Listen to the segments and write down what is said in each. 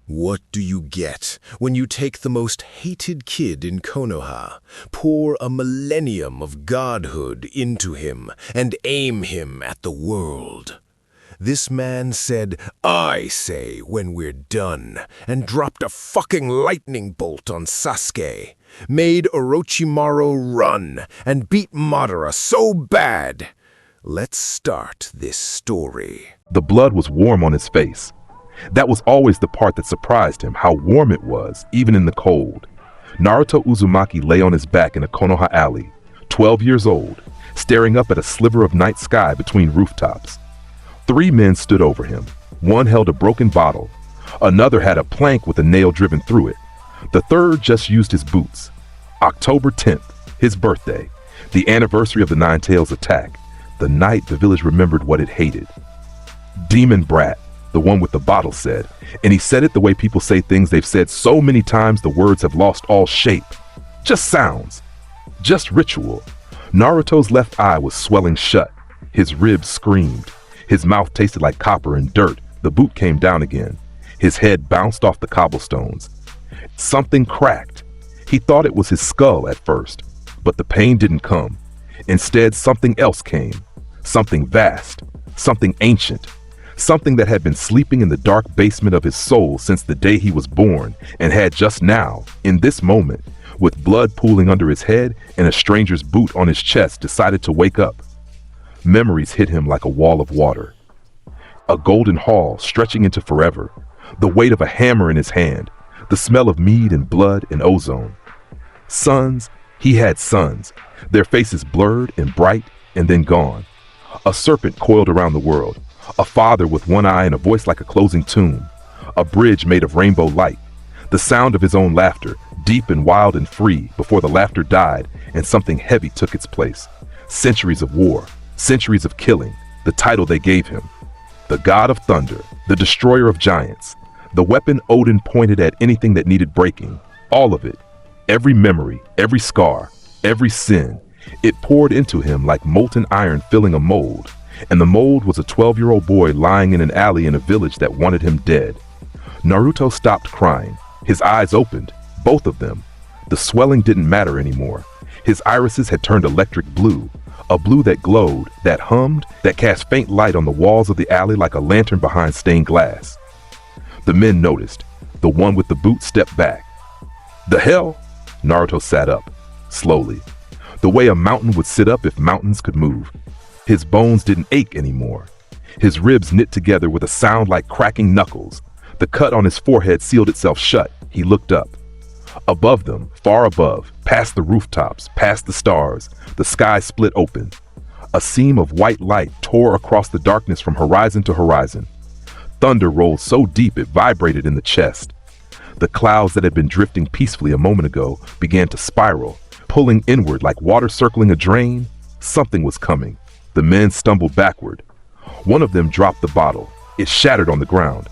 What do you get when you take the most hated kid in Konoha, pour a millennium of godhood into him, and aim him at the world? This man said, "I say when we're done," and dropped a fucking lightning bolt on Sasuke, made Orochimaru run, and beat Madara so bad. Let's start this story. The blood was warm on his face. That was always the part that surprised him, how warm it was, even in the cold. Naruto Uzumaki lay on his back in a Konoha alley, 12 years old, staring up at a sliver of night sky between rooftops. 3 men stood over him. One held a broken bottle. Another had a plank with a nail driven through it. The third just used his boots. October 10th, his birthday, the anniversary of the Nine Tails attack, the night the village remembered what it hated. Demon brat, the one with the bottle said, and he said it the way people say things they've said so many times the words have lost all shape. Just sounds. Just ritual. Naruto's left eye was swelling shut. His ribs screamed. His mouth tasted like copper and dirt. The boot came down again. His head bounced off the cobblestones. Something cracked. He thought it was his skull at first, but the pain didn't come. Instead, something else came. Something vast. Something ancient. Something that had been sleeping in the dark basement of his soul since the day he was born, and had just now, in this moment, with blood pooling under his head and a stranger's boot on his chest, decided to wake up. Memories hit him like a wall of water. A golden hall stretching into forever, the weight of a hammer in his hand, the smell of mead and blood and ozone. Sons, he had sons, their faces blurred and bright and then gone. A serpent coiled around the world. A father with one eye and a voice like a closing tomb. A bridge made of rainbow light. The sound of his own laughter, deep and wild and free, before the laughter died and something heavy took its place. Centuries of war, centuries of killing, the title they gave him. The God of Thunder, the destroyer of giants. The weapon Odin pointed at anything that needed breaking. All of it. Every memory, every scar, every sin. It poured into him like molten iron filling a mold. And the mold was a 12-year-old boy lying in an alley in a village that wanted him dead. Naruto stopped crying. His eyes opened, both of them. The swelling didn't matter anymore. His irises had turned electric blue, a blue that glowed, that hummed, that cast faint light on the walls of the alley like a lantern behind stained glass. The men noticed. The one with the boot stepped back. The hell? Naruto sat up, slowly. The way a mountain would sit up if mountains could move. His bones didn't ache anymore. His ribs knit together with a sound like cracking knuckles. The cut on his forehead sealed itself shut. He looked up. Above them, far above, past the rooftops, past the stars, the sky split open. A seam of white light tore across the darkness from horizon to horizon. Thunder rolled so deep it vibrated in the chest. The clouds that had been drifting peacefully a moment ago began to spiral, pulling inward like water circling a drain. Something was coming. The men stumbled backward. One of them dropped the bottle. It shattered on the ground.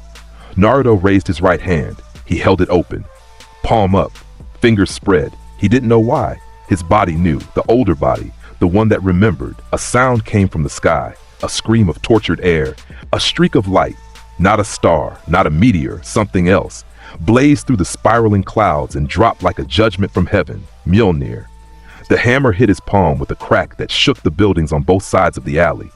Naruto raised his right hand. He held it open. Palm up. Fingers spread. He didn't know why. His body knew, the older body, the one that remembered. A sound came from the sky, a scream of tortured air, a streak of light, not a star, not a meteor, something else, blazed through the spiraling clouds and dropped like a judgment from heaven. Mjolnir. The hammer hit his palm with a crack that shook the buildings on both sides of the alley.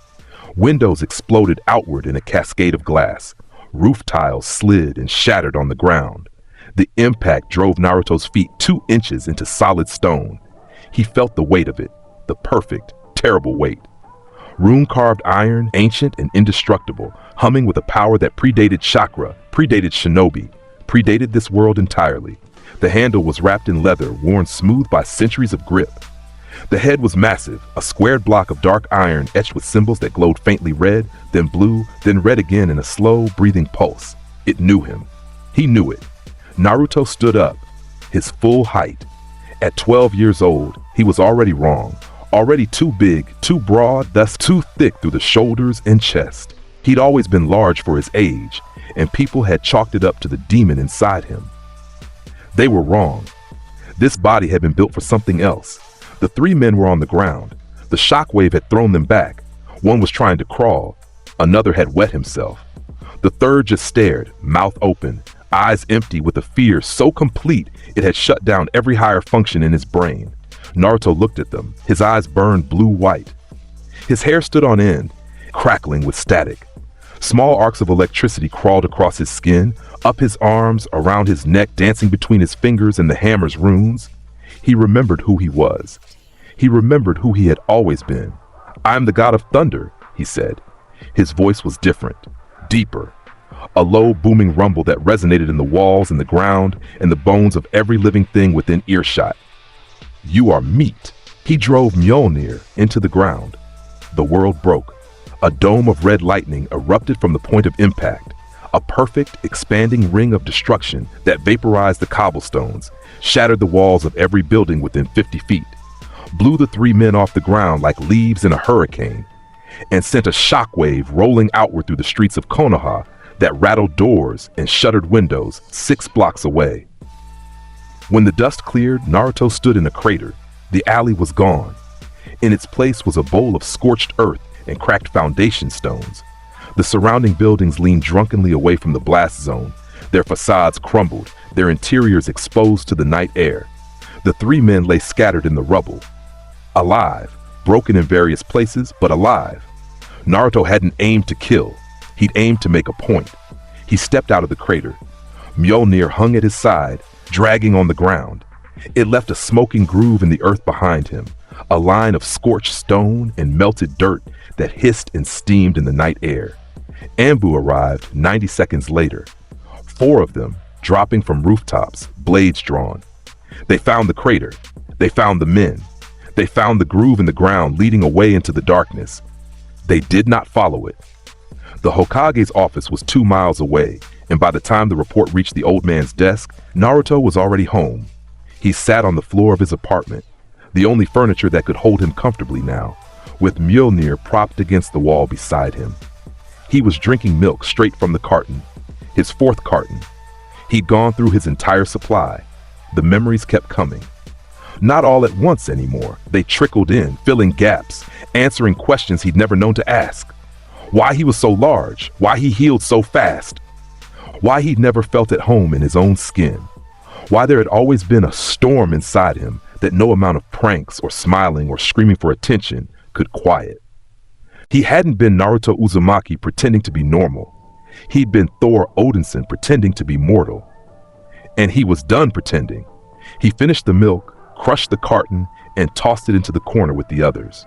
Windows exploded outward in a cascade of glass. Roof tiles slid and shattered on the ground. The impact drove Naruto's feet 2 inches into solid stone. He felt the weight of it, the perfect, terrible weight. Rune-carved iron, ancient and indestructible, humming with a power that predated chakra, predated shinobi, predated this world entirely. The handle was wrapped in leather, worn smooth by centuries of grip. The head was massive, a squared block of dark iron etched with symbols that glowed faintly red, then blue, then red again in a slow, breathing pulse. It knew him. He knew it. Naruto stood up, his full height. At 12 years old, he was already wrong, already too big, too broad, thus too thick through the shoulders and chest. He'd always been large for his age, and people had chalked it up to the demon inside him. They were wrong. This body had been built for something else. The 3 men were on the ground. The shockwave had thrown them back. One was trying to crawl. Another had wet himself. The third just stared, mouth open, eyes empty with a fear so complete it had shut down every higher function in his brain. Naruto looked at them. His eyes burned blue-white. His hair stood on end, crackling with static. Small arcs of electricity crawled across his skin, up his arms, around his neck, dancing between his fingers and the hammer's runes. He remembered who he was. He remembered who he had always been. "I am the god of thunder," he said. His voice was different, deeper. A low, booming rumble that resonated in the walls and the ground and the bones of every living thing within earshot. "You are meat." He drove Mjolnir into the ground. The world broke. A dome of red lightning erupted from the point of impact. A perfect, expanding ring of destruction that vaporized the cobblestones, shattered the walls of every building within 50 feet, blew the three men off the ground like leaves in a hurricane, and sent a shockwave rolling outward through the streets of Konoha that rattled doors and shuttered windows 6 blocks away. When the dust cleared, Naruto stood in a crater. The alley was gone. In its place was a bowl of scorched earth and cracked foundation stones. The surrounding buildings leaned drunkenly away from the blast zone, their facades crumbled, their interiors exposed to the night air. The three men lay scattered in the rubble. Alive, broken in various places, but alive. Naruto hadn't aimed to kill. He'd aimed to make a point. He stepped out of the crater. Mjolnir hung at his side, dragging on the ground. It left a smoking groove in the earth behind him, a line of scorched stone and melted dirt that hissed and steamed in the night air. Anbu arrived 90 seconds later. 4 of them, dropping from rooftops, blades drawn. They found the crater. They found the men. They found the groove in the ground leading away into the darkness. They did not follow it. The Hokage's office was 2 miles away, and by the time the report reached the old man's desk, Naruto was already home. He sat on the floor of his apartment, the only furniture that could hold him comfortably now, with Mjolnir propped against the wall beside him. He was drinking milk straight from the carton, his 4th carton. He'd gone through his entire supply. The memories kept coming. Not all at once anymore. They trickled in, filling gaps, answering questions he'd never known to ask. Why he was so large, why he healed so fast, why he'd never felt at home in his own skin, why there had always been a storm inside him that no amount of pranks or smiling or screaming for attention could quiet. He hadn't been Naruto Uzumaki pretending to be normal. He'd been Thor Odinson pretending to be mortal. And he was done pretending. He finished the milk, crushed the carton, and tossed it into the corner with the others.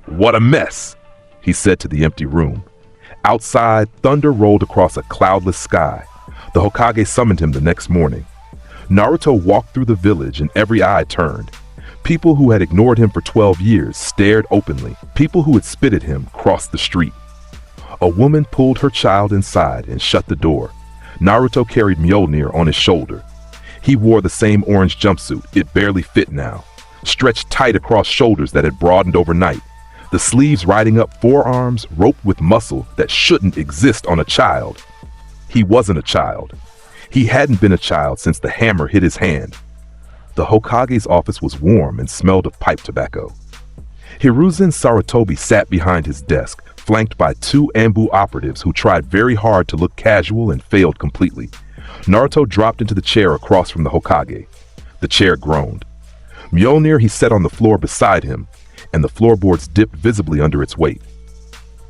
"What a mess," he said to the empty room. Outside, thunder rolled across a cloudless sky. The Hokage summoned him the next morning. Naruto walked through the village and every eye turned. People who had ignored him for 12 years stared openly. People who had spit at him crossed the street. A woman pulled her child inside and shut the door. Naruto carried Mjolnir on his shoulder. He wore the same orange jumpsuit. It barely fit now, stretched tight across shoulders that had broadened overnight. The sleeves riding up forearms, roped with muscle that shouldn't exist on a child. He wasn't a child. He hadn't been a child since the hammer hit his hand. The Hokage's office was warm and smelled of pipe tobacco. Hiruzen Sarutobi sat behind his desk, flanked by 2 Anbu operatives who tried very hard to look casual and failed completely. Naruto dropped into the chair across from the Hokage. The chair groaned. Mjolnir he set on the floor beside him, and the floorboards dipped visibly under its weight.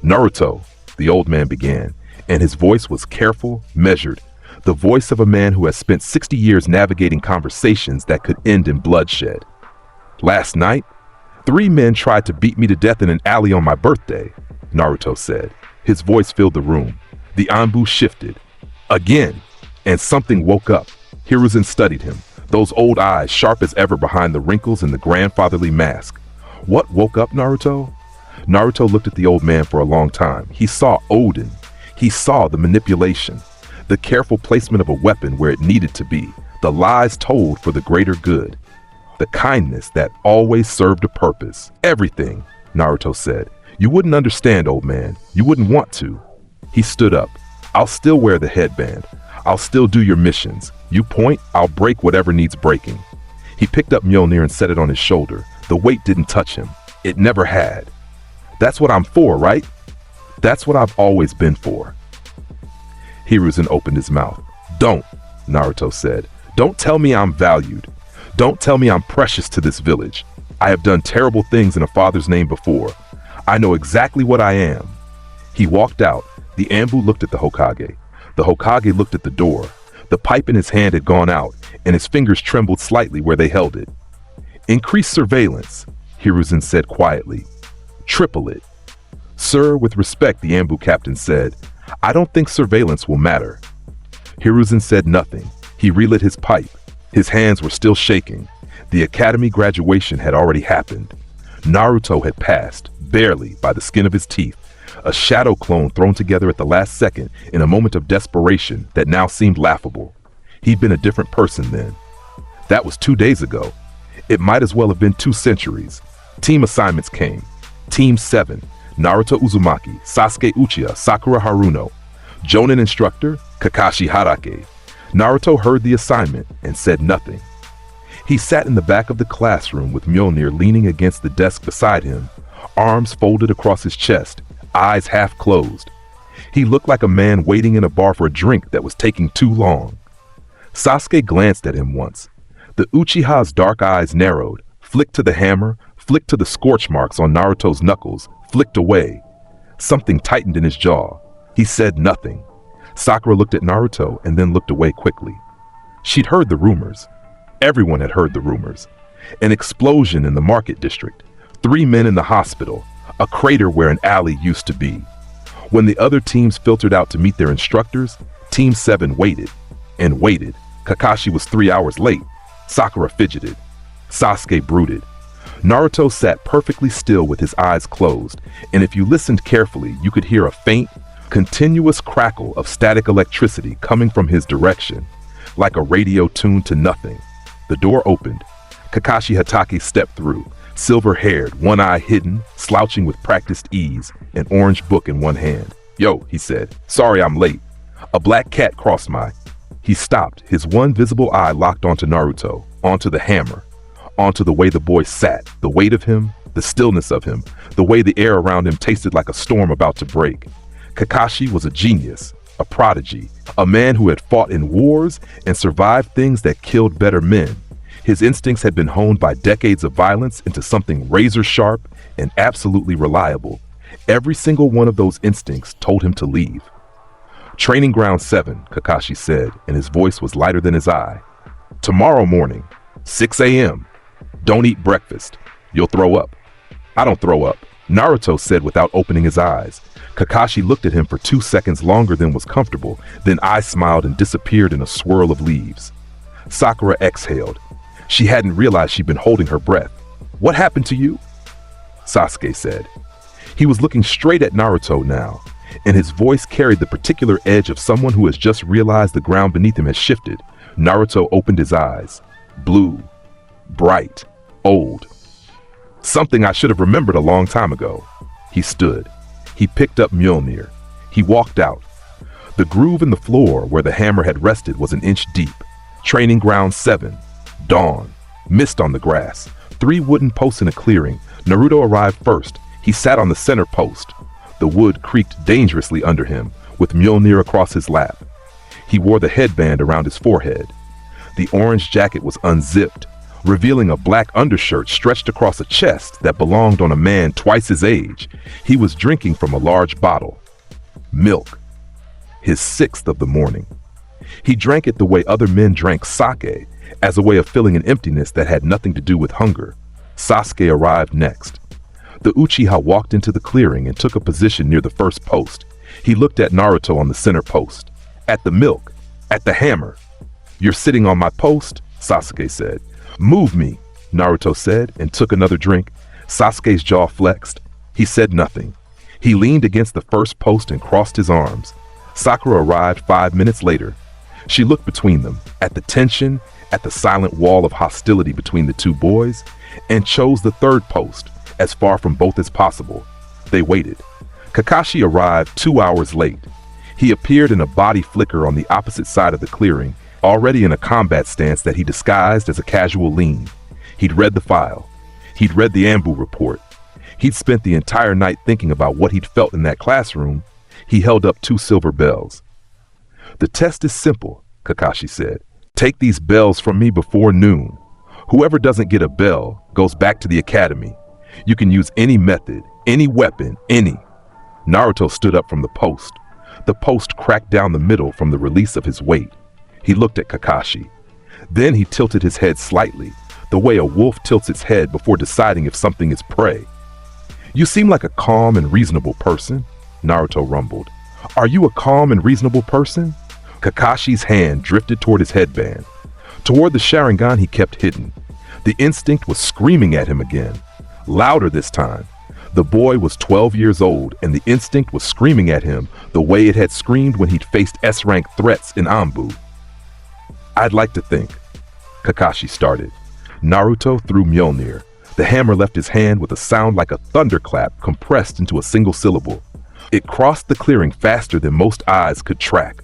"Naruto," the old man began, and his voice was careful, measured, the voice of a man who has spent 60 years navigating conversations that could end in bloodshed. "Last night, 3 men tried to beat me to death in an alley on my birthday," Naruto said. His voice filled the room. The Anbu shifted. Again, and something woke up. Hiruzen studied him, those old eyes sharp as ever behind the wrinkles in the grandfatherly mask. What woke up Naruto? Naruto looked at the old man for a long time. He saw Odin. He saw the manipulation, the careful placement of a weapon where it needed to be, the lies told for the greater good, the kindness that always served a purpose. "Everything," Naruto said. "You wouldn't understand, old man. You wouldn't want to." He stood up. "I'll still wear the headband. I'll still do your missions. You point, I'll break whatever needs breaking." He picked up Mjolnir and set it on his shoulder. The weight didn't touch him. It never had. "That's what I'm for, right? That's what I've always been for." Hiruzen opened his mouth. Don't, Naruto said. Don't tell me I'm valued. Don't tell me I'm precious to this village. I have done terrible things in a father's name before. I know exactly what I am. He walked out. The Anbu looked at the Hokage. The Hokage looked at the door. The pipe in his hand had gone out, and his fingers trembled slightly where they held it. Increase surveillance, Hiruzen said quietly. Triple it. Sir, with respect, the Anbu captain said, I don't think surveillance will matter. Hiruzen said nothing. He relit his pipe. His hands were still shaking. The academy graduation had already happened. Naruto had passed, barely, by the skin of his teeth. A shadow clone thrown together at the last second in a moment of desperation that now seemed laughable. He'd been a different person then. That was 2 days ago. It might as well have been 2 centuries. Team assignments came. Team 7, Naruto Uzumaki, Sasuke Uchiha, Sakura Haruno. Jonin instructor, Kakashi Harake. Naruto heard the assignment and said nothing. He sat in the back of the classroom with Mjolnir leaning against the desk beside him, arms folded across his chest, eyes half closed. He looked like a man waiting in a bar for a drink that was taking too long. Sasuke glanced at him once. The Uchiha's dark eyes narrowed, flicked to the hammer, flicked to the scorch marks on Naruto's knuckles, flicked away. Something tightened in his jaw. He said nothing. Sakura looked at Naruto and then looked away quickly. She'd heard the rumors. Everyone had heard the rumors. An explosion in the market district, 3 men in the hospital, a crater where an alley used to be. When the other teams filtered out to meet their instructors, Team 7 waited and waited. Kakashi was 3 hours late. Sakura fidgeted. Sasuke brooded. Naruto sat perfectly still with his eyes closed, and if you listened carefully, you could hear a faint, continuous crackle of static electricity coming from his direction, like a radio tuned to nothing. The door opened. Kakashi Hatake stepped through, silver-haired, one eye hidden, slouching with practiced ease, an orange book in one hand. Yo, he said, sorry I'm late. A black cat crossed my... He stopped, his one visible eye locked onto Naruto, onto the hammer, onto the way the boy sat, the weight of him, the stillness of him, the way the air around him tasted like a storm about to break. Kakashi was a genius, a prodigy, a man who had fought in wars and survived things that killed better men. His instincts had been honed by decades of violence into something razor-sharp and absolutely reliable. Every single one of those instincts told him to leave. Training Ground 7, Kakashi said, and his voice was lighter than his eye. Tomorrow morning, 6 a.m. Don't eat breakfast. You'll throw up. I don't throw up, Naruto said without opening his eyes. Kakashi looked at him for 2 seconds longer than was comfortable, then I smiled and disappeared in a swirl of leaves. Sakura exhaled. She hadn't realized she'd been holding her breath. What happened to you? Sasuke said. He was looking straight at Naruto now, and his voice carried the particular edge of someone who has just realized the ground beneath him has shifted. Naruto opened his eyes. Blue. Bright. Old. Something I should have remembered a long time ago. He stood. He picked up Mjolnir. He walked out. The groove in the floor where the hammer had rested was an inch deep. Training Ground 7. Dawn. Mist on the grass. 3 wooden posts in a clearing. Naruto arrived first. He sat on the center post. The wood creaked dangerously under him, with Mjolnir across his lap. He wore the headband around his forehead. The orange jacket was unzipped, revealing a black undershirt stretched across a chest that belonged on a man twice his age. He was drinking from a large bottle. Milk. His 6th of the morning. He drank it the way other men drank sake, as a way of filling an emptiness that had nothing to do with hunger. Sasuke arrived next. The Uchiha walked into the clearing and took a position near the first post. He looked at Naruto on the center post. At the milk. At the hammer. You're sitting on my post, Sasuke said. Move me, Naruto said, and took another drink. Sasuke's jaw flexed. He said nothing. He leaned against the first post and crossed his arms. Sakura arrived 5 minutes later. She looked between them, at the tension, at the silent wall of hostility between the two boys, and chose the third post, as far from both as possible. They waited. Kakashi arrived 2 hours late. He appeared in a body flicker on the opposite side of the clearing, already in a combat stance that he disguised as a casual lean. He'd read the file. He'd read the Anbu report. He'd spent the entire night thinking about what he'd felt in that classroom. He held up 2 silver bells. The test is simple, Kakashi said. Take these bells from me before noon. Whoever doesn't get a bell goes back to the academy. You can use any method, any weapon, any. Naruto stood up from the post. The post cracked down the middle from the release of his weight. He looked at Kakashi. Then he tilted his head slightly, the way a wolf tilts its head before deciding if something is prey. You seem like a calm and reasonable person, Naruto rumbled. Are you a calm and reasonable person? Kakashi's hand drifted toward his headband. Toward the Sharingan he kept hidden. The instinct was screaming at him again. Louder this time. The boy was 12 years old, and the instinct was screaming at him the way it had screamed when he'd faced S-rank threats in Anbu. I'd like to think, Kakashi started. Naruto threw Mjolnir. The hammer left his hand with a sound like a thunderclap compressed into a single syllable. It crossed the clearing faster than most eyes could track.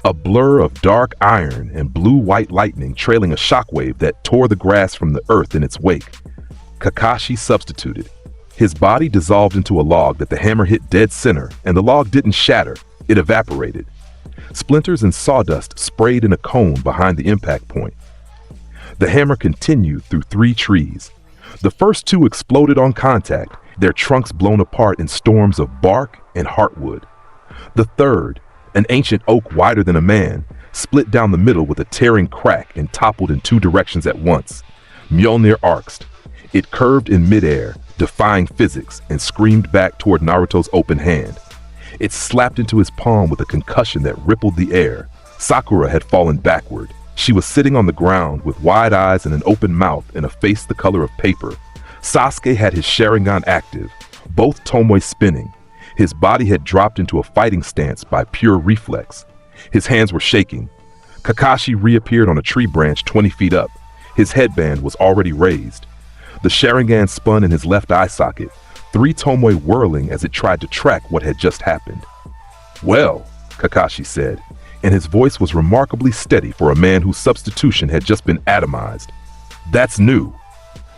A blur of dark iron and blue-white lightning trailing a shockwave that tore the grass from the earth in its wake. Kakashi substituted. His body dissolved into a log that the hammer hit dead center, and the log didn't shatter, it evaporated. Splinters and sawdust sprayed in a cone behind the impact point. The hammer continued through 3 trees. The first 2 exploded on contact, their trunks blown apart in storms of bark and heartwood. The third, an ancient oak wider than a man, split down the middle with a tearing crack and toppled in 2 directions at once. Mjolnir arced. It curved in midair, defying physics, and screamed back toward Naruto's open hand. It slapped into his palm with a concussion that rippled the air. Sakura had fallen backward. She was sitting on the ground with wide eyes and an open mouth and a face the color of paper. Sasuke had his Sharingan active, both tomoe spinning. His body had dropped into a fighting stance by pure reflex. His hands were shaking. Kakashi reappeared on a tree branch 20 feet up. His headband was already raised. The Sharingan spun in his left eye socket, 3 tomoe whirling as it tried to track what had just happened. Well, Kakashi said, and his voice was remarkably steady for a man whose substitution had just been atomized. That's new.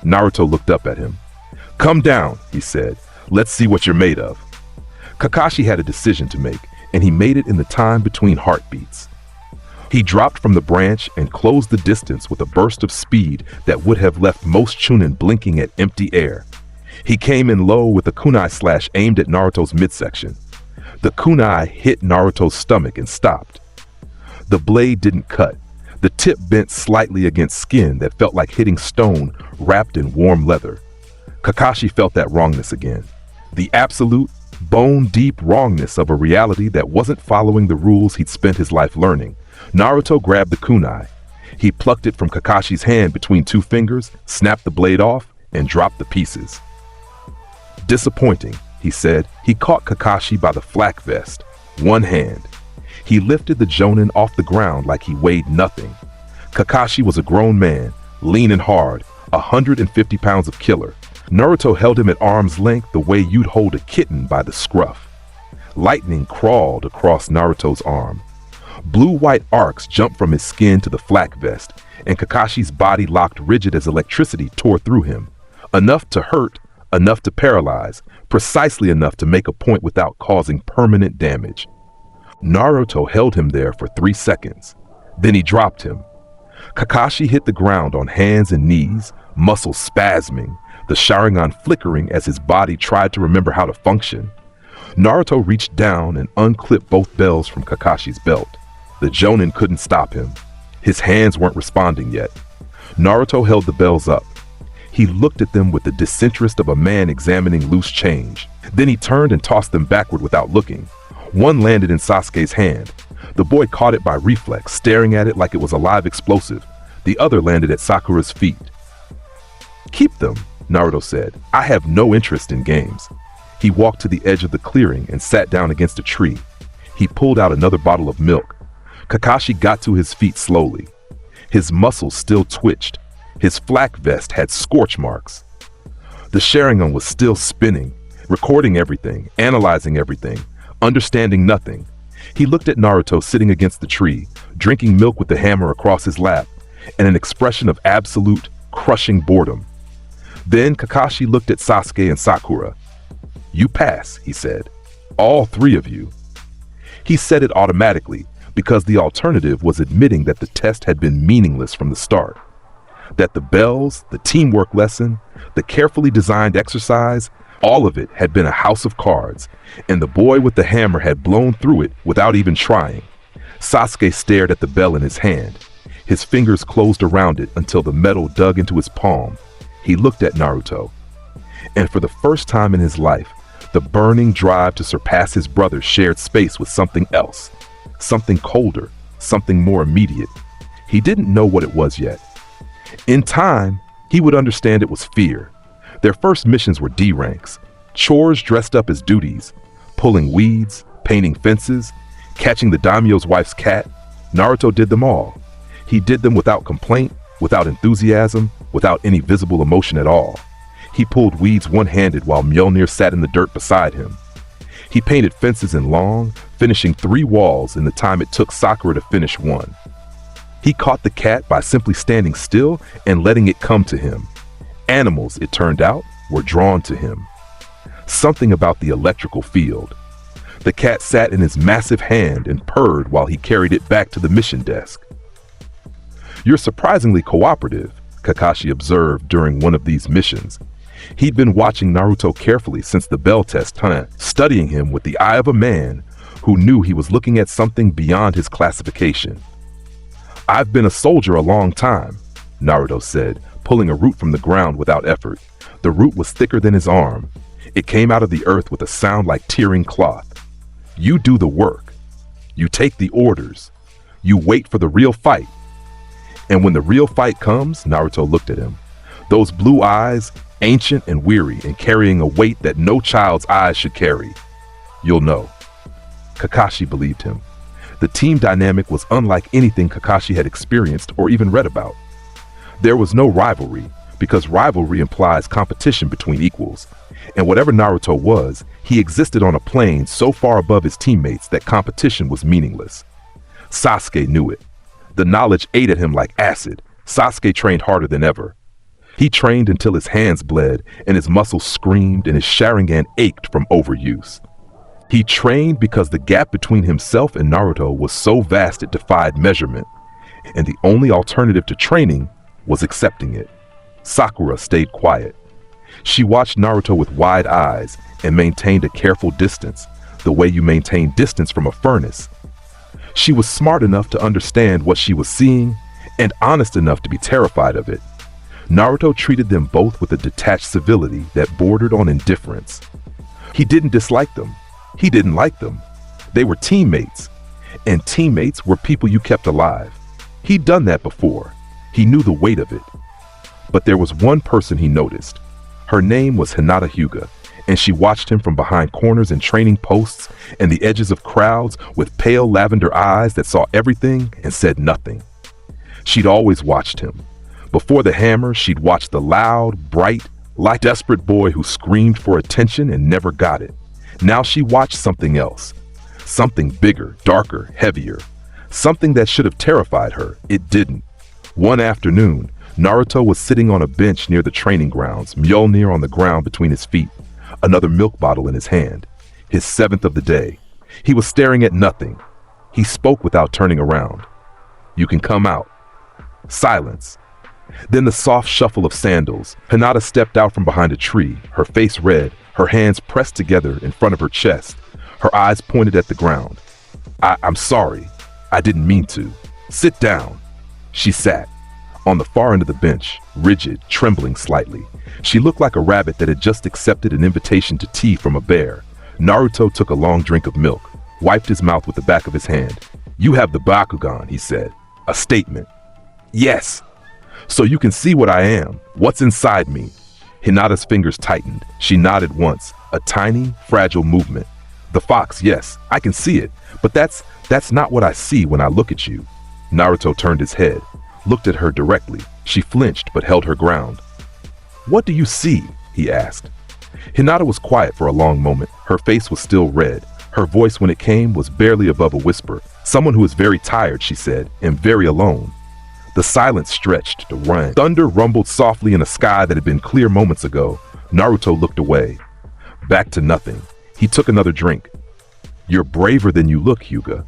Naruto looked up at him. Come down, he said. Let's see what you're made of. Kakashi had a decision to make, and he made it in the time between heartbeats. He dropped from the branch and closed the distance with a burst of speed that would have left most Chunin blinking at empty air. He came in low with a kunai slash aimed at Naruto's midsection. The kunai hit Naruto's stomach and stopped. The blade didn't cut. The tip bent slightly against skin that felt like hitting stone wrapped in warm leather. Kakashi felt that wrongness again. The absolute, bone-deep wrongness of a reality that wasn't following the rules he'd spent his life learning. Naruto grabbed the kunai. He plucked it from Kakashi's hand between 2 fingers, snapped the blade off, and dropped the pieces. Disappointing, he said. He caught Kakashi by the flak vest, one hand. He lifted the jonin off the ground like he weighed nothing. Kakashi was a grown man, lean and hard, 150 pounds of killer. Naruto held him at arm's length the way you'd hold a kitten by the scruff. Lightning crawled across Naruto's arm. Blue-white arcs jumped from his skin to the flak vest, and Kakashi's body locked rigid as electricity tore through him. Enough to hurt, enough to paralyze, precisely enough to make a point without causing permanent damage. Naruto held him there for 3 seconds. Then he dropped him. Kakashi hit the ground on hands and knees, muscles spasming, the Sharingan flickering as his body tried to remember how to function. Naruto reached down and unclipped both bells from Kakashi's belt. The jonin couldn't stop him. His hands weren't responding yet. Naruto held the bells up. He looked at them with the disinterest of a man examining loose change. Then he turned and tossed them backward without looking. One landed in Sasuke's hand. The boy caught it by reflex, staring at it like it was a live explosive. The other landed at Sakura's feet. Keep them, Naruto said. I have no interest in games. He walked to the edge of the clearing and sat down against a tree. He pulled out another bottle of milk. Kakashi got to his feet slowly. His muscles still twitched. His flak vest had scorch marks. The Sharingan was still spinning, recording everything, analyzing everything, understanding nothing. He looked at Naruto sitting against the tree, drinking milk with the hammer across his lap, and an expression of absolute, crushing boredom. Then Kakashi looked at Sasuke and Sakura. You pass, he said. All 3 of you. He said it automatically, because the alternative was admitting that the test had been meaningless from the start. That the bells, the teamwork lesson, the carefully designed exercise, all of it had been a house of cards, and the boy with the hammer had blown through it without even trying. Sasuke stared at the bell in his hand. His fingers closed around it until the metal dug into his palm. He looked at Naruto, and for the first time in his life, the burning drive to surpass his brother shared space with something else, something colder, something more immediate. He didn't know what it was yet. In time, he would understand it was fear. Their first missions were D ranks, chores dressed up as duties, pulling weeds, painting fences, catching the daimyo's wife's cat. Naruto did them all. He did them without complaint, without enthusiasm, without any visible emotion at all. He pulled weeds one-handed while Mjolnir sat in the dirt beside him. He painted fences in long, finishing 3 walls in the time it took Sakura to finish 1. He caught the cat by simply standing still and letting it come to him. Animals, it turned out, were drawn to him. Something about the electrical field. The cat sat in his massive hand and purred while he carried it back to the mission desk. "You're surprisingly cooperative," Kakashi observed during one of these missions. He'd been watching Naruto carefully since the bell test, studying him with the eye of a man who knew he was looking at something beyond his classification. "I've been a soldier a long time," Naruto said, pulling a root from the ground without effort. The root was thicker than his arm. It came out of the earth with a sound like tearing cloth. "You do the work. You take the orders. You wait for the real fight. And when the real fight comes," Naruto looked at him, those blue eyes, ancient and weary and carrying a weight that no child's eyes should carry, "you'll know." Kakashi believed him. The team dynamic was unlike anything Kakashi had experienced or even read about. There was no rivalry, because rivalry implies competition between equals. And whatever Naruto was, he existed on a plane so far above his teammates that competition was meaningless. Sasuke knew it. The knowledge ate at him like acid. Sasuke trained harder than ever. He trained until his hands bled and his muscles screamed and his Sharingan ached from overuse. He trained because the gap between himself and Naruto was so vast it defied measurement, and the only alternative to training was accepting it. Sakura stayed quiet. She watched Naruto with wide eyes and maintained a careful distance, the way you maintain distance from a furnace. She was smart enough to understand what she was seeing and honest enough to be terrified of it. Naruto treated them both with a detached civility that bordered on indifference. He didn't dislike them. He didn't like them. They were teammates, and teammates were people you kept alive. He'd done that before. He knew the weight of it. But there was one person he noticed. Her name was Hinata Hyuga, and she watched him from behind corners and training posts and the edges of crowds with pale lavender eyes that saw everything and said nothing. She'd always watched him. Before the hammer, she'd watched the loud, bright, like desperate boy who screamed for attention and never got it. Now she watched something else. Something bigger, darker, heavier. Something that should have terrified her. It didn't. One afternoon, Naruto was sitting on a bench near the training grounds, Mjolnir on the ground between his feet, another milk bottle in his hand. His 7th of the day. He was staring at nothing. He spoke without turning around. "You can come out." Silence. Then the soft shuffle of sandals. Hinata stepped out from behind a tree, her face red, her hands pressed together in front of her chest, her eyes pointed at the ground. I'm sorry. I didn't mean to. Sit down." She sat. On the far end of the bench, rigid, trembling slightly. She looked like a rabbit that had just accepted an invitation to tea from a bear. Naruto took a long drink of milk, wiped his mouth with the back of his hand. "You have the Bakugan," he said. "A statement." "Yes." "So you can see what I am, what's inside me." Hinata's fingers tightened. She nodded once, a tiny, fragile movement. "The fox, yes, I can see it, but that's not what I see when I look at you." Naruto turned his head, looked at her directly. She flinched but held her ground. "What do you see?" he asked. Hinata was quiet for a long moment. Her face was still red. Her voice, when it came, was barely above a whisper. "Someone who is very tired," she said, "and very alone." The silence stretched to run. Thunder rumbled softly in a sky that had been clear moments ago. Naruto looked away. Back to nothing. He took another drink. "You're braver than you look, Hyuga."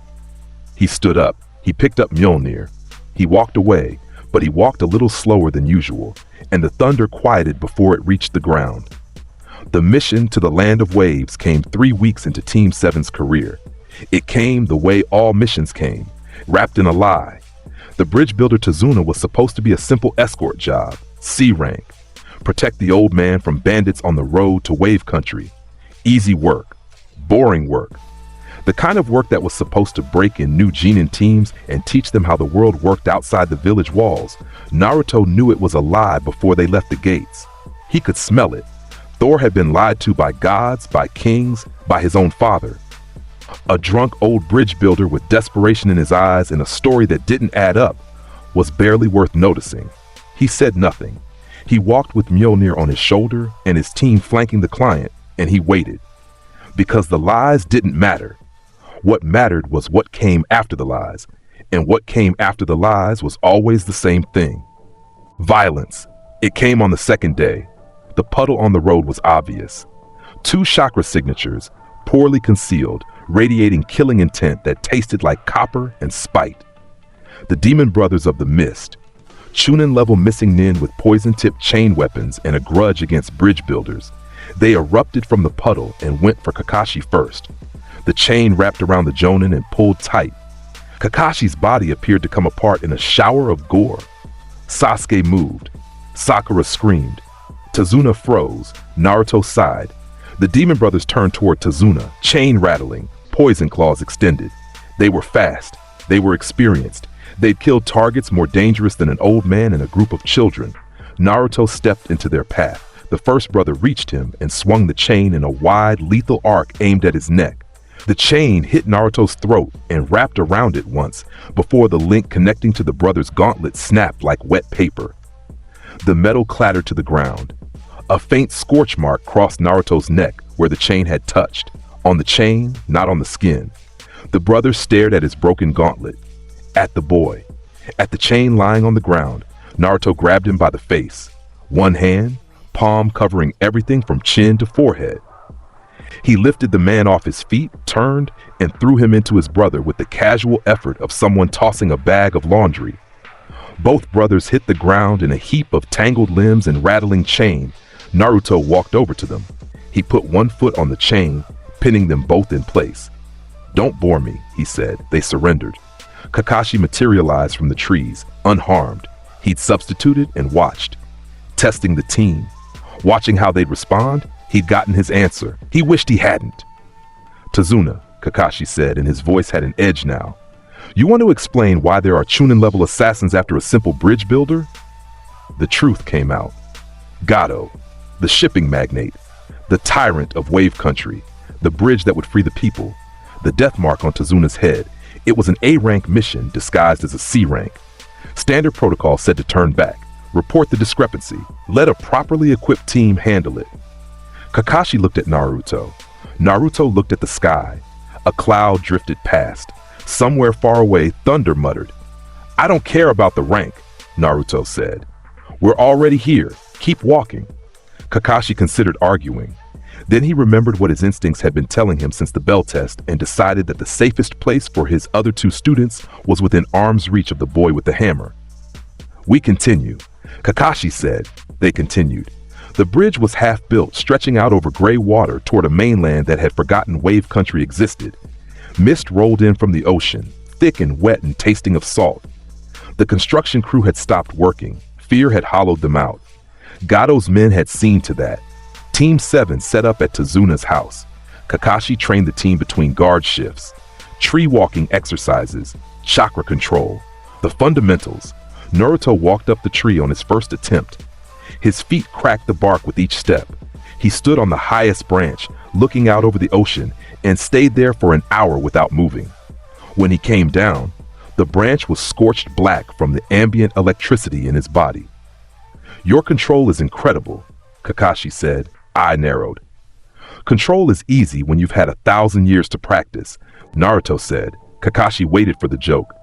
He stood up. He picked up Mjolnir. He walked away, but he walked a little slower than usual, and the thunder quieted before it reached the ground. The mission to the Land of Waves came 3 weeks into Team 7's career. It came the way all missions came, wrapped in a lie. The bridge builder Tazuna was supposed to be a simple escort job, C rank. Protect the old man from bandits on the road to Wave Country. Easy work. Boring work. The kind of work that was supposed to break in new Genin teams and teach them how the world worked outside the village walls. Naruto knew it was a lie before they left the gates. He could smell it. Thor had been lied to by gods, by kings, by his own father. A drunk old bridge builder with desperation in his eyes and a story that didn't add up was barely worth noticing. He said nothing. He walked with Mjolnir on his shoulder and his team flanking the client, and he waited. Because the lies didn't matter. What mattered was what came after the lies, and what came after the lies was always the same thing. Violence. It came on the second day. The puddle on the road was obvious. 2 chakra signatures, poorly concealed, radiating killing intent that tasted like copper and spite. The demon brothers of the mist. Chunin-level missing nin with poison-tipped chain weapons and a grudge against bridge builders. They erupted from the puddle and went for Kakashi first. The chain wrapped around the Jonin and pulled tight. Kakashi's body appeared to come apart in a shower of gore. Sasuke moved. Sakura screamed. Tazuna froze. Naruto sighed. The demon brothers turned toward Tazuna, chain rattling, poison claws extended. They were fast. They were experienced. They'd killed targets more dangerous than an old man and a group of children. Naruto stepped into their path. The first brother reached him and swung the chain in a wide, lethal arc aimed at his neck. The chain hit Naruto's throat and wrapped around it once before the link connecting to the brother's gauntlet snapped like wet paper. The metal clattered to the ground. A faint scorch mark crossed Naruto's neck where the chain had touched. On the chain, not on the skin. The brother stared at his broken gauntlet. At the boy. At the chain lying on the ground, Naruto grabbed him by the face. One hand, palm covering everything from chin to forehead. He lifted the man off his feet, turned, and threw him into his brother with the casual effort of someone tossing a bag of laundry. Both brothers hit the ground in a heap of tangled limbs and rattling chain. Naruto walked over to them. He put one foot on the chain, pinning them both in place. "Don't bore me," he said. They surrendered. Kakashi materialized from the trees, unharmed. He'd substituted and watched, testing the team. Watching how they'd respond, he'd gotten his answer. He wished he hadn't. "Tazuna," Kakashi said, and his voice had an edge now. "You want to explain why there are Chunin-level assassins after a simple bridge builder?" The truth came out. Gato, the shipping magnate, the tyrant of Wave Country, the bridge that would free the people, the death mark on Tazuna's head. It was an A-rank mission disguised as a C rank. Standard protocol said to turn back, report the discrepancy, let a properly equipped team handle it. Kakashi looked at Naruto. Naruto looked at the sky. A cloud drifted past. Somewhere far away, thunder muttered. "I don't care about the rank," Naruto said. "We're already here. Keep walking." Kakashi considered arguing. Then he remembered what his instincts had been telling him since the bell test and decided that the safest place for his other 2 students was within arm's reach of the boy with the hammer. "We continue," Kakashi said. They continued. The bridge was half built, stretching out over gray water toward a mainland that had forgotten Wave Country existed. Mist rolled in from the ocean, thick and wet and tasting of salt. The construction crew had stopped working. Fear had hollowed them out. Gato's men had seen to that. Team 7 set up at Tazuna's house. Kakashi trained the team between guard shifts. Tree walking exercises, chakra control, the fundamentals. Naruto walked up the tree on his first attempt. His feet cracked the bark with each step. He stood on the highest branch, looking out over the ocean, and stayed there for an hour without moving. When he came down, the branch was scorched black from the ambient electricity in his body. "Your control is incredible," Kakashi said. Eye narrowed. "Control is easy when you've had 1,000 years to practice," Naruto said. Kakashi waited for the joke.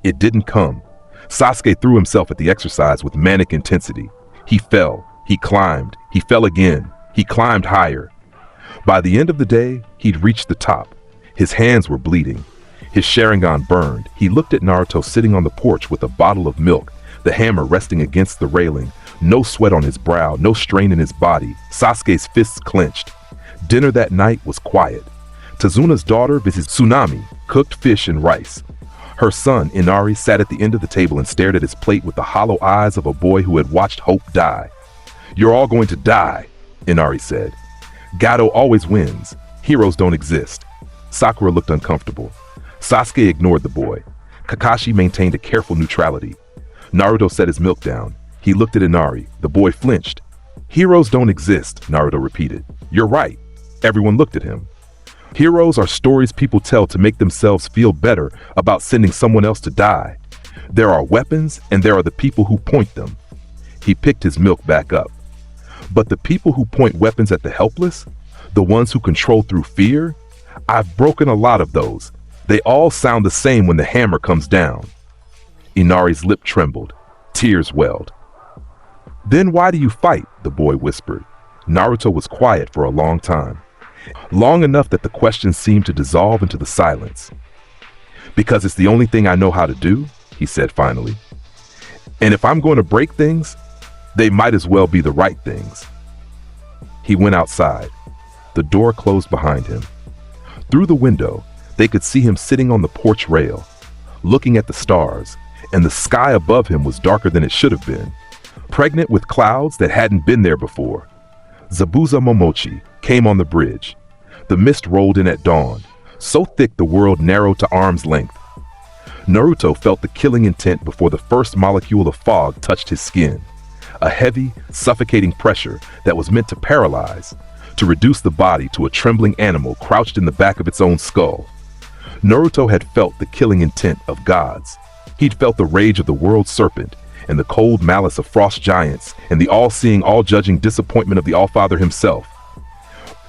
It didn't come. Sasuke threw himself at the exercise with manic intensity. He fell. He climbed. He fell again. He climbed higher. By the end of the day, he'd reached the top. His hands were bleeding. His Sharingan burned. He looked at Naruto sitting on the porch with a bottle of milk, the hammer resting against the railing, no sweat on his brow, no strain in his body. Sasuke's fists clenched. Dinner that night was quiet. Tazuna's daughter visited Tsunami, cooked fish and rice. Her son, Inari, sat at the end of the table and stared at his plate with the hollow eyes of a boy who had watched hope die. "You're all going to die," Inari said. "Gato always wins. Heroes don't exist." Sakura looked uncomfortable. Sasuke ignored the boy. Kakashi maintained a careful neutrality. Naruto set his milk down. He looked at Inari. The boy flinched. "Heroes don't exist," Naruto repeated. "You're right." Everyone looked at him. "Heroes are stories people tell to make themselves feel better about sending someone else to die. There are weapons and there are the people who point them." He picked his milk back up. "But the people who point weapons at the helpless, the ones who control through fear, I've broken a lot of those. They all sound the same when the hammer comes down." Inari's lip trembled. Tears welled. "Then why do you fight?" the boy whispered. Naruto was quiet for a long time. Long enough that the question seemed to dissolve into the silence. "Because it's the only thing I know how to do," he said finally. "And if I'm going to break things, they might as well be the right things." He went outside. The door closed behind him. Through the window, they could see him sitting on the porch rail, looking at the stars, and the sky above him was darker than it should have been, pregnant with clouds that hadn't been there before. Zabuza Momochi came on the bridge. The mist rolled in at dawn, so thick the world narrowed to arm's length. Naruto felt the killing intent before the first molecule of fog touched his skin, a heavy, suffocating pressure that was meant to paralyze, to reduce the body to a trembling animal crouched in the back of its own skull. Naruto had felt the killing intent of gods. He'd felt the rage of the world serpent, and the cold malice of frost giants, and the all-seeing, all-judging disappointment of the Allfather himself.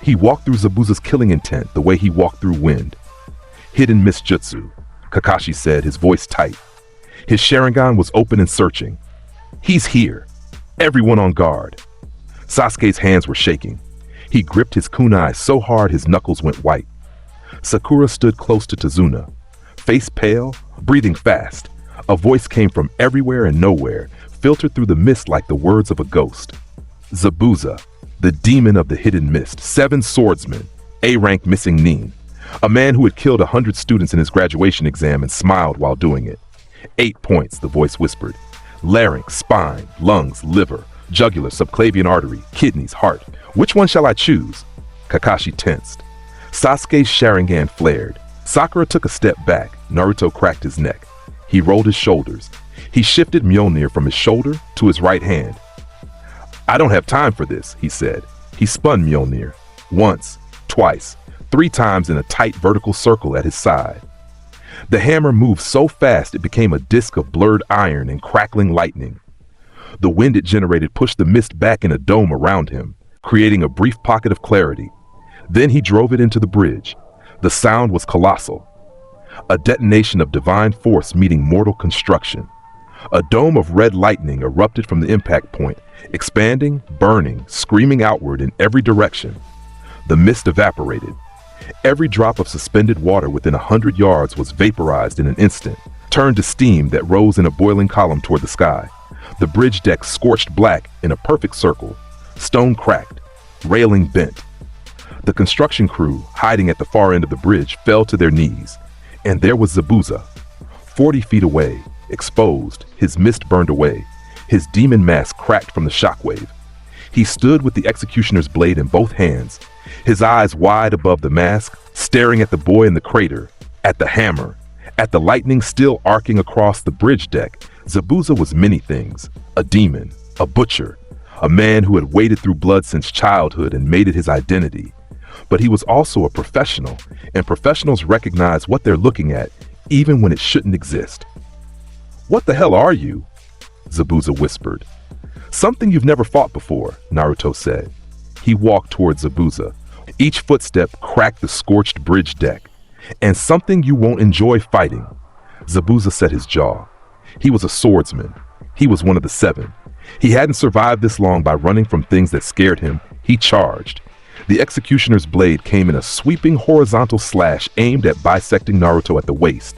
He walked through Zabuza's killing intent the way he walked through wind. "Hidden mist jutsu," Kakashi said, his voice tight. His Sharingan was open and searching. "He's here. Everyone on guard." Sasuke's hands were shaking. He gripped his kunai so hard his knuckles went white. Sakura stood close to Tazuna, face pale, breathing fast. A voice came from everywhere and nowhere, filtered through the mist like the words of a ghost. "Zabuza, the demon of the hidden mist, 7 swordsman, A-rank missing Nin, a man who had killed 100 students in his graduation exam and smiled while doing it. 8 points," the voice whispered. "Larynx, spine, lungs, liver, jugular, subclavian artery, kidneys, heart. Which one shall I choose?" Kakashi tensed. Sasuke's Sharingan flared. Sakura took a step back. Naruto cracked his neck. He rolled his shoulders. He shifted Mjolnir from his shoulder to his right hand. "I don't have time for this," he said. He spun Mjolnir. Once, twice, 3 times in a tight vertical circle at his side. The hammer moved so fast it became a disc of blurred iron and crackling lightning. The wind it generated pushed the mist back in a dome around him, creating a brief pocket of clarity. Then he drove it into the bridge. The sound was colossal. A detonation of divine force meeting mortal construction. A dome of red lightning erupted from the impact point, expanding, burning, screaming outward in every direction. The mist evaporated. Every drop of suspended water within 100 yards was vaporized in an instant, turned to steam that rose in a boiling column toward the sky. The bridge deck scorched black in a perfect circle. Stone cracked, railing bent. The construction crew, hiding at the far end of the bridge, fell to their knees. And there was Zabuza, 40 feet away, exposed, his mist burned away, his demon mask cracked from the shockwave. He stood with the executioner's blade in both hands, his eyes wide above the mask, staring at the boy in the crater, at the hammer, at the lightning still arcing across the bridge deck. Zabuza was many things: a demon, a butcher, a man who had waded through blood since childhood and made it his identity. But he was also a professional, and professionals recognize what they're looking at, even when it shouldn't exist. "What the hell are you?" Zabuza whispered. "Something you've never fought before," Naruto said. He walked towards Zabuza. Each footstep cracked the scorched bridge deck. "And something you won't enjoy fighting." Zabuza set his jaw. He was a swordsman. He was one of the 7. He hadn't survived this long by running from things that scared him. He charged. The executioner's blade came in a sweeping horizontal slash aimed at bisecting Naruto at the waist.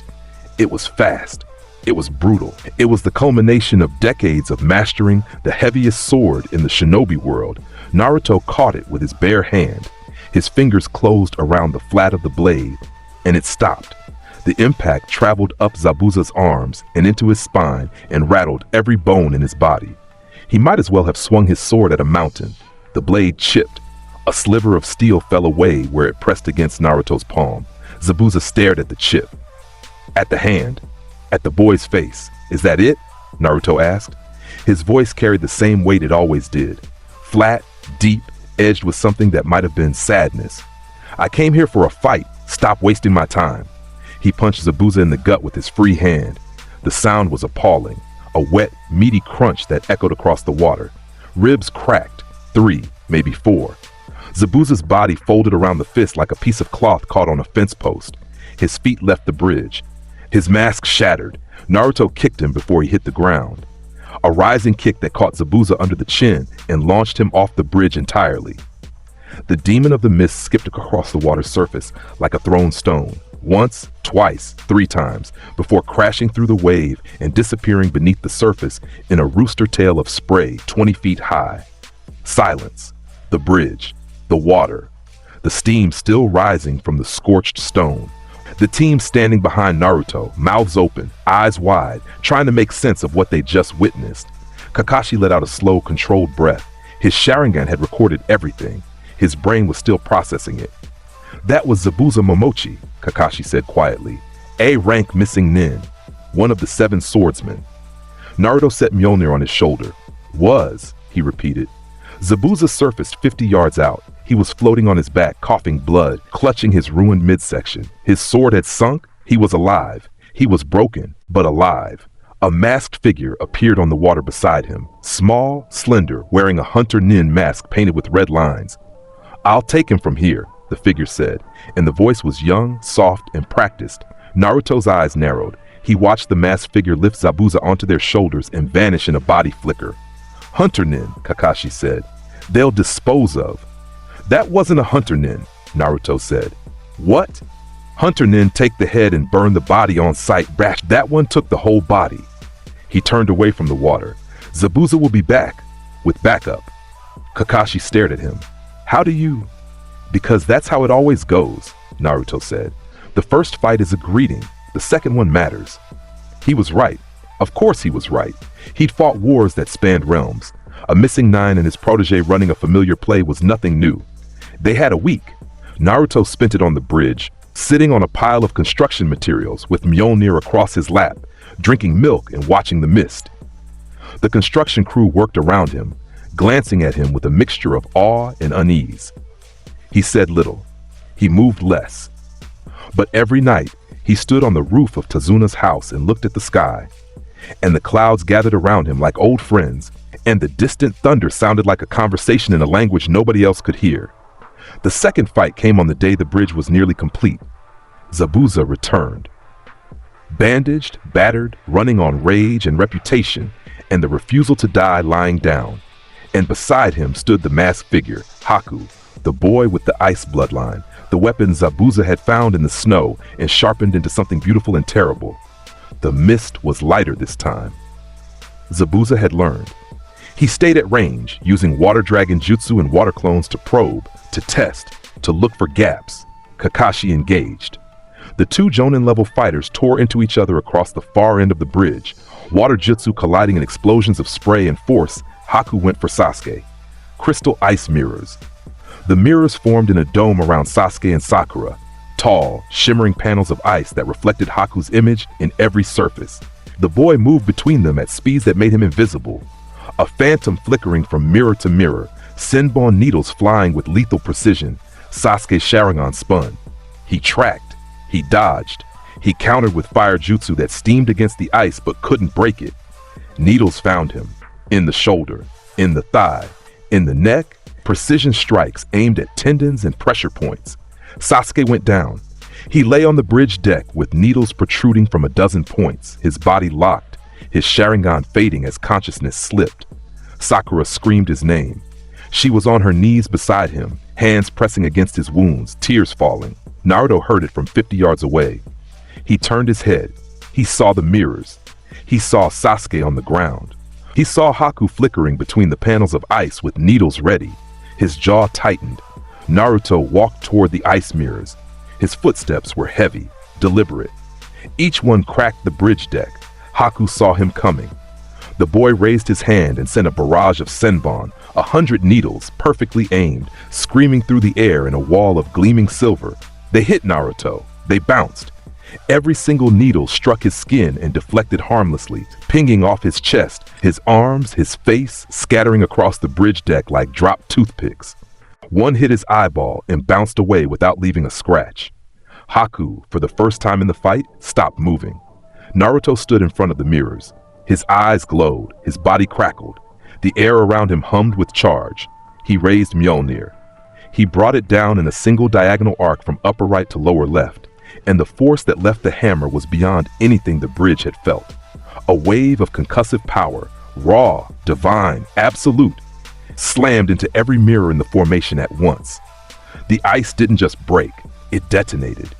It was fast. It was brutal. It was the culmination of decades of mastering the heaviest sword in the shinobi world. Naruto caught it with his bare hand. His fingers closed around the flat of the blade, and it stopped. The impact traveled up Zabuza's arms and into his spine and rattled every bone in his body. He might as well have swung his sword at a mountain. The blade chipped. A sliver of steel fell away where it pressed against Naruto's palm. Zabuza stared at the chip, at the hand, at the boy's face. "Is that it?" Naruto asked. His voice carried the same weight it always did. Flat, deep, edged with something that might have been sadness. "I came here for a fight. Stop wasting my time." He punched Zabuza in the gut with his free hand. The sound was appalling. A wet, meaty crunch that echoed across the water. Ribs cracked. 3, maybe 4. Zabuza's body folded around the fist like a piece of cloth caught on a fence post. His feet left the bridge. His mask shattered. Naruto kicked him before he hit the ground. A rising kick that caught Zabuza under the chin and launched him off the bridge entirely. The demon of the mist skipped across the water's surface like a thrown stone. Once, twice, 3 times, before crashing through the wave and disappearing beneath the surface in a rooster tail of spray 20 feet high. Silence. The bridge. The water. The steam still rising from the scorched stone. The team standing behind Naruto, mouths open, eyes wide, trying to make sense of what they just witnessed. Kakashi let out a slow, controlled breath. His Sharingan had recorded everything. His brain was still processing it. "That was Zabuza Momochi," Kakashi said quietly. "A-rank missing nin. One of the 7 swordsmen." Naruto set Mjolnir on his shoulder. "Was," he repeated. Zabuza surfaced 50 yards out. He was floating on his back, coughing blood, clutching his ruined midsection. His sword had sunk. He was alive. He was broken, but alive. A masked figure appeared on the water beside him. Small, slender, wearing a hunter nin mask painted with red lines. "I'll take him from here," the figure said, and the voice was young, soft, and practiced. Naruto's eyes narrowed. He watched the masked figure lift Zabuza onto their shoulders and vanish in a body flicker. "Hunter nin," Kakashi said. "They'll dispose of." "That wasn't a hunter nin," Naruto said. "What?" "Hunter nin take the head and burn the body on sight. Brash. That one took the whole body." He turned away from the water. "Zabuza will be back, with backup." Kakashi stared at him. "How do you?" "Because that's how it always goes," Naruto said. "The first fight is a greeting. The second one matters." He was right. Of course he was right. He'd fought wars that spanned realms. A missing 9 and his protege running a familiar play was nothing new. They had a week. Naruto spent it on the bridge, sitting on a pile of construction materials with Mjolnir across his lap, drinking milk and watching the mist. The construction crew worked around him, glancing at him with a mixture of awe and unease. He said little. He moved less. But every night, he stood on the roof of Tazuna's house and looked at the sky. And the clouds gathered around him like old friends, and the distant thunder sounded like a conversation in a language nobody else could hear. The second fight came on the day the bridge was nearly complete. Zabuza returned. Bandaged, battered, running on rage and reputation, and the refusal to die lying down. And beside him stood the masked figure, Haku, the boy with the ice bloodline, the weapon Zabuza had found in the snow and sharpened into something beautiful and terrible. The mist was lighter this time. Zabuza had learned. He stayed at range, using water dragon jutsu and water clones to probe, to test, to look for gaps. Kakashi engaged. The 2 Jonin-level fighters tore into each other across the far end of the bridge. Water jutsu colliding in explosions of spray and force, Haku went for Sasuke. Crystal ice mirrors. The mirrors formed in a dome around Sasuke and Sakura. Tall, shimmering panels of ice that reflected Haku's image in every surface. The boy moved between them at speeds that made him invisible. A phantom flickering from mirror to mirror, Senbon needles flying with lethal precision. Sasuke's Sharingan spun. He tracked. He dodged. He countered with fire jutsu that steamed against the ice but couldn't break it. Needles found him. In the shoulder. In the thigh. In the neck. Precision strikes aimed at tendons and pressure points. Sasuke went down. He lay on the bridge deck with needles protruding from a dozen points, his body locked, his Sharingan fading as consciousness slipped. Sakura screamed his name. She was on her knees beside him, hands pressing against his wounds, tears falling. Naruto heard it from 50 yards away. He turned his head. He saw the mirrors. He saw Sasuke on the ground. He saw Haku flickering between the panels of ice with needles ready. His jaw tightened. Naruto walked toward the ice mirrors. His footsteps were heavy, deliberate. Each one cracked the bridge deck. Haku saw him coming. The boy raised his hand and sent a barrage of senbon, 100 needles, perfectly aimed, screaming through the air in a wall of gleaming silver. They hit Naruto. They bounced. Every single needle struck his skin and deflected harmlessly, pinging off his chest, his arms, his face, scattering across the bridge deck like dropped toothpicks. One hit his eyeball and bounced away without leaving a scratch. Haku, for the first time in the fight, stopped moving. Naruto stood in front of the mirrors. His eyes glowed, his body crackled. The air around him hummed with charge. He raised Mjolnir. He brought it down in a single diagonal arc from upper right to lower left, and the force that left the hammer was beyond anything the bridge had felt. A wave of concussive power, raw, divine, absolute, slammed into every mirror in the formation at once. The ice didn't just break, it detonated.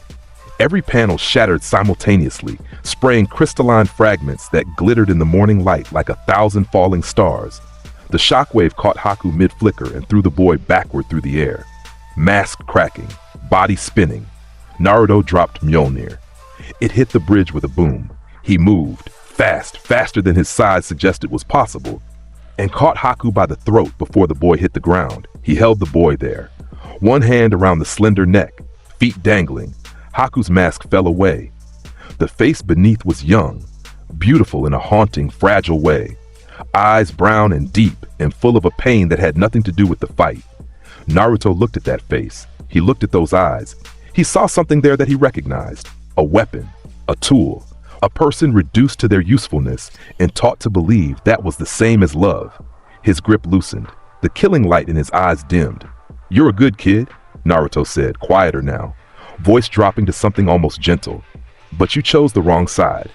Every panel shattered simultaneously, spraying crystalline fragments that glittered in the morning light like 1,000 falling stars. The shockwave caught Haku mid-flicker and threw the boy backward through the air. Mask cracking, body spinning. Naruto dropped Mjolnir. It hit the bridge with a boom. He moved, fast, faster than his size suggested was possible, and caught Haku by the throat before the boy hit the ground. He held the boy there, one hand around the slender neck, feet dangling. Haku's mask fell away. The face beneath was young, beautiful in a haunting, fragile way. Eyes brown and deep and full of a pain that had nothing to do with the fight. Naruto looked at that face. He looked at those eyes. He saw something there that he recognized. A weapon, a tool, a person reduced to their usefulness and taught to believe that was the same as love. His grip loosened. The killing light in his eyes dimmed. "You're a good kid," Naruto said, quieter now, voice dropping to something almost gentle. "But you chose the wrong side."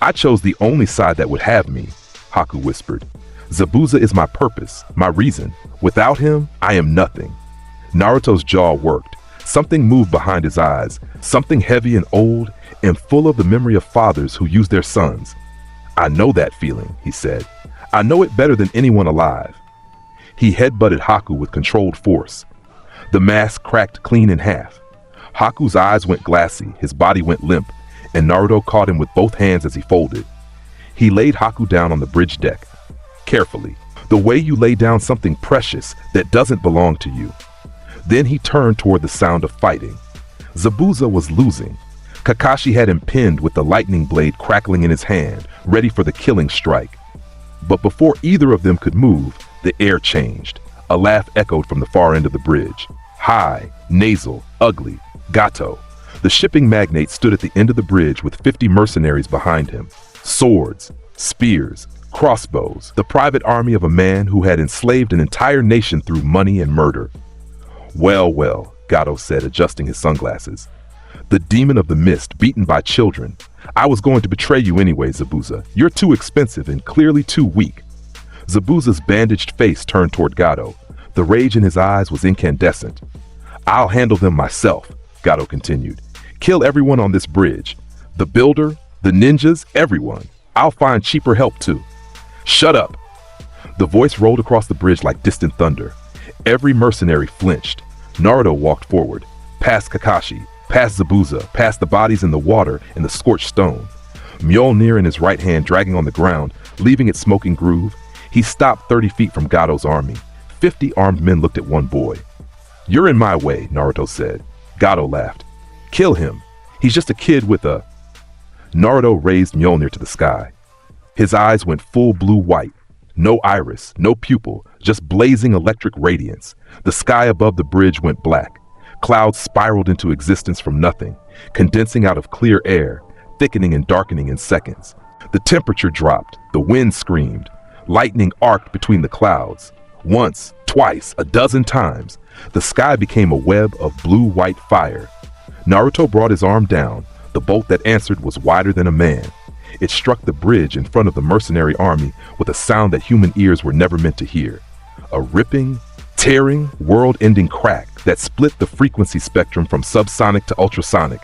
"I chose the only side that would have me," Haku whispered. "Zabuza is my purpose, my reason. Without him, I am nothing." Naruto's jaw worked. Something moved behind his eyes, something heavy and old and full of the memory of fathers who use their sons. "I know that feeling," he said. "I know it better than anyone alive." He headbutted Haku with controlled force. The mask cracked clean in half. Haku's eyes went glassy, his body went limp, and Naruto caught him with both hands as he folded. He laid Haku down on the bridge deck, carefully, the way you lay down something precious that doesn't belong to you. Then he turned toward the sound of fighting. Zabuza was losing. Kakashi had him pinned with the lightning blade crackling in his hand, ready for the killing strike. But before either of them could move, the air changed. A laugh echoed from the far end of the bridge. High, nasal, ugly. Gato. The shipping magnate stood at the end of the bridge with 50 mercenaries behind him. Swords, spears, crossbows, the private army of a man who had enslaved an entire nation through money and murder. "Well, well," Gato said, adjusting his sunglasses. "The demon of the mist, beaten by children. I was going to betray you anyway, Zabuza. You're too expensive and clearly too weak." Zabuza's bandaged face turned toward Gato. The rage in his eyes was incandescent. "I'll handle them myself," Gato continued. "Kill everyone on this bridge. The builder, the ninjas, everyone. I'll find cheaper help too." "Shut up!" The voice rolled across the bridge like distant thunder. Every mercenary flinched. Naruto walked forward, past Kakashi, past Zabuza, past the bodies in the water and the scorched stone. Mjolnir in his right hand dragging on the ground, leaving its smoking groove, he stopped 30 feet from Gato's army. 50 armed men looked at one boy. "You're in my way," Naruto said. Gato laughed. "Kill him. He's just a kid with a..." Naruto raised Mjolnir to the sky. His eyes went full blue white. No iris, no pupil, just blazing electric radiance. The sky above the bridge went black. Clouds spiraled into existence from nothing, condensing out of clear air, thickening and darkening in seconds. The temperature dropped, the wind screamed. Lightning arced between the clouds. Once, twice, a dozen times, the sky became a web of blue-white fire. Naruto brought his arm down. The bolt that answered was wider than a man. It struck the bridge in front of the mercenary army with a sound that human ears were never meant to hear. A ripping, Tearing, world-ending crack that split the frequency spectrum from subsonic to ultrasonic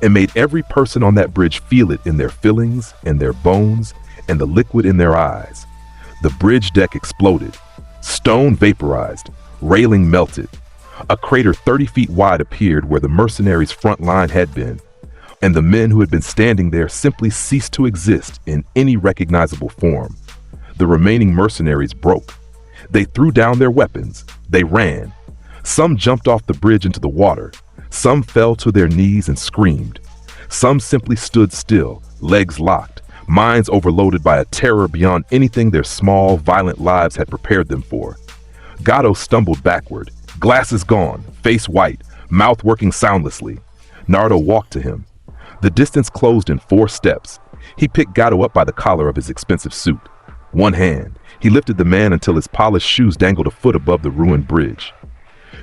and made every person on that bridge feel it in their fillings, in their bones, and the liquid in their eyes. The bridge deck exploded. Stone vaporized. Railing melted. A crater 30 feet wide appeared where the mercenaries' front line had been, and the men who had been standing there simply ceased to exist in any recognizable form. The remaining mercenaries broke. They threw down their weapons. They ran. Some jumped off the bridge into the water. Some fell to their knees and screamed. Some simply stood still, legs locked, minds overloaded by a terror beyond anything their small, violent lives had prepared them for. Gato stumbled backward, glasses gone, face white, mouth working soundlessly. Naruto walked to him. The distance closed in 4 steps. He picked Gato up by the collar of his expensive suit. One hand, he lifted the man until his polished shoes dangled a foot above the ruined bridge.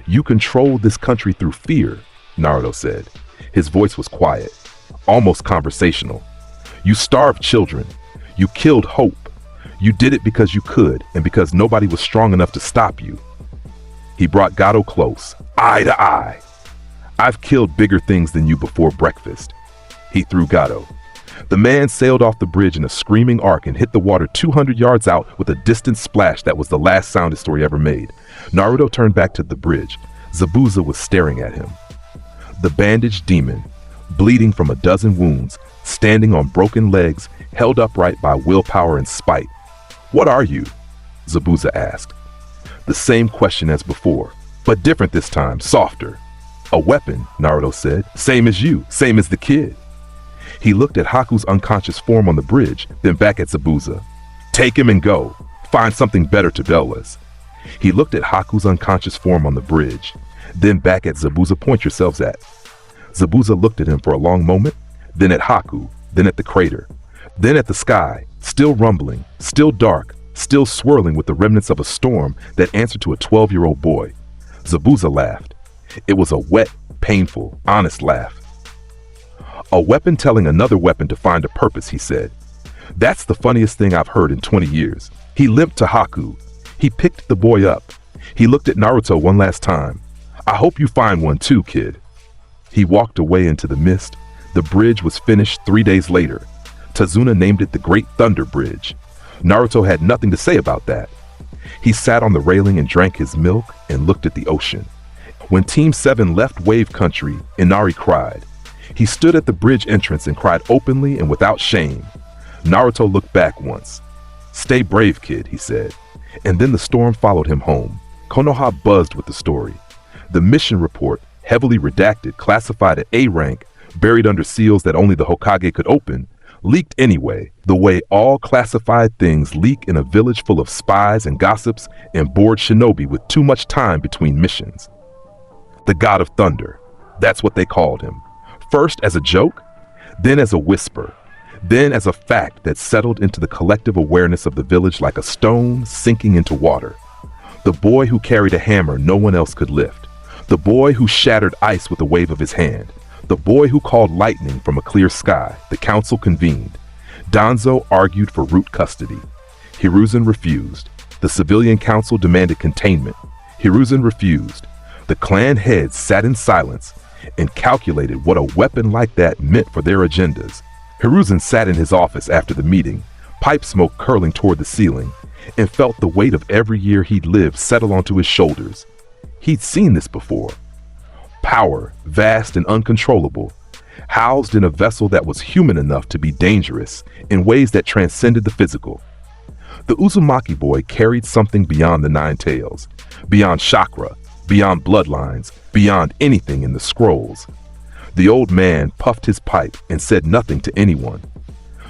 "You control this country through fear," Naruto said. His voice was quiet, almost conversational. "You starved children. You killed hope. You did it because you could and because nobody was strong enough to stop you." He brought Gato close, eye to eye. "I've killed bigger things than you before breakfast." He threw Gato. The man sailed off the bridge in a screaming arc and hit the water 200 yards out with a distant splash that was the last sound his story ever made. Naruto turned back to the bridge. Zabuza was staring at him. The bandaged demon, bleeding from a dozen wounds, standing on broken legs, held upright by willpower and spite. "What are you?" Zabuza asked. The same question as before, but different this time, softer. "A weapon," Naruto said. "Same as you, same as the kid." He looked at Haku's unconscious form on the bridge, then back at Zabuza. "Take him and go. Find something better to bail us." He looked at Haku's unconscious form on the bridge, then back at Zabuza. "Point yourselves at." Zabuza looked at him for a long moment, then at Haku, then at the crater, then at the sky, still rumbling, still dark, still swirling with the remnants of a storm that answered to a 12-year-old boy. Zabuza laughed. It was a wet, painful, honest laugh. "A weapon telling another weapon to find a purpose," he said. "That's the funniest thing I've heard in 20 years. He limped to Haku. He picked the boy up. He looked at Naruto one last time. "I hope you find one too, kid." He walked away into the mist. The bridge was finished 3 days later. Tazuna named it the Great Thunder Bridge. Naruto had nothing to say about that. He sat on the railing and drank his milk and looked at the ocean. When Team 7 left Wave Country, Inari cried. He stood at the bridge entrance and cried openly and without shame. Naruto looked back once. "Stay brave, kid," he said. And then the storm followed him home. Konoha buzzed with the story. The mission report, heavily redacted, classified at A rank, buried under seals that only the Hokage could open, leaked anyway, the way all classified things leak in a village full of spies and gossips and bored shinobi with too much time between missions. The God of Thunder, that's what they called him. First as a joke, then as a whisper, then as a fact that settled into the collective awareness of the village like a stone sinking into water. The boy who carried a hammer no one else could lift. The boy who shattered ice with a wave of his hand. The boy who called lightning from a clear sky. The council convened. Danzo argued for root custody. Hiruzen refused. The civilian council demanded containment. Hiruzen refused. The clan heads sat in silence and calculated what a weapon like that meant for their agendas. Hiruzen sat in his office after the meeting, pipe smoke curling toward the ceiling, and felt the weight of every year he'd lived settle onto his shoulders. He'd seen this before. Power, vast and uncontrollable, housed in a vessel that was human enough to be dangerous in ways that transcended the physical. The Uzumaki boy carried something beyond the 9 tails, beyond chakra, beyond bloodlines, beyond anything in the scrolls. The old man puffed his pipe and said nothing to anyone.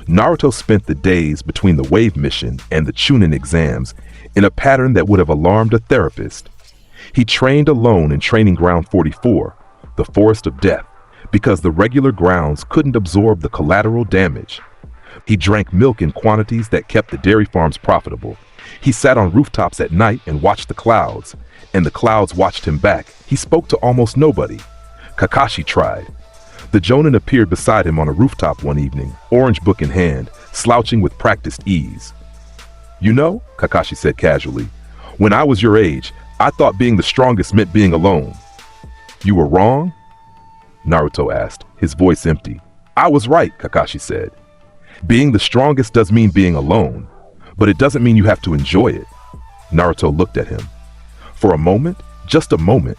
Naruto spent the days between the wave mission and the Chunin exams in a pattern that would have alarmed a therapist. He trained alone in Training Ground 44, the Forest of Death, because the regular grounds couldn't absorb the collateral damage. He drank milk in quantities that kept the dairy farms profitable. He sat on rooftops at night and watched the clouds, and the clouds watched him back. He spoke to almost nobody. Kakashi tried. The Jonin appeared beside him on a rooftop one evening, orange book in hand, slouching with practiced ease. "You know," Kakashi said casually, "when I was your age, I thought being the strongest meant being alone." "You were wrong?" Naruto asked, his voice empty. "I was right," Kakashi said. "Being the strongest does mean being alone, but it doesn't mean you have to enjoy it." Naruto looked at him. For a moment, just a moment,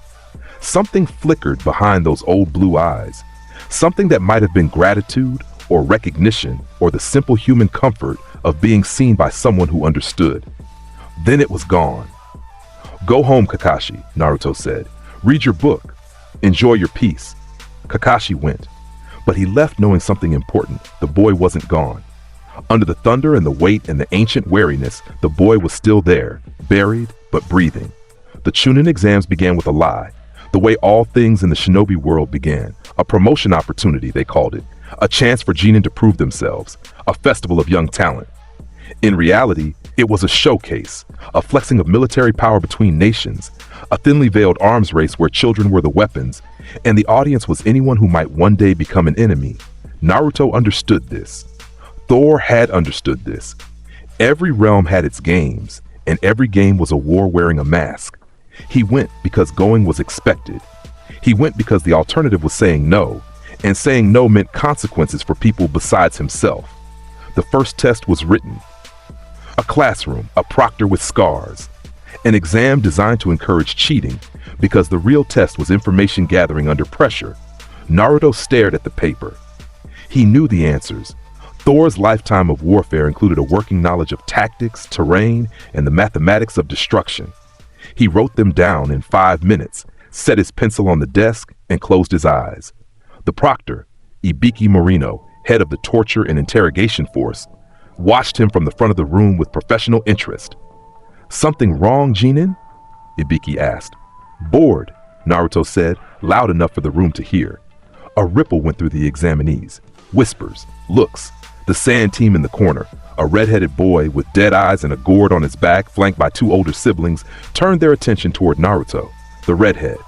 something flickered behind those old blue eyes. Something that might have been gratitude or recognition or the simple human comfort of being seen by someone who understood. Then it was gone. "Go home, Kakashi," Naruto said. "Read your book. Enjoy your peace." Kakashi went, but he left knowing something important. The boy wasn't gone. Under the thunder and the weight and the ancient wariness, the boy was still there, buried but breathing. The Chunin exams began with a lie, the way all things in the shinobi world began. A promotion opportunity, they called it. A chance for genin to prove themselves. A festival of young talent. In reality, it was a showcase, a flexing of military power between nations, a thinly veiled arms race where children were the weapons, and the audience was anyone who might one day become an enemy. Naruto understood this. Thor had understood this. Every realm had its games, and every game was a war wearing a mask. He went because going was expected. He went because the alternative was saying no, and saying no meant consequences for people besides himself. The first test was written. A classroom, a proctor with scars. An exam designed to encourage cheating, because the real test was information gathering under pressure. Naruto stared at the paper. He knew the answers. Thor's lifetime of warfare included a working knowledge of tactics, terrain, and the mathematics of destruction. He wrote them down in 5 minutes, set his pencil on the desk, and closed his eyes. The proctor, Ibiki Morino, head of the torture and interrogation force, watched him from the front of the room with professional interest. "Something wrong, Genin?" Ibiki asked. "Bored," Naruto said, loud enough for the room to hear. A ripple went through the examinees. Whispers, looks. The sand team in the corner, a red-headed boy with dead eyes and a gourd on his back, flanked by 2 older siblings, turned their attention toward Naruto, the redhead.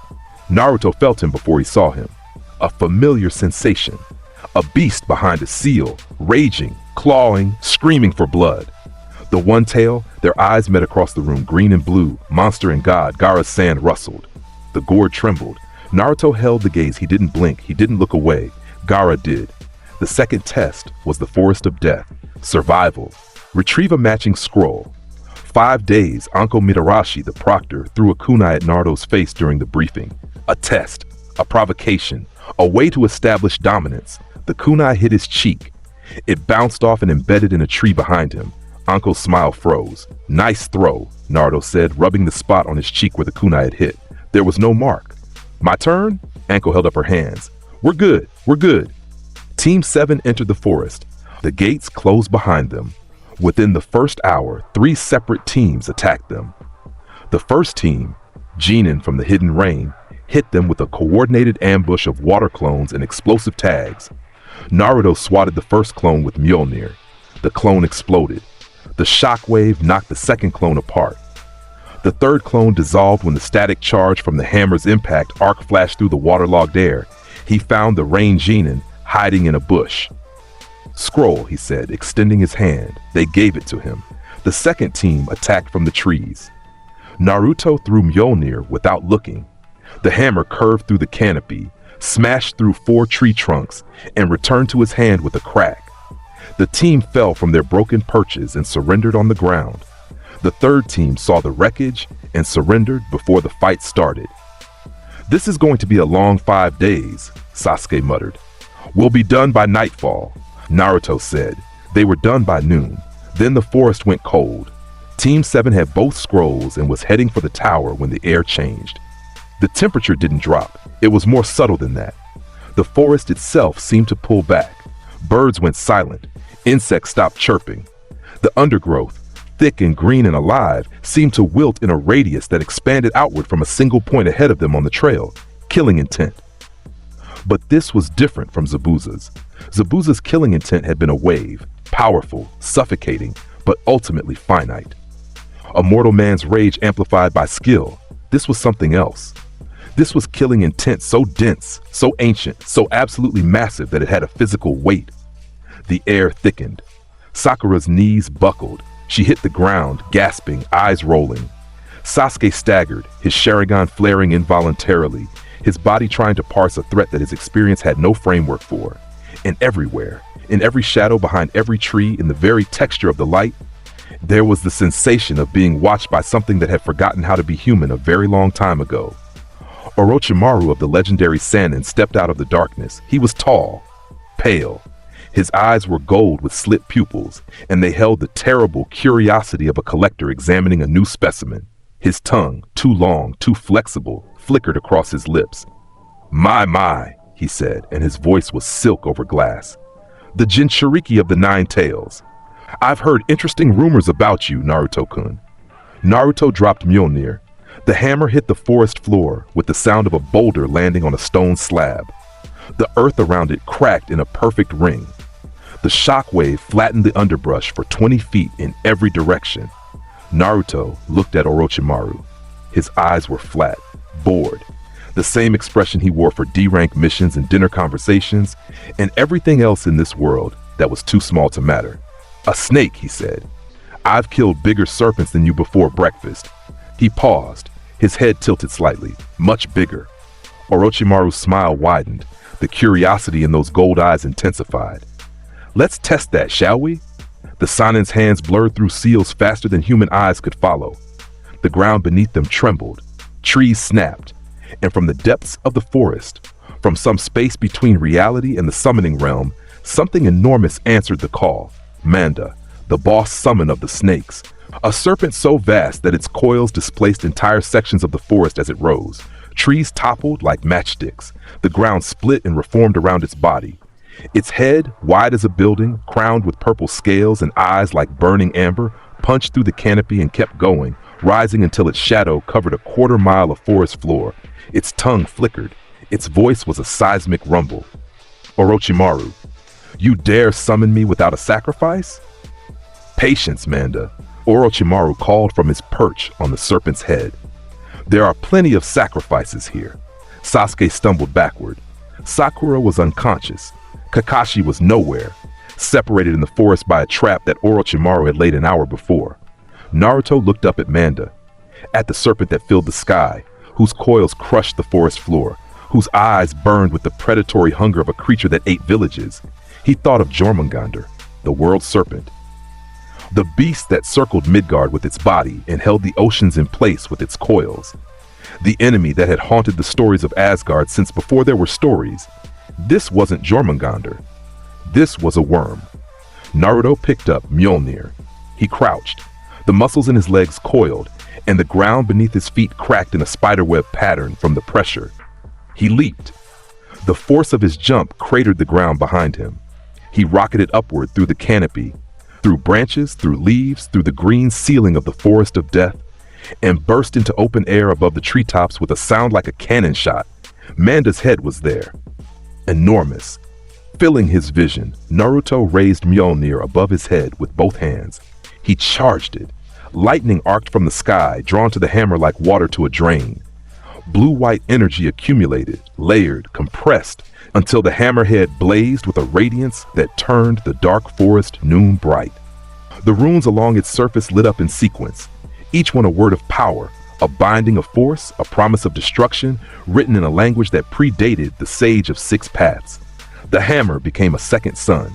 Naruto felt him before he saw him. A familiar sensation. A beast behind a seal, raging, clawing, screaming for blood. The one tail, their eyes met across the room, green and blue, monster and god. Gaara's sand rustled. The gourd trembled. Naruto held the gaze. He didn't blink. He didn't look away. Gaara did. The second test was the Forest of Death. Survival. Retrieve a matching scroll. 5 days, Anko Mitarashi, the proctor, threw a kunai at Naruto's face during the briefing. A test. A provocation. A way to establish dominance. The kunai hit his cheek. It bounced off and embedded in a tree behind him. Anko's smile froze. "Nice throw," Naruto said, rubbing the spot on his cheek where the kunai had hit. There was no mark. "My turn?" Anko held up her hands. We're good. Team 7 entered the forest. The gates closed behind them. Within the first hour, 3 separate teams attacked them. The first team, Genin from the Hidden Rain, hit them with a coordinated ambush of water clones and explosive tags. Naruto swatted the first clone with Mjolnir. The clone exploded. The shockwave knocked the second clone apart. The third clone dissolved when the static charge from the hammer's impact arc flashed through the waterlogged air. He found the Rain Genin hiding in a bush. "Scroll," he said, extending his hand. They gave it to him. The second team attacked from the trees. Naruto threw Mjolnir without looking. The hammer curved through the canopy, smashed through 4 tree trunks, and returned to his hand with a crack. The team fell from their broken perches and surrendered on the ground. The third team saw the wreckage and surrendered before the fight started. "This is going to be a long 5 days," Sasuke muttered. "We'll be done by nightfall," Naruto said. They were done by noon. Then the forest went cold. Team 7 had both scrolls and was heading for the tower when the air changed. The temperature didn't drop. It was more subtle than that. The forest itself seemed to pull back. Birds went silent. Insects stopped chirping. The undergrowth, thick and green and alive, seemed to wilt in a radius that expanded outward from a single point ahead of them on the trail, killing intent. But this was different from Zabuza's. Zabuza's killing intent had been a wave, powerful, suffocating, but ultimately finite. A mortal man's rage amplified by skill. This was something else. This was killing intent so dense, so ancient, so absolutely massive that it had a physical weight. The air thickened. Sakura's knees buckled. She hit the ground, gasping, eyes rolling. Sasuke staggered, his Sharingan flaring involuntarily, his body trying to parse a threat that his experience had no framework for. And everywhere, in every shadow behind every tree, in the very texture of the light, there was the sensation of being watched by something that had forgotten how to be human a very long time ago. Orochimaru of the legendary Sannin stepped out of the darkness. He was tall, pale. His eyes were gold with slit pupils, and they held the terrible curiosity of a collector examining a new specimen. His tongue, too long, too flexible, flickered across his lips. My, he said, and his voice was silk over glass. The Jinchuriki of the Nine Tails. I've heard interesting rumors about you, Naruto-kun. Naruto dropped Mjolnir. The hammer hit the forest floor with the sound of a boulder landing on a stone slab. The earth around it cracked in a perfect ring. The shockwave flattened the underbrush for 20 feet in every direction. Naruto looked at Orochimaru. His eyes were flat, bored. The same expression he wore for D-rank missions and dinner conversations, and everything else in this world that was too small to matter. A snake, he said. I've killed bigger serpents than you before breakfast. He paused, his head tilted slightly, much bigger. Orochimaru's smile widened, the curiosity in those gold eyes intensified. Let's test that, shall we? The Sannin's hands blurred through seals faster than human eyes could follow. The ground beneath them trembled, trees snapped, and from the depths of the forest, from some space between reality and the summoning realm, something enormous answered the call. Manda, the boss summon of the snakes, a serpent so vast that its coils displaced entire sections of the forest as it rose. Trees toppled like matchsticks. The ground split and reformed around its body. Its head, wide as a building, crowned with purple scales and eyes like burning amber, punched through the canopy and kept going, rising until its shadow covered a quarter mile of forest floor. Its tongue flickered. Its voice was a seismic rumble. Orochimaru, you dare summon me without a sacrifice? Patience, Manda. Orochimaru called from his perch on the serpent's head. There are plenty of sacrifices here. Sasuke stumbled backward. Sakura was unconscious. Kakashi was nowhere, separated in the forest by a trap that Orochimaru had laid an hour before. Naruto looked up at Manda, at the serpent that filled the sky, whose coils crushed the forest floor, whose eyes burned with the predatory hunger of a creature that ate villages. He thought of Jormungandr, the world serpent. The beast that circled Midgard with its body and held the oceans in place with its coils. The enemy that had haunted the stories of Asgard since before there were stories. This wasn't Jormungandr. This was a worm. Naruto picked up Mjolnir. He crouched. The muscles in his legs coiled, and the ground beneath his feet cracked in a spiderweb pattern from the pressure. He leaped. The force of his jump cratered the ground behind him. He rocketed upward through the canopy, through branches, through leaves, through the green ceiling of the forest of death, and burst into open air above the treetops with a sound like a cannon shot. Manda's head was there, enormous. Filling his vision, Naruto raised Mjolnir above his head with both hands. He charged it. Lightning arced from the sky, drawn to the hammer like water to a drain. Blue-white energy accumulated, layered, compressed, until the hammerhead blazed with a radiance that turned the dark forest noon bright. The runes along its surface lit up in sequence, each one a word of power, a binding of force, a promise of destruction, written in a language that predated the Sage of Six Paths. The hammer became a second sun.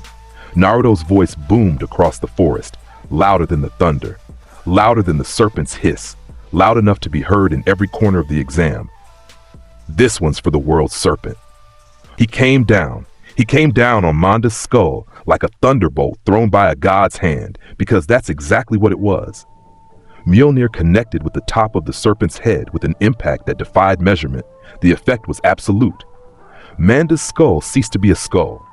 Naruto's voice boomed across the forest, louder than the thunder, louder than the serpent's hiss, loud enough to be heard in every corner of the exam. This one's for the world serpent. He came down on Manda's skull like a thunderbolt thrown by a god's hand, because that's exactly what it was. Mjolnir connected with the top of the serpent's head with an impact that defied measurement. The effect was absolute. Manda's skull ceased to be a skull.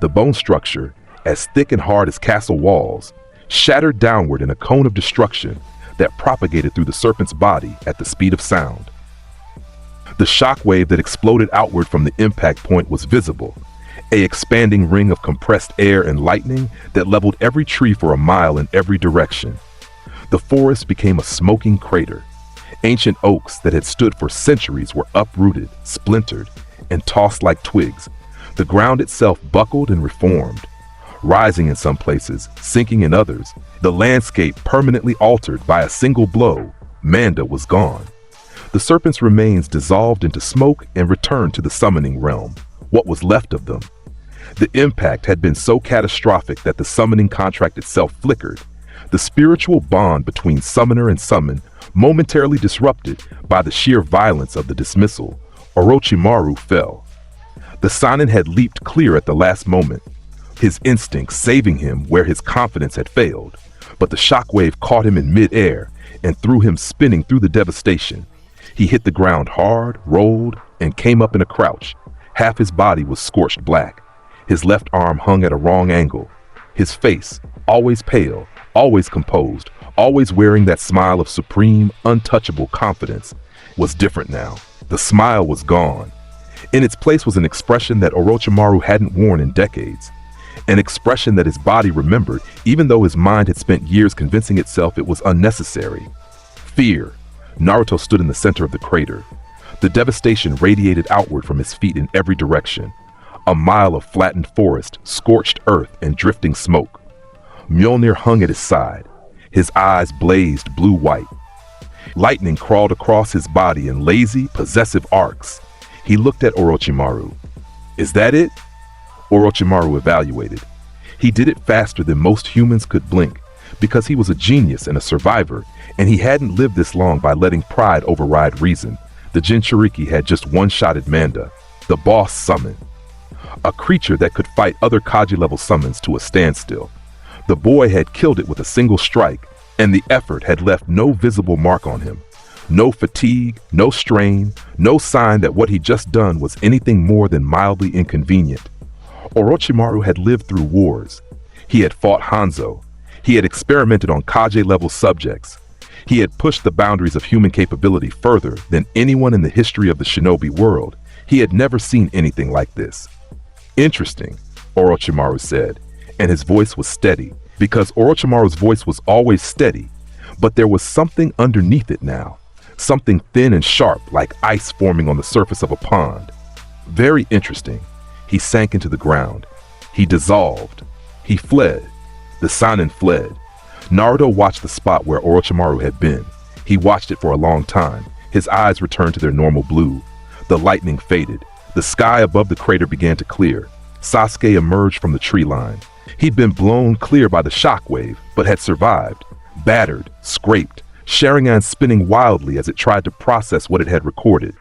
The bone structure, as thick and hard as castle walls, shattered downward in a cone of destruction that propagated through the serpent's body at the speed of sound. The shockwave that exploded outward from the impact point was visible, an expanding ring of compressed air and lightning that leveled every tree for a mile in every direction. The forest became a smoking crater. Ancient oaks that had stood for centuries were uprooted, splintered, and tossed like twigs. The ground itself buckled and reformed, rising in some places, sinking in others, the landscape permanently altered by a single blow, Manda was gone. The serpent's remains dissolved into smoke and returned to the summoning realm, what was left of them. The impact had been so catastrophic that the summoning contract itself flickered, the spiritual bond between summoner and summoned momentarily disrupted by the sheer violence of the dismissal. Orochimaru fell. The Sannin had leaped clear at the last moment, his instincts saving him where his confidence had failed, but the shockwave caught him in mid-air and threw him spinning through the devastation. He hit the ground hard, rolled, and came up in a crouch. Half his body was scorched black. His left arm hung at a wrong angle. His face, always pale, always composed, always wearing that smile of supreme, untouchable confidence, was different now. The smile was gone. In its place was an expression that Orochimaru hadn't worn in decades. An expression that his body remembered, even though his mind had spent years convincing itself it was unnecessary. Fear. Naruto stood in the center of the crater. The devastation radiated outward from his feet in every direction. A mile of flattened forest, scorched earth, and drifting smoke. Mjolnir hung at his side. His eyes blazed blue-white. Lightning crawled across his body in lazy, possessive arcs. He looked at Orochimaru. Is that it? Orochimaru evaluated. He did it faster than most humans could blink, because he was a genius and a survivor, and he hadn't lived this long by letting pride override reason. The Jinchuriki had just one-shotted Manda, the boss summon. A creature that could fight other Kaji-level summons to a standstill. The boy had killed it with a single strike, and the effort had left no visible mark on him. No fatigue, no strain, no sign that what he'd just done was anything more than mildly inconvenient. Orochimaru had lived through wars. He had fought Hanzo. He had experimented on Kage-level subjects. He had pushed the boundaries of human capability further than anyone in the history of the shinobi world. He had never seen anything like this. Interesting, Orochimaru said, and his voice was steady, because Orochimaru's voice was always steady, but there was something underneath it now, something thin and sharp like ice forming on the surface of a pond. Very interesting. He sank into the ground. He dissolved. He fled. The Sannin fled. Naruto watched the spot where Orochimaru had been. He watched it for a long time. His eyes returned to their normal blue. The lightning faded. The sky above the crater began to clear. Sasuke emerged from the tree line. He'd been blown clear by the shockwave, but had survived. Battered, scraped, Sharingan spinning wildly as it tried to process what it had recorded.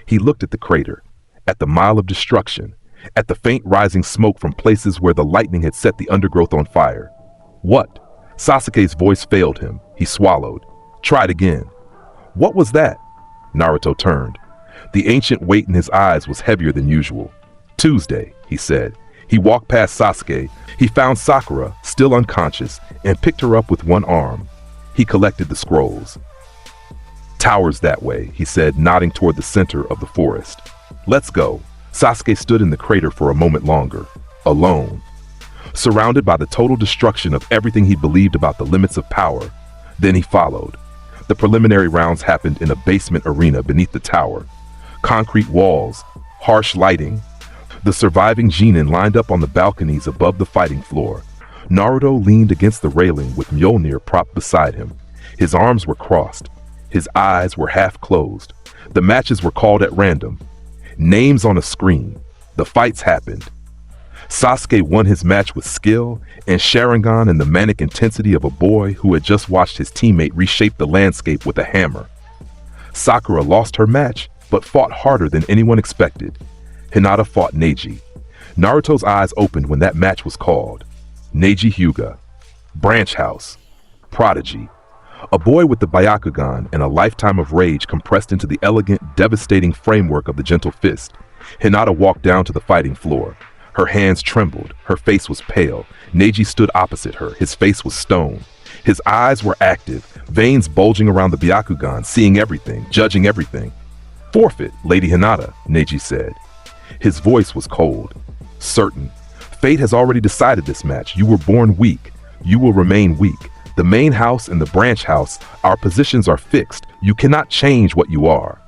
He looked at the crater, at the mile of destruction, at the faint rising smoke from places where the lightning had set the undergrowth on fire. What? Sasuke's voice failed him. He swallowed. Tried again. What was that? Naruto turned. The ancient weight in his eyes was heavier than usual. Tuesday, he said. He walked past Sasuke. He found Sakura, still unconscious, and picked her up with one arm. He collected the scrolls. Towers that way, he said, nodding toward the center of the forest. Let's go. Sasuke stood in the crater for a moment longer, alone. Surrounded by the total destruction of everything he believed about the limits of power. Then he followed. The preliminary rounds happened in a basement arena beneath the tower. Concrete walls, harsh lighting. The surviving genin lined up on the balconies above the fighting floor. Naruto leaned against the railing with Mjolnir propped beside him. His arms were crossed. His eyes were half closed. The matches were called at random. Names on a screen. The fights happened. Sasuke won his match with skill and Sharingan and the manic intensity of a boy who had just watched his teammate reshape the landscape with a hammer. Sakura lost her match, but fought harder than anyone expected. Hinata fought Neji. Naruto's eyes opened when that match was called. Neji Hyuga. Branch House. Prodigy. A boy with the Byakugan and a lifetime of rage compressed into the elegant, devastating framework of the gentle fist. Hinata walked down to the fighting floor. Her hands trembled. Her face was pale. Neji stood opposite her. His face was stone. His eyes were active, veins bulging around the Byakugan, seeing everything, judging everything. Forfeit, Lady Hinata, Neji said. His voice was cold. Certain. Fate has already decided this match. You were born weak. You will remain weak. The main house and the branch house, our positions are fixed. You cannot change what you are.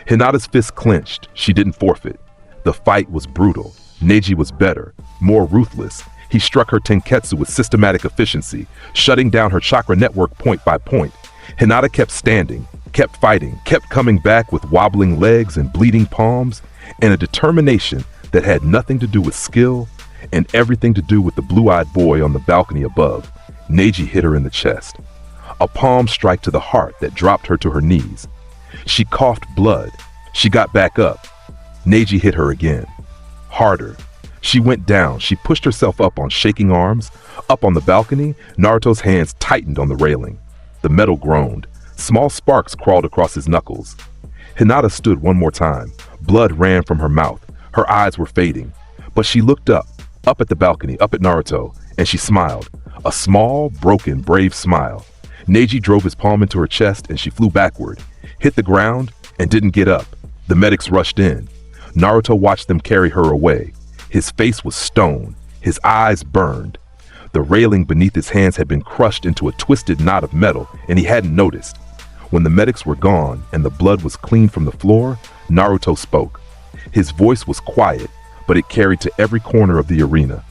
Hinata's fist clenched. She didn't forfeit. The fight was brutal. Neji was better, more ruthless. He struck her tenketsu with systematic efficiency, shutting down her chakra network point by point. Hinata kept standing, kept fighting, kept coming back with wobbling legs and bleeding palms, and a determination that had nothing to do with skill and everything to do with the blue-eyed boy on the balcony above. Neji hit her in the chest. A palm strike to the heart that dropped her to her knees. She coughed blood. She got back up. Neji hit her again. Harder. She went down. She pushed herself up on shaking arms. Up on the balcony, Naruto's hands tightened on the railing. The metal groaned. Small sparks crawled across his knuckles. Hinata stood one more time. Blood ran from her mouth. Her eyes were fading. But she looked up at the balcony, up at Naruto, and she smiled. A small, broken, brave smile. Neji drove his palm into her chest and she flew backward, hit the ground, and didn't get up. The medics rushed in. Naruto watched them carry her away. His face was stone. His eyes burned. The railing beneath his hands had been crushed into a twisted knot of metal, and he hadn't noticed. When the medics were gone and the blood was cleaned from the floor, Naruto spoke. His voice was quiet, but it carried to every corner of the arena.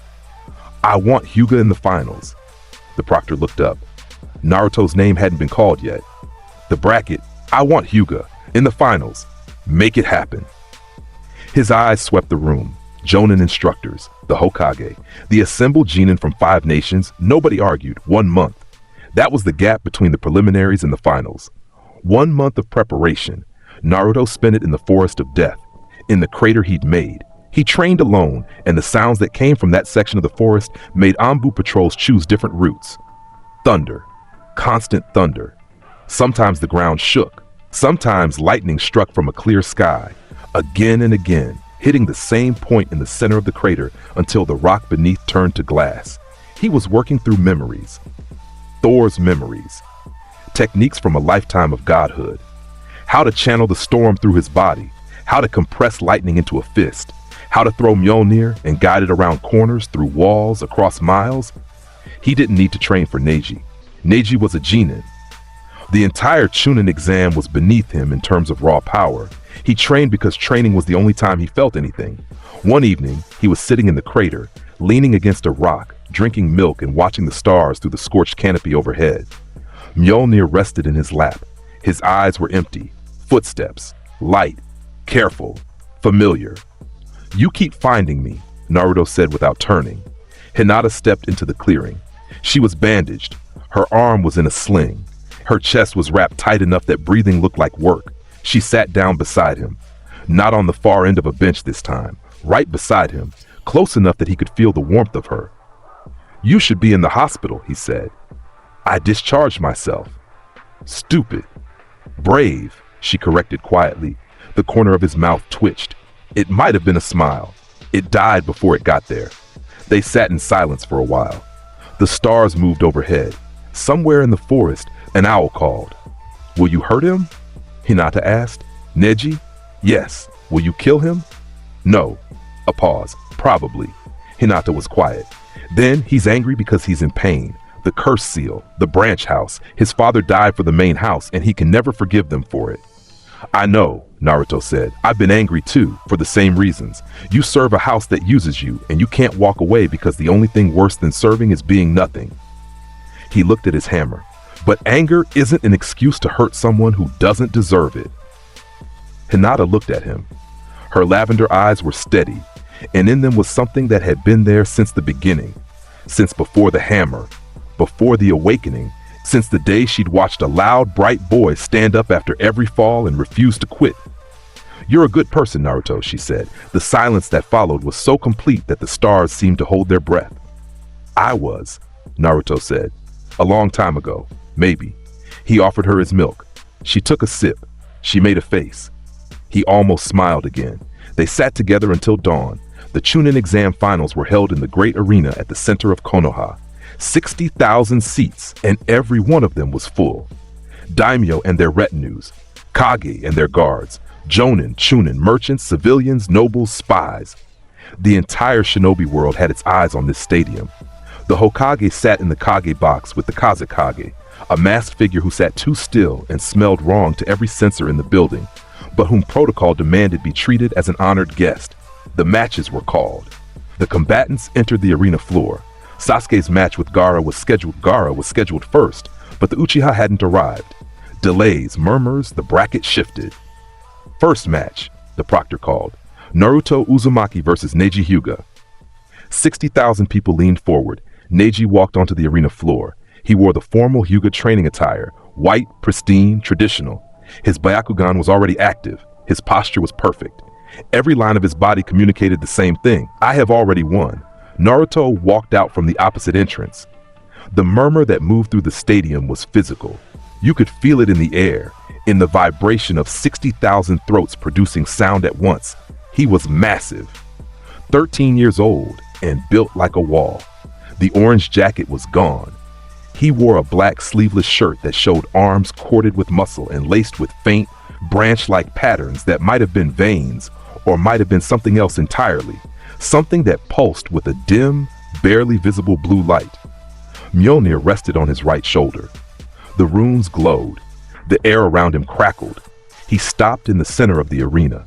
"I want Hyuga in the finals." The proctor looked up. Naruto's name hadn't been called yet. The bracket, "I want Hyuga in the finals. Make it happen." His eyes swept the room. Jonin instructors, the Hokage, the assembled genin from 5 nations. Nobody argued. 1 month. That was the gap between the preliminaries and the finals. 1 month of preparation. Naruto spent it in the forest of death, in the crater he'd made. He trained alone, and the sounds that came from that section of the forest made Anbu patrols choose different routes. Thunder. Constant thunder. Sometimes the ground shook. Sometimes lightning struck from a clear sky. Again and again, hitting the same point in the center of the crater until the rock beneath turned to glass. He was working through memories. Thor's memories. Techniques from a lifetime of godhood. How to channel the storm through his body. How to compress lightning into a fist. How to throw Mjolnir and guide it around corners, through walls, across miles. He didn't need to train for Neji. Neji was a genin. The entire Chunin exam was beneath him in terms of raw power. He trained because training was the only time he felt anything. One evening, he was sitting in the crater, leaning against a rock, drinking milk and watching the stars through the scorched canopy overhead. Mjolnir rested in his lap. His eyes were empty. Footsteps. Light. Careful. Familiar. "You keep finding me," Naruto said without turning. Hinata stepped into the clearing. She was bandaged. Her arm was in a sling. Her chest was wrapped tight enough that breathing looked like work. She sat down beside him. Not on the far end of a bench this time. Right beside him. Close enough that he could feel the warmth of her. "You should be in the hospital," he said. "I discharged myself." "Stupid." "Brave," she corrected quietly. The corner of his mouth twitched. It might have been a smile. It died before it got there. They sat in silence for a while. The stars moved overhead. Somewhere in the forest, an owl called. "Will you hurt him?" Hinata asked. "Neji?" "Yes." "Will you kill him?" "No." A pause. "Probably." Hinata was quiet. "Then he's angry because he's in pain. The curse seal, the branch house. His father died for the main house, and he can never forgive them for it." "I know," Naruto said. "I've been angry too, for the same reasons. You serve a house that uses you, and you can't walk away because the only thing worse than serving is being nothing." He looked at his hammer. "But anger isn't an excuse to hurt someone who doesn't deserve it." Hinata looked at him. Her lavender eyes were steady, and in them was something that had been there since the beginning, since before the hammer, before the awakening, since the day she'd watched a loud, bright boy stand up after every fall and refuse to quit. "You're a good person, Naruto," she said. The silence that followed was so complete that the stars seemed to hold their breath. "I was," Naruto said. "A long time ago, maybe." He offered her his milk. She took a sip. She made a face. He almost smiled again. They sat together until dawn. The Chunin exam finals were held in the great arena at the center of Konoha. 60,000 seats, and every one of them was full. Daimyo and their retinues, Kage and their guards, Jonin, Chunin, merchants, civilians, nobles, spies. The entire shinobi world had its eyes on this stadium. The Hokage sat in the Kage box with the Kazekage, a masked figure who sat too still and smelled wrong to every sensor in the building, but whom protocol demanded be treated as an honored guest. The matches were called. The combatants entered the arena floor. Sasuke's match with Gaara was scheduled first, but the Uchiha hadn't arrived. Delays, murmurs, the bracket shifted. First match, the proctor called. Naruto Uzumaki versus Neji Hyuga. 60,000 people leaned forward. Neji walked onto the arena floor. He wore the formal Hyuga training attire, white, pristine, traditional. His Byakugan was already active. His posture was perfect. Every line of his body communicated the same thing. I have already won. Naruto walked out from the opposite entrance. The murmur that moved through the stadium was physical. You could feel it in the air, in the vibration of 60,000 throats producing sound at once. He was massive. 13 years old and built like a wall. The orange jacket was gone. He wore a black sleeveless shirt that showed arms corded with muscle and laced with faint, branch-like patterns that might have been veins or might have been something else entirely, something that pulsed with a dim, barely visible blue light. Mjolnir rested on his right shoulder. The runes glowed. The air around him crackled. He stopped in the center of the arena.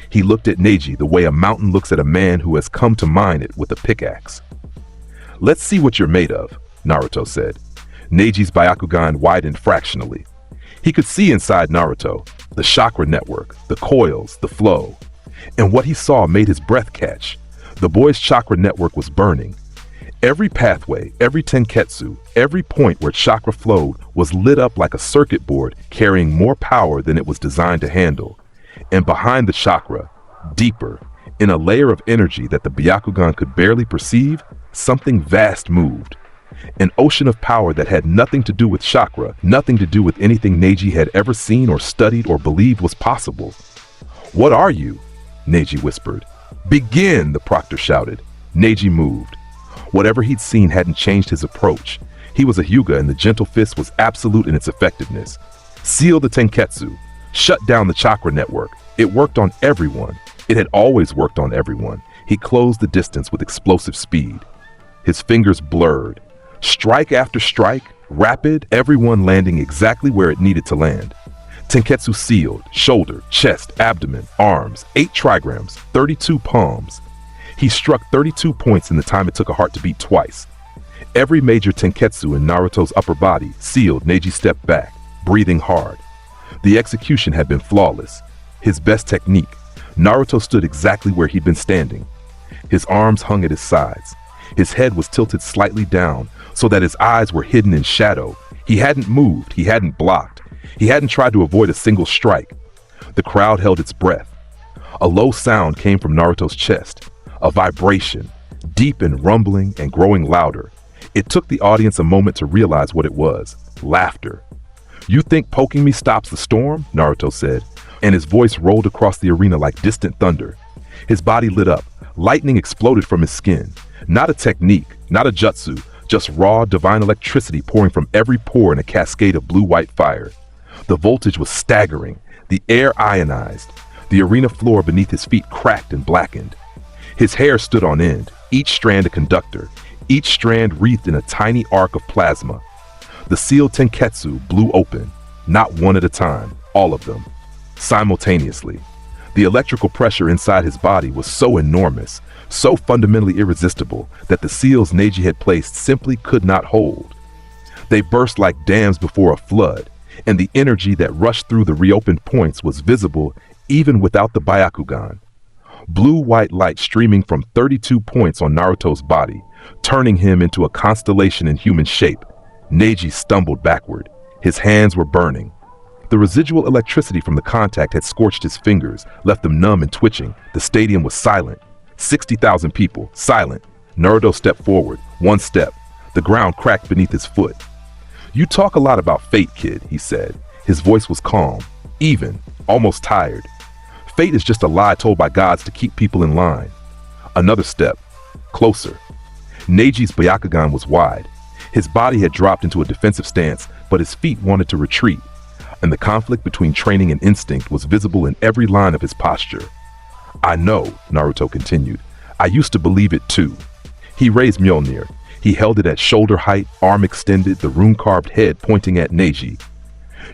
He looked at Neji the way a mountain looks at a man who has come to mine it with a pickaxe. "Let's see what you're made of," Naruto said. Neji's Byakugan widened fractionally. He could see inside Naruto, the chakra network, the coils, the flow. And what he saw made his breath catch. The boy's chakra network was burning. Every pathway, every tenketsu, every point where chakra flowed was lit up like a circuit board carrying more power than it was designed to handle. And behind the chakra, deeper, in a layer of energy that the Byakugan could barely perceive, something vast moved. An ocean of power that had nothing to do with chakra, nothing to do with anything Neji had ever seen or studied or believed was possible. "What are you?" Neji whispered. "Begin," the proctor shouted. Neji moved. Whatever he'd seen hadn't changed his approach. He was a Hyuga and the gentle fist was absolute in its effectiveness. Seal the tenketsu. Shut down the chakra network. It worked on everyone. It had always worked on everyone. He closed the distance with explosive speed. His fingers blurred. Strike after strike, rapid, everyone landing exactly where it needed to land. Tenketsu sealed, shoulder, chest, abdomen, arms, 8 trigrams, 32 palms. He struck 32 points in the time it took a heart to beat twice. Every major tenketsu in Naruto's upper body sealed. Neji stepped back, breathing hard. The execution had been flawless. His best technique. Naruto stood exactly where he'd been standing. His arms hung at his sides. His head was tilted slightly down so that his eyes were hidden in shadow. He hadn't moved, he hadn't blocked. He hadn't tried to avoid a single strike. The crowd held its breath. A low sound came from Naruto's chest. A vibration, deep and rumbling and growing louder. It took the audience a moment to realize what it was. Laughter. "You think poking me stops the storm?" Naruto said, and his voice rolled across the arena like distant thunder. His body lit up. Lightning exploded from his skin. Not a technique, not a jutsu, just raw, divine electricity pouring from every pore in a cascade of blue-white fire. The voltage was staggering. The air ionized. The arena floor beneath his feet cracked and blackened. His hair stood on end, each strand a conductor, each strand wreathed in a tiny arc of plasma. The sealed tenketsu blew open, not one at a time, all of them, simultaneously. The electrical pressure inside his body was so enormous, so fundamentally irresistible, that the seals Neji had placed simply could not hold. They burst like dams before a flood, and the energy that rushed through the reopened points was visible even without the Byakugan. Blue-white light streaming from 32 points on Naruto's body, turning him into a constellation in human shape. Neji stumbled backward. His hands were burning. The residual electricity from the contact had scorched his fingers, left them numb and twitching. The stadium was silent. 60,000 people, silent. Naruto stepped forward, one step. The ground cracked beneath his foot. "You talk a lot about fate, kid," he said. His voice was calm, even, almost tired. "Fate is just a lie told by gods to keep people in line." Another step, closer. Neji's Byakugan was wide. His body had dropped into a defensive stance, but his feet wanted to retreat. And the conflict between training and instinct was visible in every line of his posture. "I know," Naruto continued. "I used to believe it too." He raised Mjolnir. He held it at shoulder height, arm extended, the rune-carved head pointing at Neji.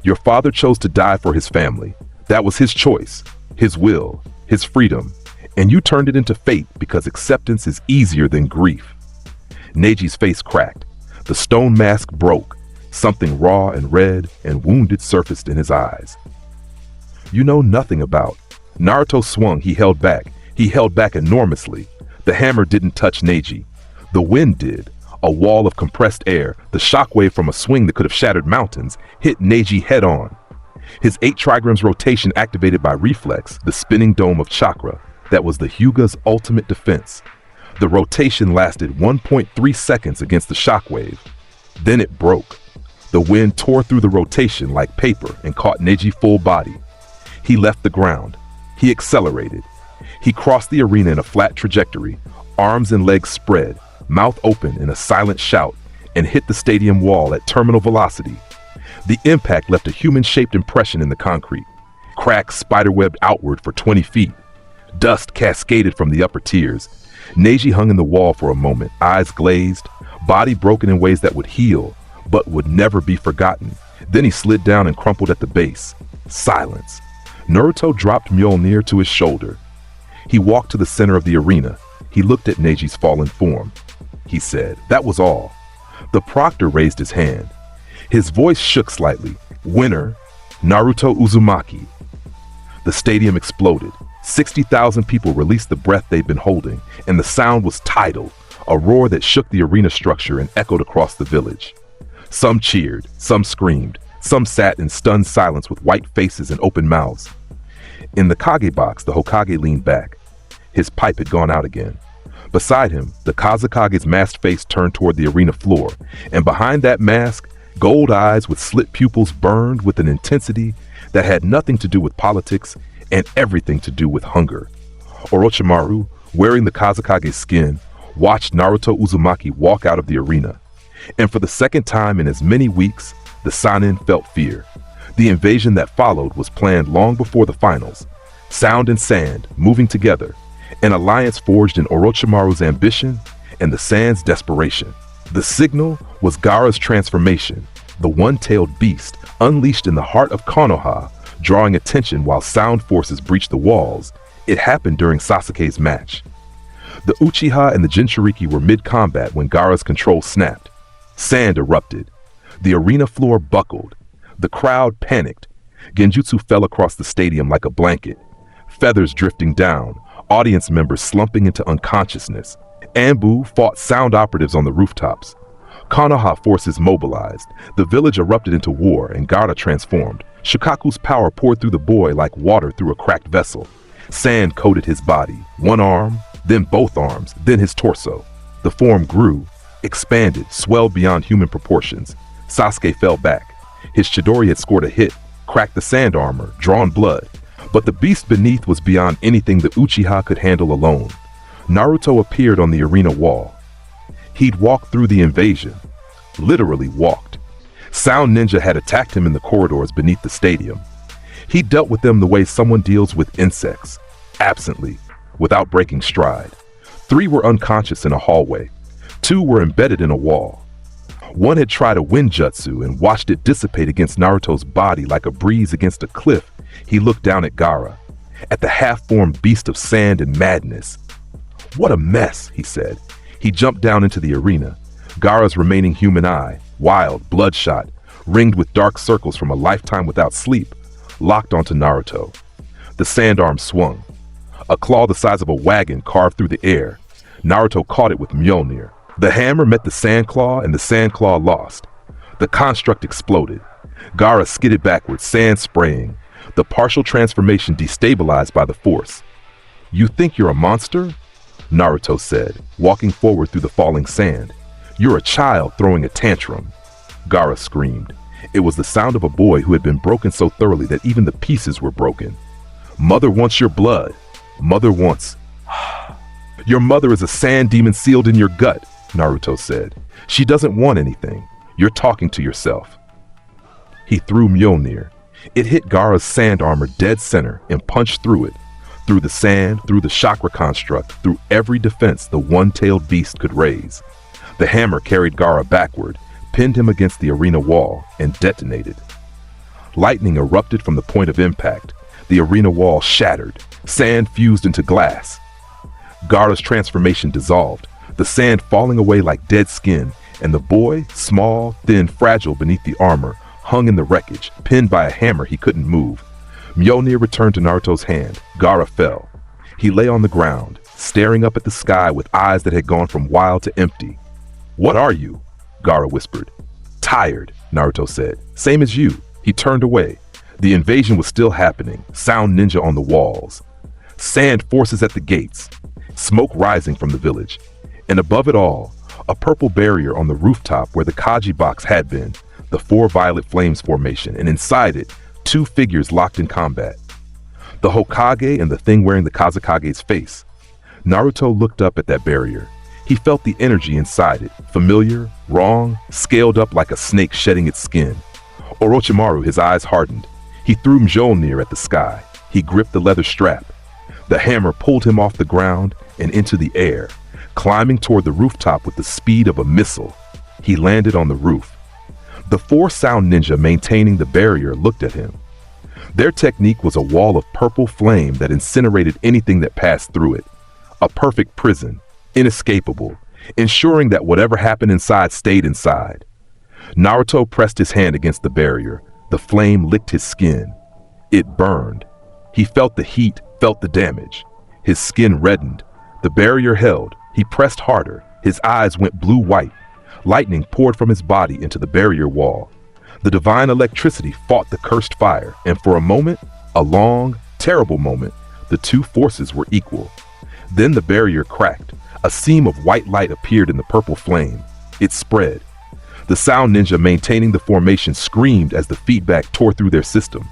"Your father chose to die for his family. That was his choice, his will, his freedom, and you turned it into fate because acceptance is easier than grief." Neji's face cracked. The stone mask broke. Something raw and red and wounded surfaced in his eyes. "You know nothing about." Naruto swung, he held back. He held back enormously. The hammer didn't touch Neji. The wind did. A wall of compressed air, the shockwave from a swing that could have shattered mountains, hit Neji head on. His 8 trigrams rotation activated by reflex, the spinning dome of chakra. That was the Hyuga's ultimate defense. The rotation lasted 1.3 seconds against the shockwave. Then it broke. The wind tore through the rotation like paper and caught Neji full body. He left the ground. He accelerated. He crossed the arena in a flat trajectory, arms and legs spread, mouth open in a silent shout, and hit the stadium wall at terminal velocity. The impact left a human-shaped impression in the concrete. Cracks spiderwebbed outward for 20 feet. Dust cascaded from the upper tiers. Neji hung in the wall for a moment, eyes glazed, body broken in ways that would heal, but would never be forgotten. Then he slid down and crumpled at the base. Silence. Naruto dropped Mjolnir to his shoulder. He walked to the center of the arena. He looked at Neji's fallen form. He said, "That was all." The proctor raised his hand. His voice shook slightly. "Winner, Naruto Uzumaki." The stadium exploded. 60,000 people released the breath they'd been holding, and the sound was tidal, a roar that shook the arena structure and echoed across the village. Some cheered, some screamed, some sat in stunned silence with white faces and open mouths. In the Kage box, the Hokage leaned back. His pipe had gone out again. Beside him, the Kazekage's masked face turned toward the arena floor, and behind that mask, gold eyes with slit pupils burned with an intensity that had nothing to do with politics and everything to do with hunger. Orochimaru, wearing the Kazekage's skin, watched Naruto Uzumaki walk out of the arena. And for the second time in as many weeks, the Sannin felt fear. The invasion that followed was planned long before the finals. Sound and sand, moving together, an alliance forged in Orochimaru's ambition and the Sand's desperation. The signal was Gaara's transformation, the one-tailed beast unleashed in the heart of Konoha, drawing attention while sound forces breached the walls. It happened during Sasuke's match. The Uchiha and the Jinchuriki were mid-combat when Gaara's control snapped. Sand erupted. The arena floor buckled. The crowd panicked. Genjutsu fell across the stadium like a blanket. Feathers drifting down, audience members slumping into unconsciousness. Anbu fought sound operatives on the rooftops. Konoha forces mobilized. The village erupted into war and Gaara transformed. Shikaku's power poured through the boy like water through a cracked vessel. Sand coated his body, one arm, then both arms, then his torso. The form grew, expanded, swelled beyond human proportions. Sasuke fell back. His Chidori had scored a hit, cracked the sand armor, drawn blood. But the beast beneath was beyond anything the Uchiha could handle alone. Naruto appeared on the arena wall. He'd walked through the invasion. Literally walked. Sound Ninja had attacked him in the corridors beneath the stadium. He dealt with them the way someone deals with insects, absently, without breaking stride. 3 were unconscious in a hallway. 2 were embedded in a wall. One had tried a wind jutsu and watched it dissipate against Naruto's body like a breeze against a cliff. He looked down at Gaara, at the half-formed beast of sand and madness. "What a mess," he said. He jumped down into the arena. Gaara's remaining human eye, wild, bloodshot, ringed with dark circles from a lifetime without sleep, locked onto Naruto. The sand arm swung. A claw the size of a wagon carved through the air. Naruto caught it with Mjolnir. The hammer met the sand claw and the sand claw lost. The construct exploded. Gaara skidded backwards, sand spraying. The partial transformation destabilized by the force. "You think you're a monster?" Naruto said, walking forward through the falling sand. "You're a child throwing a tantrum." Gaara screamed. It was the sound of a boy who had been broken so thoroughly that even the pieces were broken. "Mother wants your blood. Mother wants..." "Your mother is a sand demon sealed in your gut," Naruto said. "She doesn't want anything. You're talking to yourself." He threw Mjolnir. It hit Gaara's sand armor dead center and punched through it. Through the sand, through the chakra construct, through every defense the one-tailed beast could raise. The hammer carried Gaara backward, pinned him against the arena wall, and detonated. Lightning erupted from the point of impact. The arena wall shattered. Sand fused into glass. Gaara's transformation dissolved, the sand falling away like dead skin, and the boy, small, thin, fragile beneath the armor, hung in the wreckage, pinned by a hammer he couldn't move. Mjolnir returned to Naruto's hand. Gaara fell. He lay on the ground, staring up at the sky with eyes that had gone from wild to empty. "What are you?" Gaara whispered. "Tired," Naruto said. "Same as you." He turned away. The invasion was still happening, sound ninja on the walls. Sand forces at the gates, smoke rising from the village. And above it all, a purple barrier on the rooftop where the Kaji box had been, the 4 violet flames formation, and inside it, 2 figures locked in combat. The Hokage and the thing wearing the Kazekage's face. Naruto looked up at that barrier. He felt the energy inside it, familiar, wrong, scaled up like a snake shedding its skin. Orochimaru, his eyes hardened. He threw Mjolnir at the sky. He gripped the leather strap. The hammer pulled him off the ground and into the air, climbing toward the rooftop with the speed of a missile. He landed on the roof. The 4 sound ninja maintaining the barrier looked at him. Their technique was a wall of purple flame that incinerated anything that passed through it. A perfect prison, inescapable, ensuring that whatever happened inside stayed inside. Naruto pressed his hand against the barrier. The flame licked his skin. It burned. He felt the heat, felt the damage. His skin reddened. The barrier held. He pressed harder. His eyes went blue-white. Lightning poured from his body into the barrier wall. The divine electricity fought the cursed fire, and for a moment, a long, terrible moment, the 2 forces were equal. Then the barrier cracked. A seam of white light appeared in the purple flame. It spread. The sound ninja maintaining the formation screamed as the feedback tore through their system.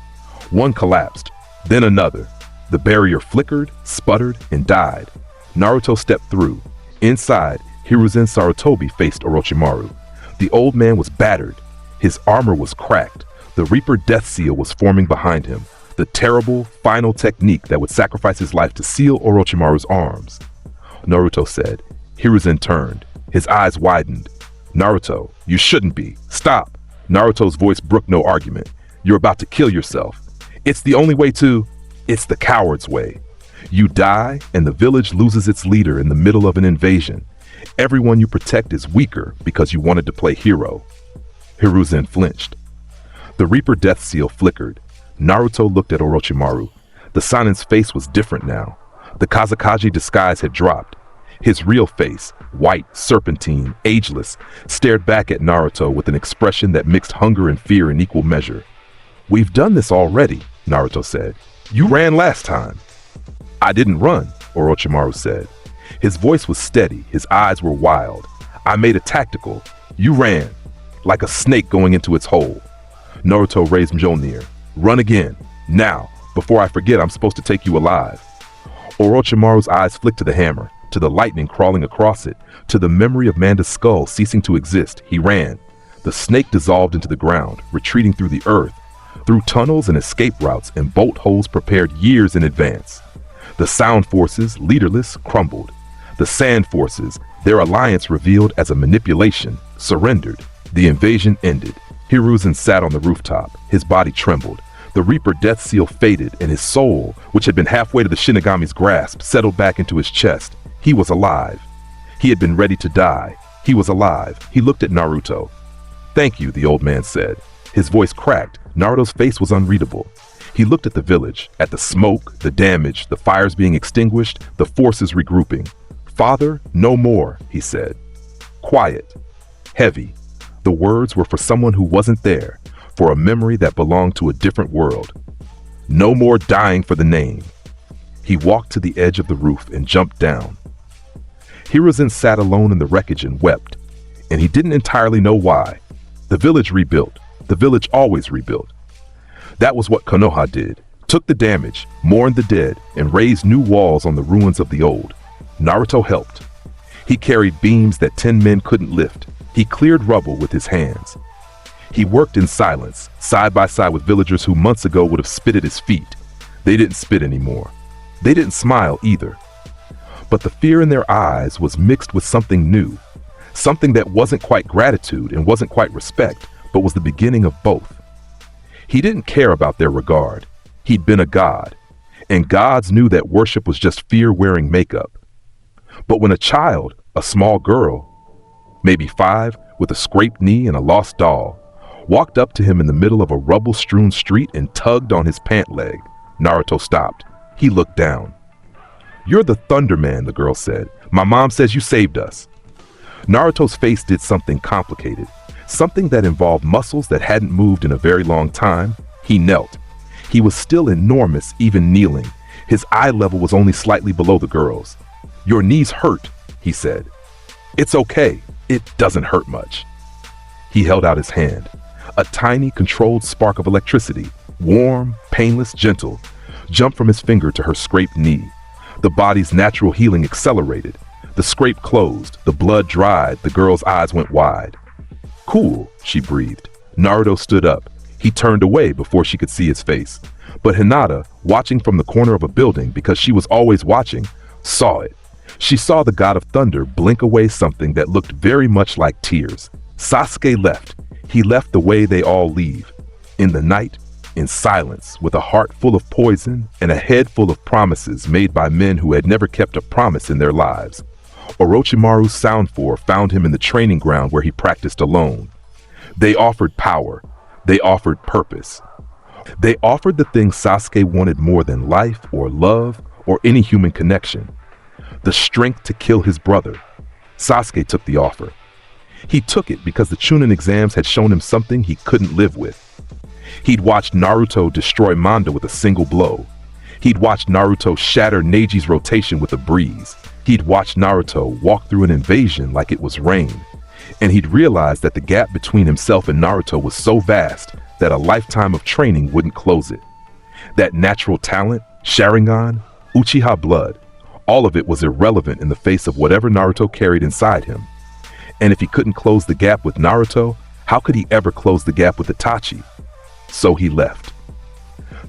One collapsed, then another. The barrier flickered, sputtered, and died. Naruto stepped through. Inside, Hiruzen Sarutobi faced Orochimaru. The old man was battered. His armor was cracked. The Reaper Death Seal was forming behind him, the terrible, final technique that would sacrifice his life to seal Orochimaru's arms. Naruto said. Hiruzen turned. His eyes widened. "Naruto, you shouldn't be. Stop." Naruto's voice brooked no argument. "You're about to kill yourself. It's the only way to... It's the coward's way. You die, and the village loses its leader in the middle of an invasion. Everyone you protect is weaker because you wanted to play hero." Hiruzen flinched. The Reaper Death Seal flickered. Naruto looked at Orochimaru. The Sanin's face was different now. The Kazekage disguise had dropped. His real face, white, serpentine, ageless, stared back at Naruto with an expression that mixed hunger and fear in equal measure. "We've done this already," Naruto said. "You ran last time." "I didn't run," Orochimaru said. His voice was steady, his eyes were wild. "I made a tactical. You ran, like a snake going into its hole." Naruto raised Mjolnir. "Run again, now, before I forget I'm supposed to take you alive." Orochimaru's eyes flicked to the hammer, to the lightning crawling across it, to the memory of Manda's skull ceasing to exist. He ran. The snake dissolved into the ground, retreating through the earth, through tunnels and escape routes and bolt holes prepared years in advance. The sound forces, leaderless, crumbled. The sand forces, their alliance revealed as a manipulation, surrendered. The invasion ended. Hiruzen sat on the rooftop. His body trembled. The Reaper Death Seal faded, and his soul, which had been halfway to the Shinigami's grasp, settled back into his chest. He was alive. He had been ready to die. He was alive. He looked at Naruto. "Thank you," the old man said. His voice cracked. Naruto's face was unreadable. He looked at the village, at the smoke, the damage, the fires being extinguished, the forces regrouping. "Father, no more," he said. Quiet. Heavy. The words were for someone who wasn't there, for a memory that belonged to a different world. No more dying for the name. He walked to the edge of the roof and jumped down. Hiruzen sat alone in the wreckage and wept, and he didn't entirely know why. The village rebuilt. The village always rebuilt. That was what Konoha did. Took the damage, mourned the dead, and raised new walls on the ruins of the old. Naruto helped. He carried beams that 10 men couldn't lift. He cleared rubble with his hands. He worked in silence, side by side with villagers who months ago would have spit at his feet. They didn't spit anymore. They didn't smile either. But the fear in their eyes was mixed with something new. Something that wasn't quite gratitude and wasn't quite respect, but was the beginning of both. He didn't care about their regard. He'd been a god, and gods knew that worship was just fear wearing makeup. But when a child, a small girl, maybe 5, with a scraped knee and a lost doll, walked up to him in the middle of a rubble-strewn street and tugged on his pant leg. Naruto stopped. He looked down. "You're the Thunder Man," the girl said. "My mom says you saved us." Naruto's face did something complicated, something that involved muscles that hadn't moved in a very long time. He knelt. He was still enormous, even kneeling. His eye level was only slightly below the girl's. "Your knees hurt," he said. "It's okay. It doesn't hurt much." He held out his hand. A tiny, controlled spark of electricity, warm, painless, gentle, jumped from his finger to her scraped knee. The body's natural healing accelerated. The scrape closed, the blood dried, the girl's eyes went wide. "Cool," she breathed. Naruto stood up. He turned away before she could see his face. But Hinata, watching from the corner of a building because she was always watching, saw it. She saw the god of thunder blink away something that looked very much like tears. Sasuke left. He left the way they all leave. In the night, in silence, with a heart full of poison and a head full of promises made by men who had never kept a promise in their lives. Orochimaru's Sound Four found him in the training ground where he practiced alone. They offered power. They offered purpose. They offered the thing Sasuke wanted more than life or love or any human connection. The strength to kill his brother. Sasuke took the offer. He took it because the Chunin exams had shown him something he couldn't live with. He'd watched Naruto destroy Manda with a single blow. He'd watched Naruto shatter Neji's rotation with a breeze. He'd watched Naruto walk through an invasion like it was rain. And he'd realized that the gap between himself and Naruto was so vast that a lifetime of training wouldn't close it. That natural talent, Sharingan, Uchiha blood, all of it was irrelevant in the face of whatever Naruto carried inside him. And if he couldn't close the gap with Naruto, how could he ever close the gap with Itachi? So he left.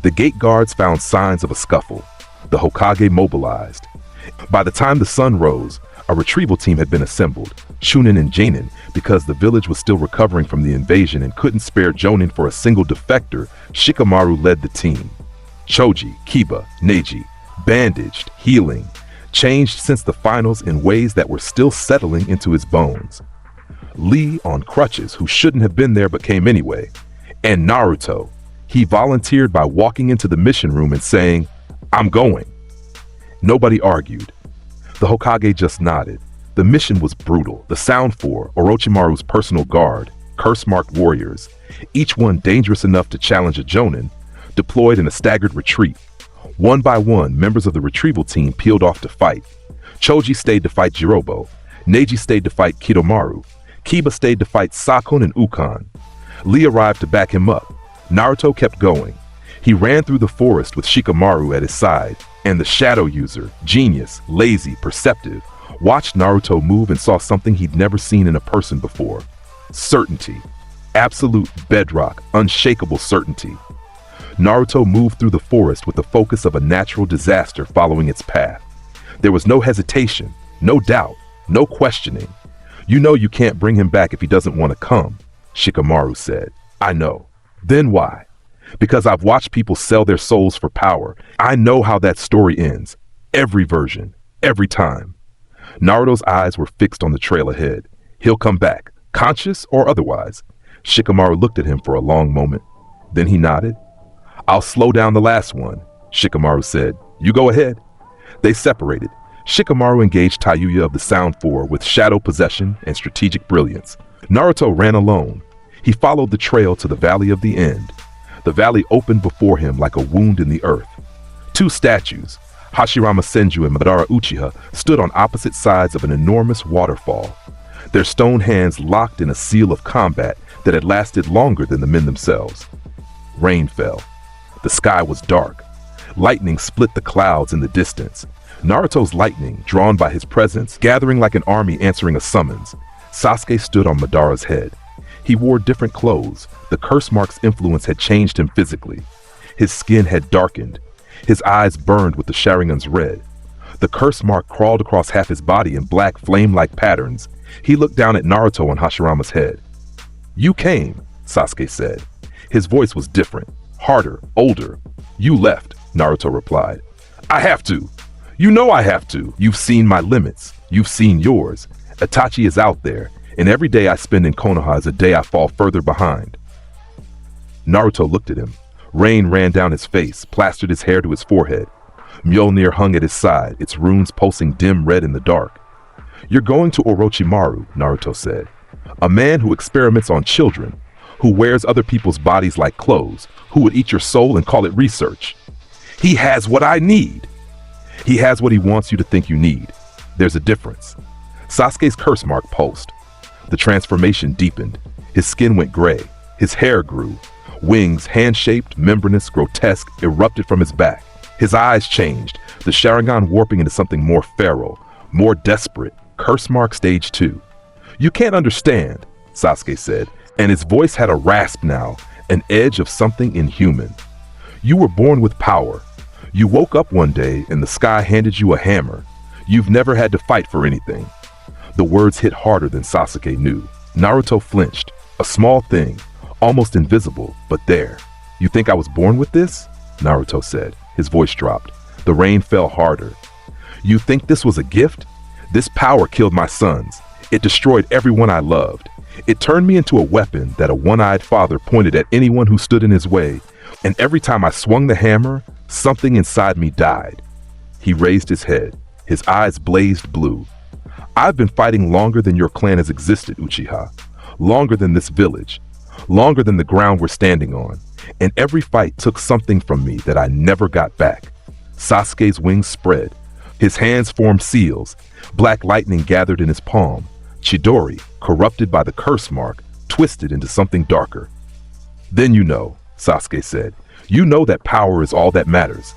The gate guards found signs of a scuffle. The Hokage mobilized. By the time the sun rose, a retrieval team had been assembled, Chunin and Jonin, because the village was still recovering from the invasion and couldn't spare Jonin for a single defector. Shikamaru led the team. Choji, Kiba, Neji, bandaged, healing, changed since the finals in ways that were still settling into his bones. Lee on crutches, who shouldn't have been there but came anyway. And Naruto. He volunteered by walking into the mission room and saying, "I'm going." Nobody argued. The Hokage just nodded. The mission was brutal. The Sound Four, Orochimaru's personal guard, curse-marked warriors, each one dangerous enough to challenge a Jonin, deployed in a staggered retreat. One by one, members of the retrieval team peeled off to fight. Choji stayed to fight Jirobo. Neji stayed to fight Kidomaru. Kiba stayed to fight Sakon and Ukon. Lee arrived to back him up. Naruto kept going. He ran through the forest with Shikamaru at his side, and the shadow user, genius, lazy, perceptive, watched Naruto move and saw something he'd never seen in a person before. Certainty. Absolute bedrock, unshakable certainty. Naruto moved through the forest with the focus of a natural disaster following its path. There was no hesitation, no doubt, no questioning. "You know you can't bring him back if he doesn't want to come," Shikamaru said. "I know." "Then why?" "Because I've watched people sell their souls for power. I know how that story ends. Every version. Every time." Naruto's eyes were fixed on the trail ahead. He'll come back, conscious or otherwise. Shikamaru looked at him for a long moment. Then he nodded. "I'll slow down the last one," Shikamaru said. "You go ahead." They separated. Shikamaru engaged Tayuya of the Sound Four with shadow possession and strategic brilliance. Naruto ran alone. He followed the trail to the Valley of the End. The valley opened before him like a wound in the earth. Two statues, Hashirama Senju and Madara Uchiha, stood on opposite sides of an enormous waterfall. Their stone hands locked in a seal of combat that had lasted longer than the men themselves. Rain fell. The sky was dark. Lightning split the clouds in the distance. Naruto's lightning, drawn by his presence, gathering like an army answering a summons. Sasuke stood on Madara's head. He wore different clothes. The curse mark's influence had changed him physically. His skin had darkened. His eyes burned with the Sharingan's red. The curse mark crawled across half his body in black flame-like patterns. He looked down at Naruto on Hashirama's head. "You came," Sasuke said. His voice was different, harder, older. "You left," Naruto replied. "I have to. You know I have to. You've seen my limits. You've seen yours. Itachi is out there. and every day I spend in Konoha is a day I fall further behind." Naruto looked at him. Rain ran down his face, plastered his hair to his forehead. Mjolnir hung at his side, its runes pulsing dim red in the dark. "You're going to Orochimaru," Naruto said. "A man who experiments on children, who wears other people's bodies like clothes, who would eat your soul and call it research. He has what I need." "He has what he wants you to think you need. There's a difference." Sasuke's curse mark pulsed. The transformation deepened. His skin went gray. His hair grew. Wings, hand-shaped, membranous, grotesque, erupted from his back. His eyes changed, the Sharingan warping into something more feral, more desperate. Curse mark stage 2. "You can't understand," Sasuke said, and his voice had a rasp now, an edge of something inhuman. "You were born with power. You woke up one day and the sky handed you a hammer. You've never had to fight for anything." The words hit harder than Sasuke knew. Naruto flinched. A small thing, almost invisible, but there. "You think I was born with this?" Naruto said. His voice dropped. The rain fell harder. "You think this was a gift? This power killed my sons. It destroyed everyone I loved. It turned me into a weapon that a one-eyed father pointed at anyone who stood in his way, and every time I swung the hammer, something inside me died." He raised his head. His eyes blazed blue. "I've been fighting longer than your clan has existed, Uchiha. Longer than this village. Longer than the ground we're standing on. And every fight took something from me that I never got back." Sasuke's wings spread. His hands formed seals. Black lightning gathered in his palm. Chidori, corrupted by the curse mark, twisted into something darker. "Then you know," Sasuke said. "You know that power is all that matters."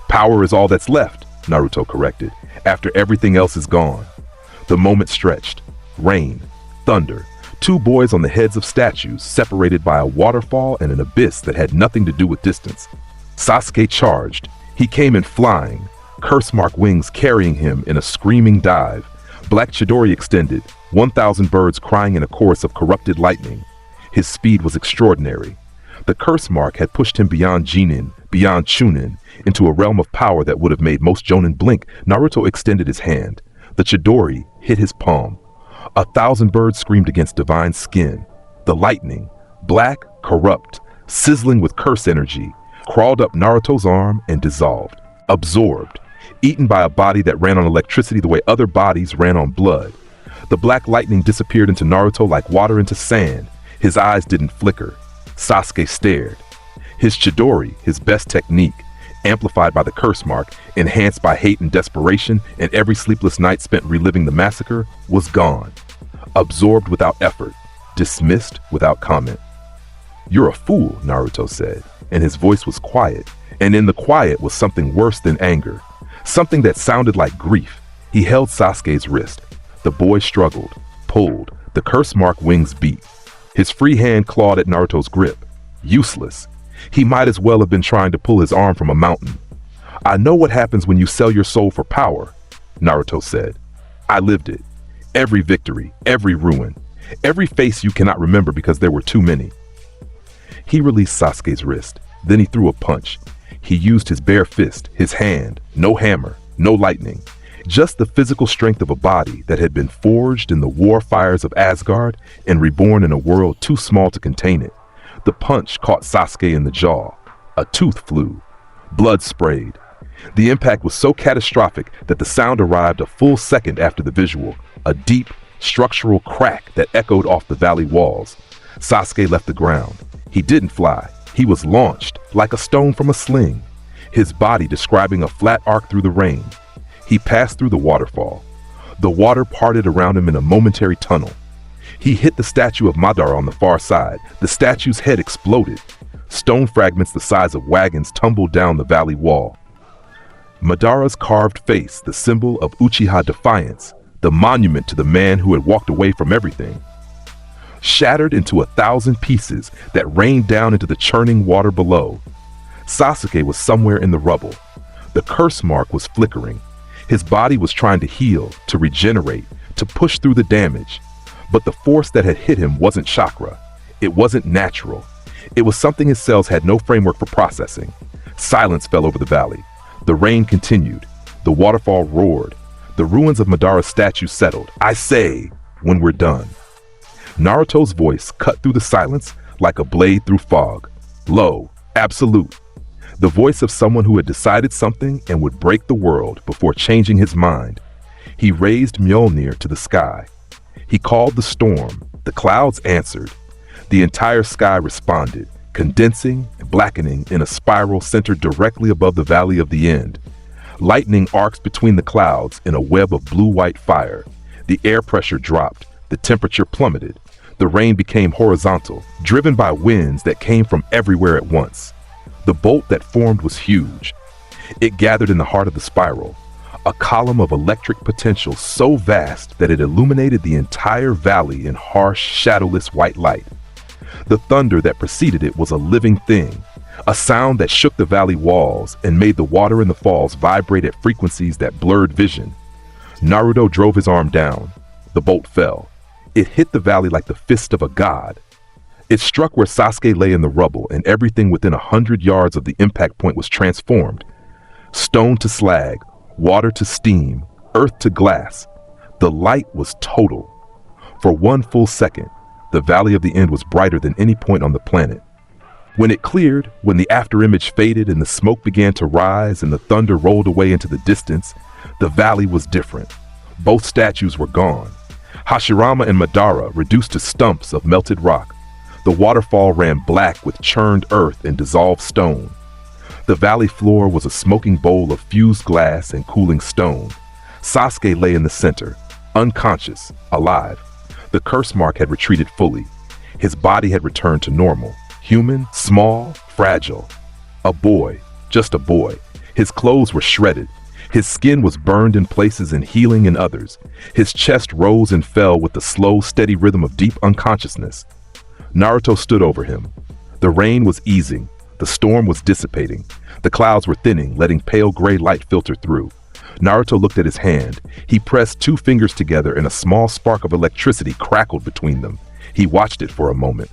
"Power is all that's left," Naruto corrected, "after everything else is gone." The moment stretched. Rain, thunder, two boys on the heads of statues separated by a waterfall and an abyss that had nothing to do with distance. Sasuke charged. He came in flying, curse mark wings carrying him in a screaming dive. Black Chidori extended, 1,000 birds crying in a chorus of corrupted lightning. His speed was extraordinary. The curse mark had pushed him beyond Jinin, beyond Chunin, into a realm of power that would have made most Jonin blink. Naruto extended his hand. The Chidori hit his palm. 1,000 birds screamed against divine skin. The lightning, black, corrupt, sizzling with curse energy, crawled up Naruto's arm and dissolved, absorbed, eaten by a body that ran on electricity the way other bodies ran on blood. The black lightning disappeared into Naruto like water into sand. His eyes didn't flicker. Sasuke stared. His Chidori, his best technique, amplified by the curse mark, enhanced by hate and desperation, and every sleepless night spent reliving the massacre, was gone. Absorbed without effort, dismissed without comment. "You're a fool," Naruto said, and his voice was quiet, and in the quiet was something worse than anger, something that sounded like grief. He held Sasuke's wrist. The boy struggled, pulled, the curse mark wings beat. His free hand clawed at Naruto's grip. Useless. He might as well have been trying to pull his arm from a mountain. "I know what happens when you sell your soul for power," Naruto said. "I lived it. Every victory, every ruin, every face you cannot remember because there were too many." He released Sasuke's wrist. Then he threw a punch. He used his bare fist, his hand, no hammer, no lightning. Just the physical strength of a body that had been forged in the war fires of Asgard and reborn in a world too small to contain it. The punch caught Sasuke in the jaw. A tooth flew. Blood sprayed. The impact was so catastrophic that the sound arrived a full second after the visual, a deep, structural crack that echoed off the valley walls. Sasuke left the ground. He didn't fly. He was launched, like a stone from a sling, his body describing a flat arc through the rain. He passed through the waterfall. The water parted around him in a momentary tunnel. He hit the statue of Madara on the far side. The statue's head exploded. Stone fragments the size of wagons tumbled down the valley wall. Madara's carved face, the symbol of Uchiha defiance, the monument to the man who had walked away from everything, shattered into 1,000 pieces that rained down into the churning water below. Sasuke was somewhere in the rubble. The curse mark was flickering. His body was trying to heal, to regenerate, to push through the damage. But the force that had hit him wasn't chakra. It wasn't natural. It was something his cells had no framework for processing. Silence fell over the valley. The rain continued. The waterfall roared. The ruins of Madara's statue settled. "I say, when we're done," Naruto's voice cut through the silence like a blade through fog. Low, absolute. The voice of someone who had decided something and would break the world before changing his mind. He raised Mjolnir to the sky. He called the storm. The clouds answered. The entire sky responded, condensing and blackening in a spiral centered directly above the Valley of the End. Lightning arcs between the clouds in a web of blue-white fire. The air pressure dropped. The temperature plummeted. The rain became horizontal, driven by winds that came from everywhere at once. The bolt that formed was huge. It gathered in the heart of the spiral, a column of electric potential so vast that it illuminated the entire valley in harsh, shadowless white light. The thunder that preceded it was a living thing, a sound that shook the valley walls and made the water in the falls vibrate at frequencies that blurred vision. Naruto drove his arm down. The bolt fell. It hit the valley like the fist of a god. It struck where Sasuke lay in the rubble, and everything within 100 yards of the impact point was transformed. Stone to slag, water to steam, earth to glass. The light was total. For one full second, the Valley of the End was brighter than any point on the planet. When it cleared, when the afterimage faded and the smoke began to rise and the thunder rolled away into the distance, the valley was different. Both statues were gone. Hashirama and Madara reduced to stumps of melted rock. The waterfall ran black with churned earth and dissolved stone. The valley floor was a smoking bowl of fused glass and cooling stone. Sasuke lay in the center, unconscious, alive. The curse mark had retreated fully. His body had returned to normal. Human, small, fragile. A boy, just a boy. His clothes were shredded. His skin was burned in places and healing in others. His chest rose and fell with the slow, steady rhythm of deep unconsciousness. Naruto stood over him. The rain was easing. The storm was dissipating. The clouds were thinning, letting pale gray light filter through. Naruto looked at his hand. He pressed two fingers together and a small spark of electricity crackled between them. He watched it for a moment.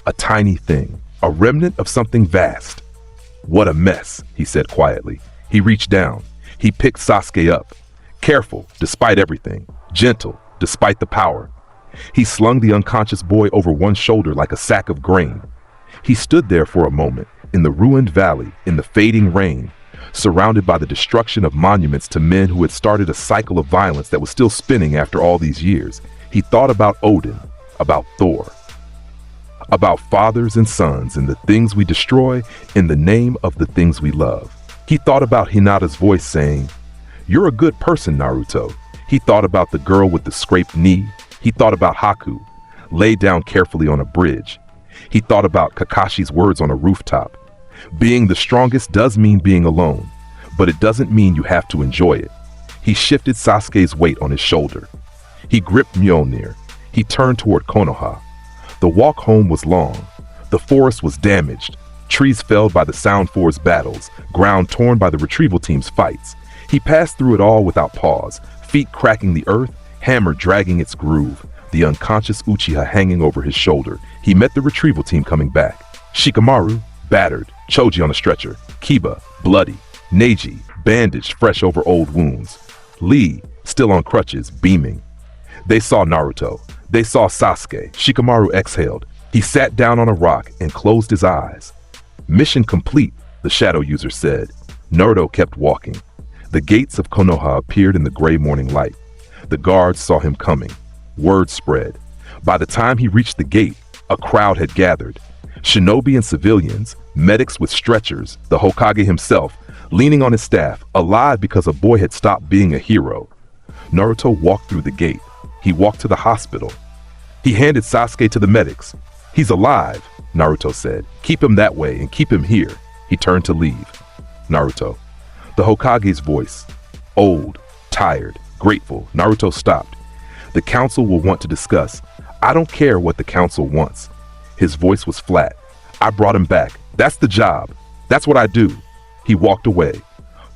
A tiny thing, a remnant of something vast. What a mess, he said quietly. He reached down. He picked Sasuke up. Careful, despite everything. Gentle, despite the power. He slung the unconscious boy over one shoulder like a sack of grain. He stood there for a moment, in the ruined valley, in the fading rain, surrounded by the destruction of monuments to men who had started a cycle of violence that was still spinning after all these years. He thought about Odin, about Thor, about fathers and sons and the things we destroy in the name of the things we love. He thought about Hinata's voice saying, "You're a good person, Naruto." He thought about the girl with the scraped knee. He thought about Haku, laid down carefully on a bridge. He thought about Kakashi's words on a rooftop. Being the strongest does mean being alone, but it doesn't mean you have to enjoy it. He shifted Sasuke's weight on his shoulder. He gripped Mjolnir. He turned toward Konoha. The walk home was long. The forest was damaged. Trees felled by the Sound Force battles, ground torn by the retrieval team's fights. He passed through it all without pause, feet cracking the earth, hammer dragging its groove, the unconscious Uchiha hanging over his shoulder. He met the retrieval team coming back. Shikamaru, battered, Choji on a stretcher, Kiba, bloody, Neji, bandaged fresh over old wounds, Lee, still on crutches, beaming. They saw Naruto. They saw Sasuke. Shikamaru exhaled. He sat down on a rock and closed his eyes. Mission complete, the shadow user said. Naruto kept walking. The gates of Konoha appeared in the gray morning light. The guards saw him coming. Word spread. By the time he reached the gate, a crowd had gathered. Shinobi and civilians, medics with stretchers, the Hokage himself, leaning on his staff, alive because a boy had stopped being a hero. Naruto walked through the gate. He walked to the hospital. He handed Sasuke to the medics. "He's alive," Naruto said. "Keep him that way and keep him here." He turned to leave. Naruto. The Hokage's voice. Old, tired, grateful. Naruto stopped. "The council will want to discuss." "I don't care what the council wants." His voice was flat. "I brought him back. That's the job. That's what I do." He walked away.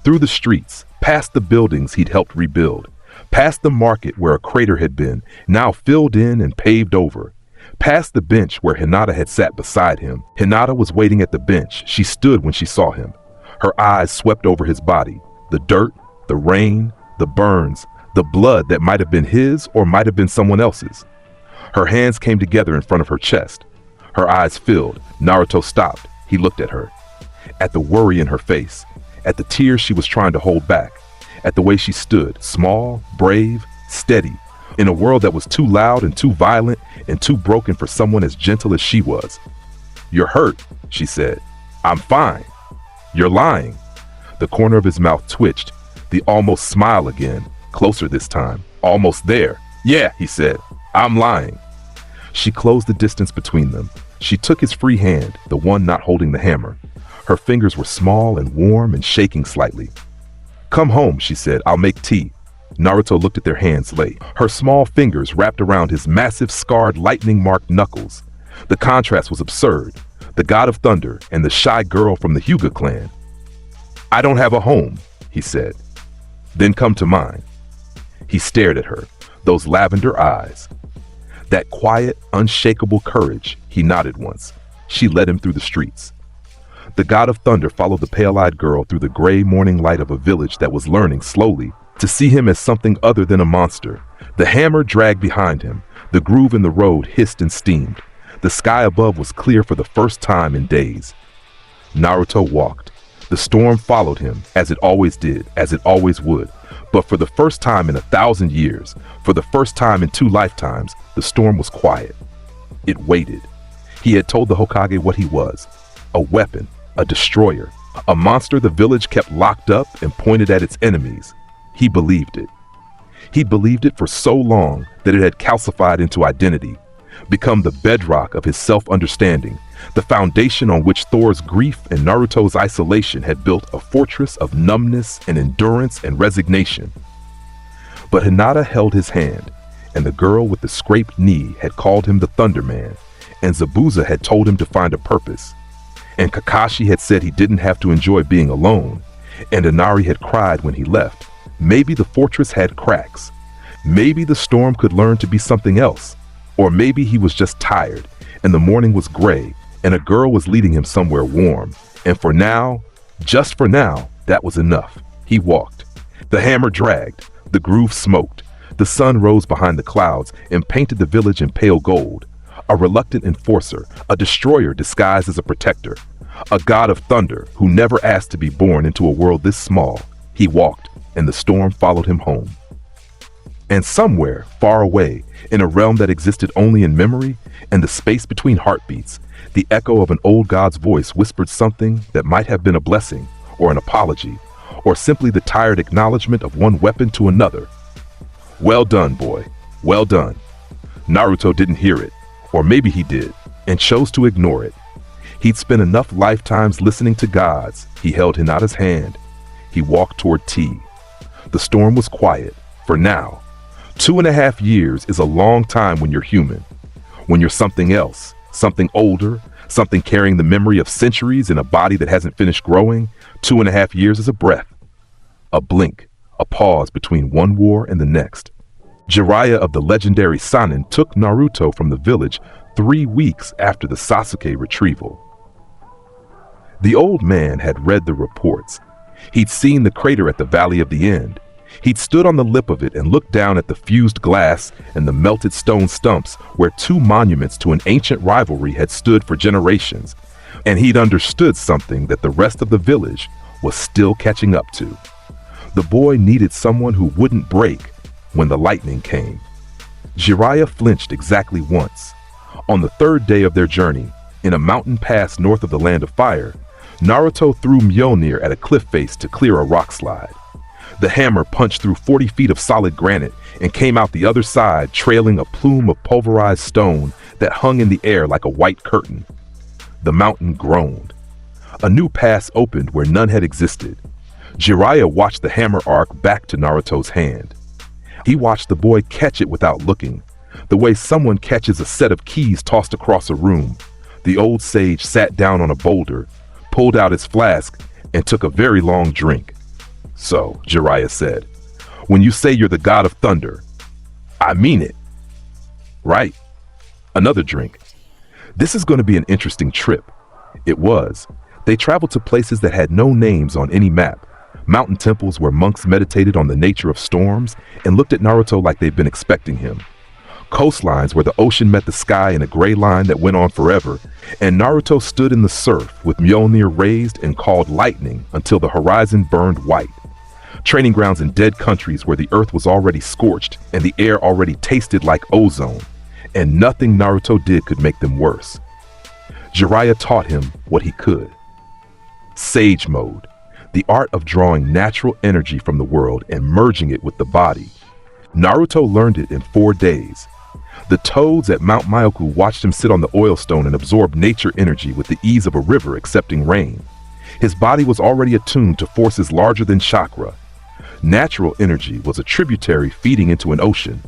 Through the streets, past the buildings he'd helped rebuild, past the market where a crater had been, now filled in and paved over, past the bench where Hinata had sat beside him. Hinata was waiting at the bench. She stood when she saw him. Her eyes swept over his body, the dirt, the rain, the burns, the blood that might have been his or might have been someone else's. Her hands came together in front of her chest. Her eyes filled. Naruto stopped. He looked at her. At the worry in her face. At the tears she was trying to hold back. At the way she stood, small, brave, steady, in a world that was too loud and too violent and too broken for someone as gentle as she was. "You're hurt," she said. "I'm fine." "You're lying." The corner of his mouth twitched, the almost smile again, closer this time, almost there. "Yeah," he said, "I'm lying." She closed the distance between them. She took his free hand, the one not holding the hammer. Her fingers were small and warm and shaking slightly. "Come home," she said. "I'll make tea." Naruto looked at their hands lay. Her small fingers wrapped around his massive, scarred, lightning-marked knuckles. The contrast was absurd. The god of thunder and the shy girl from the Hyuga clan. "I don't have a home," he said. "Then come to mine." He stared at her, those lavender eyes. That quiet, unshakable courage. He nodded once. She led him through the streets. The god of thunder followed the pale-eyed girl through the gray morning light of a village that was learning slowly to see him as something other than a monster. The hammer dragged behind him. The groove in the road hissed and steamed. The sky above was clear for the first time in days. Naruto walked. The storm followed him, as it always did, as it always would. But for the first time in 1,000 years, for the first time in 2 lifetimes, the storm was quiet. It waited. He had told the Hokage what he was. A weapon, a destroyer, a monster the village kept locked up and pointed at its enemies. He believed it. He believed it for so long that it had calcified into identity, become the bedrock of his self-understanding, the foundation on which Thor's grief and Naruto's isolation had built a fortress of numbness and endurance and resignation. But Hinata held his hand, and the girl with the scraped knee had called him the Thunder Man, and Zabuza had told him to find a purpose, and Kakashi had said he didn't have to enjoy being alone, and Inari had cried when he left. Maybe the fortress had cracks. Maybe the storm could learn to be something else. Or maybe he was just tired, and the morning was gray, and a girl was leading him somewhere warm. And for now, just for now, that was enough. He walked. The hammer dragged. The groove smoked. The sun rose behind the clouds and painted the village in pale gold. A reluctant enforcer, a destroyer disguised as a protector. A god of thunder who never asked to be born into a world this small. He walked, and the storm followed him home. And somewhere, far away, in a realm that existed only in memory and the space between heartbeats, the echo of an old god's voice whispered something that might have been a blessing, or an apology, or simply the tired acknowledgement of one weapon to another. "Well done, boy. Well done." Naruto didn't hear it, or maybe he did, and chose to ignore it. He'd spent enough lifetimes listening to gods. He held Hinata's hand. He walked toward tea. The storm was quiet, for now. 2.5 years is a long time when you're human. When you're something else, something older, something carrying the memory of centuries in a body that hasn't finished growing, 2.5 years is a breath. A blink, a pause between one war and the next. Jiraiya of the legendary Sannin took Naruto from the village 3 weeks after the Sasuke retrieval. The old man had read the reports. He'd seen the crater at the Valley of the End. He'd stood on the lip of it and looked down at the fused glass and the melted stone stumps where 2 monuments to an ancient rivalry had stood for generations. And he'd understood something that the rest of the village was still catching up to. The boy needed someone who wouldn't break when the lightning came. Jiraiya flinched exactly once. On the 3rd day of their journey, in a mountain pass north of the Land of Fire, Naruto threw Mjolnir at a cliff face to clear a rock slide. The hammer punched through 40 feet of solid granite and came out the other side trailing a plume of pulverized stone that hung in the air like a white curtain. The mountain groaned. A new pass opened where none had existed. Jiraiya watched the hammer arc back to Naruto's hand. He watched the boy catch it without looking, the way someone catches a set of keys tossed across a room. The old sage sat down on a boulder, pulled out his flask, and took a very long drink. "So," Jiraiya said, "when you say you're the god of thunder, I mean it, right?" Another drink. "This is going to be an interesting trip." It was. They traveled to places that had no names on any map, mountain temples where monks meditated on the nature of storms and looked at Naruto like they'd been expecting him. coastlines where the ocean met the sky in a gray line that went on forever, and Naruto stood in the surf with Mjolnir raised and called lightning until the horizon burned white. Training grounds in dead countries where the earth was already scorched and the air already tasted like ozone, and nothing Naruto did could make them worse. Jiraiya taught him what he could. Sage mode, the art of drawing natural energy from the world and merging it with the body. Naruto learned it in 4 days. The toads at Mount Myoku watched him sit on the oil stone and absorb nature energy with the ease of a river accepting rain. His body was already attuned to forces larger than chakra. Natural energy was a tributary feeding into an ocean.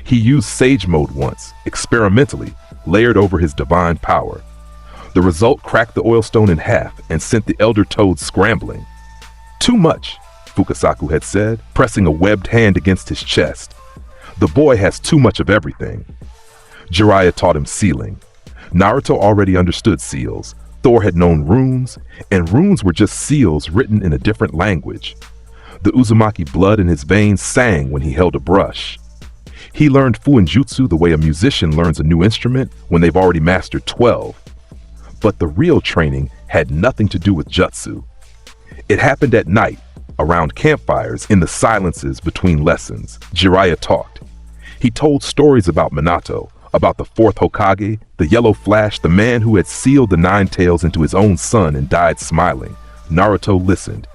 He used Sage mode once, experimentally, layered over his divine power. The result cracked the oil stone in half and sent the elder toads scrambling. "Too much," Fukasaku had said, pressing a webbed hand against his chest. "The boy has too much of everything." Jiraiya taught him sealing. Naruto already understood seals. Thor had known runes, and runes were just seals written in a different language. The Uzumaki blood in his veins sang when he held a brush. He learned Fuinjutsu the way a musician learns a new instrument when they've already mastered 12. But the real training had nothing to do with jutsu. It happened at night, around campfires, in the silences between lessons. Jiraiya talked. He told stories about Minato, about the fourth Hokage, the Yellow Flash, the man who had sealed the Nine Tails into his own son and died smiling. Naruto listened.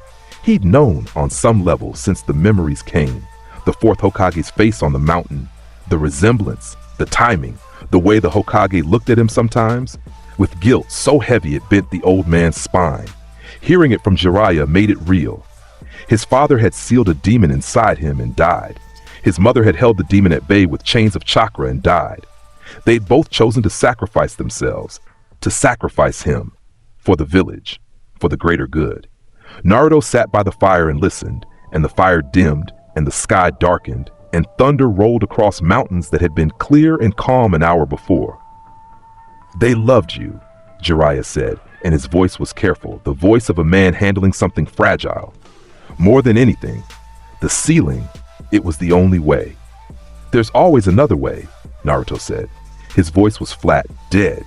He'd known on some level since the memories came. The fourth Hokage's face on the mountain, the resemblance, the timing, the way the Hokage looked at him sometimes, with guilt so heavy it bent the old man's spine. Hearing it from Jiraiya made it real. His father had sealed a demon inside him and died. His mother had held the demon at bay with chains of chakra and died. They'd both chosen to sacrifice themselves, to sacrifice him, for the village, for the greater good. Naruto sat by the fire and listened, and the fire dimmed, and the sky darkened, and thunder rolled across mountains that had been clear and calm an hour before. "They loved you," Jiraiya said, and his voice was careful, the voice of a man handling something fragile. "More than anything, the sealing, it was the only way." "There's always another way," Naruto said. His voice was flat, dead.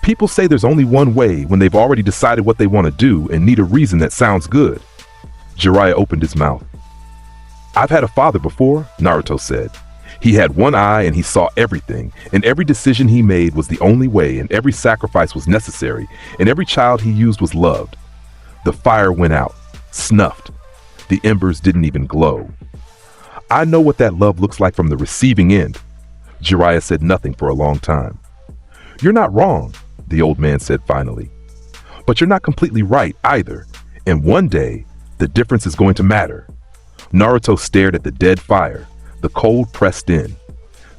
"People say there's only one way when they've already decided what they want to do and need a reason that sounds good." Jiraiya opened his mouth. "I've had a father before," Naruto said. "He had one eye and he saw everything, and every decision he made was the only way, and every sacrifice was necessary, and every child he used was loved. The fire went out, snuffed. The embers didn't even glow. I know what that love looks like from the receiving end." Jiraiya said nothing for a long time. "You're not wrong," the old man said finally. "But you're not completely right either, and one day, the difference is going to matter." Naruto stared at the dead fire. The cold pressed in.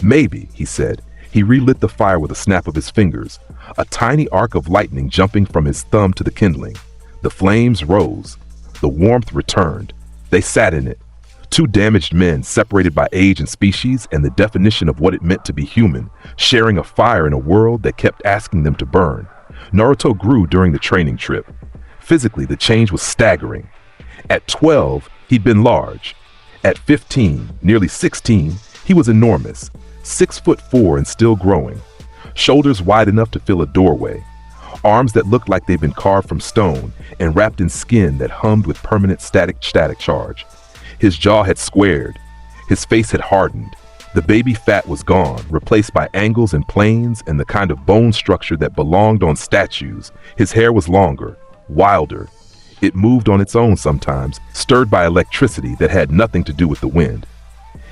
"Maybe," he said. He relit the fire with a snap of his fingers, a tiny arc of lightning jumping from his thumb to the kindling. The flames rose. The warmth returned. They sat in it. Two damaged men separated by age and species and the definition of what it meant to be human, sharing a fire in a world that kept asking them to burn. Naruto grew during the training trip. Physically, the change was staggering. At 12, he'd been large. At 15, nearly 16, he was enormous, 6'4" and still growing. Shoulders wide enough to fill a doorway. Arms that looked like they'd been carved from stone and wrapped in skin that hummed with permanent static charge. His jaw had squared. His face had hardened. The baby fat was gone, replaced by angles and planes and the kind of bone structure that belonged on statues. His hair was longer, wilder. It moved on its own sometimes, stirred by electricity that had nothing to do with the wind.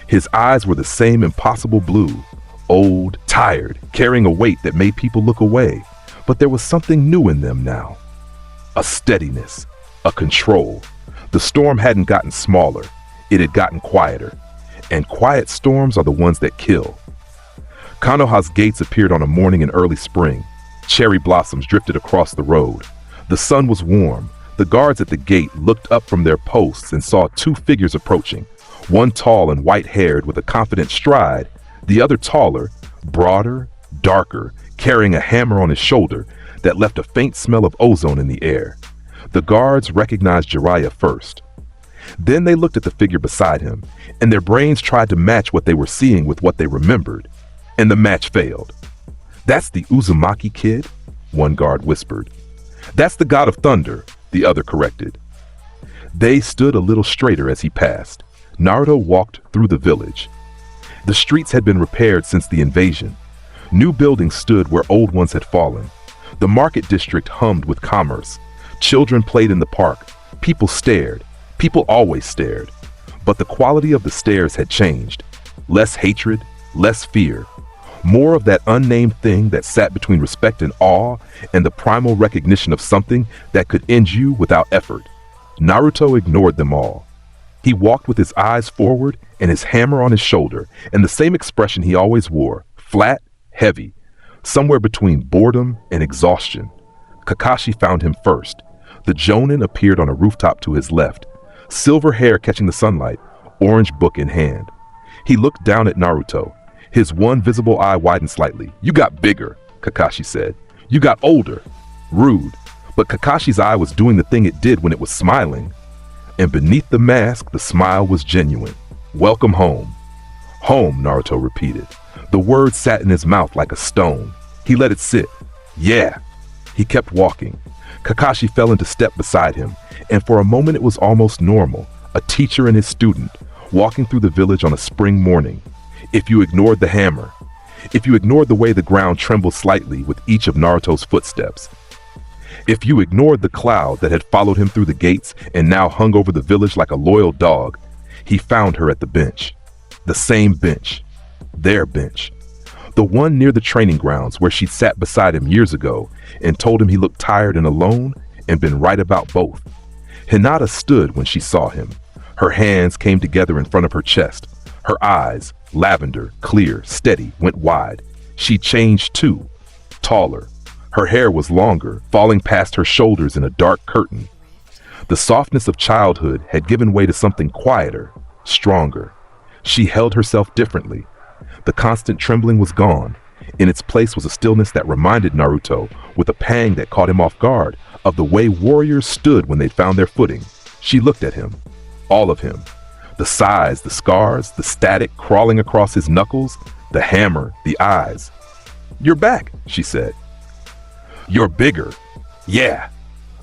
His eyes were the same impossible blue, old, tired, carrying a weight that made people look away. But there was something new in them now. A steadiness, a control. The storm hadn't gotten smaller, it had gotten quieter. And quiet storms are the ones that kill. Konoha's gates appeared on a morning in early spring. Cherry blossoms drifted across the road. The sun was warm. The guards at the gate looked up from their posts and saw two figures approaching, one tall and white-haired with a confident stride, the other taller, broader, darker, carrying a hammer on his shoulder that left a faint smell of ozone in the air. The guards recognized Jiraiya first. Then they looked at the figure beside him, and their brains tried to match what they were seeing with what they remembered. and the match failed. "That's the Uzumaki kid?" one guard whispered. "That's the god of thunder," the other corrected. They stood a little straighter as he passed. Naruto walked through the village. The streets had been repaired since the invasion. New buildings stood where old ones had fallen. The market district hummed with commerce. Children played in the park. People stared. People always stared. But the quality of the stares had changed. Less hatred, less fear. More of that unnamed thing that sat between respect and awe, and the primal recognition of something that could end you without effort. Naruto ignored them all. He walked with his eyes forward and his hammer on his shoulder, and the same expression he always wore, flat, heavy, somewhere between boredom and exhaustion. Kakashi found him first. The Jonin appeared on a rooftop to his left, silver hair catching the sunlight, orange book in hand. He looked down at Naruto. His one visible eye widened slightly. "You got bigger," Kakashi said. "You got older." Rude. But Kakashi's eye was doing the thing it did when it was smiling. And beneath the mask, the smile was genuine. "Welcome home." "Home," Naruto repeated. The word sat in his mouth like a stone. He let it sit. "Yeah." He kept walking. Kakashi fell into step beside him, and for a moment it was almost normal, a teacher and his student, walking through the village on a spring morning. If you ignored the hammer, if you ignored the way the ground trembled slightly with each of Naruto's footsteps, if you ignored the cloud that had followed him through the gates and now hung over the village like a loyal dog, he found her at the bench. The same bench. Their bench. The one near the training grounds where she'd sat beside him years ago and told him he looked tired and alone and been right about both. Hinata stood when she saw him. Her hands came together in front of her chest. Her eyes, lavender, clear, steady, went wide. She changed too. Taller. Her hair was longer, falling past her shoulders in a dark curtain. The softness of childhood had given way to something quieter, stronger. She held herself differently. The constant trembling was gone. In its place was a stillness that reminded Naruto, with a pang that caught him off guard, of the way warriors stood when they'd found their footing. She looked at him. All of him. The size, the scars, the static crawling across his knuckles, the hammer, the eyes. "You're back," she said. "You're bigger." "Yeah."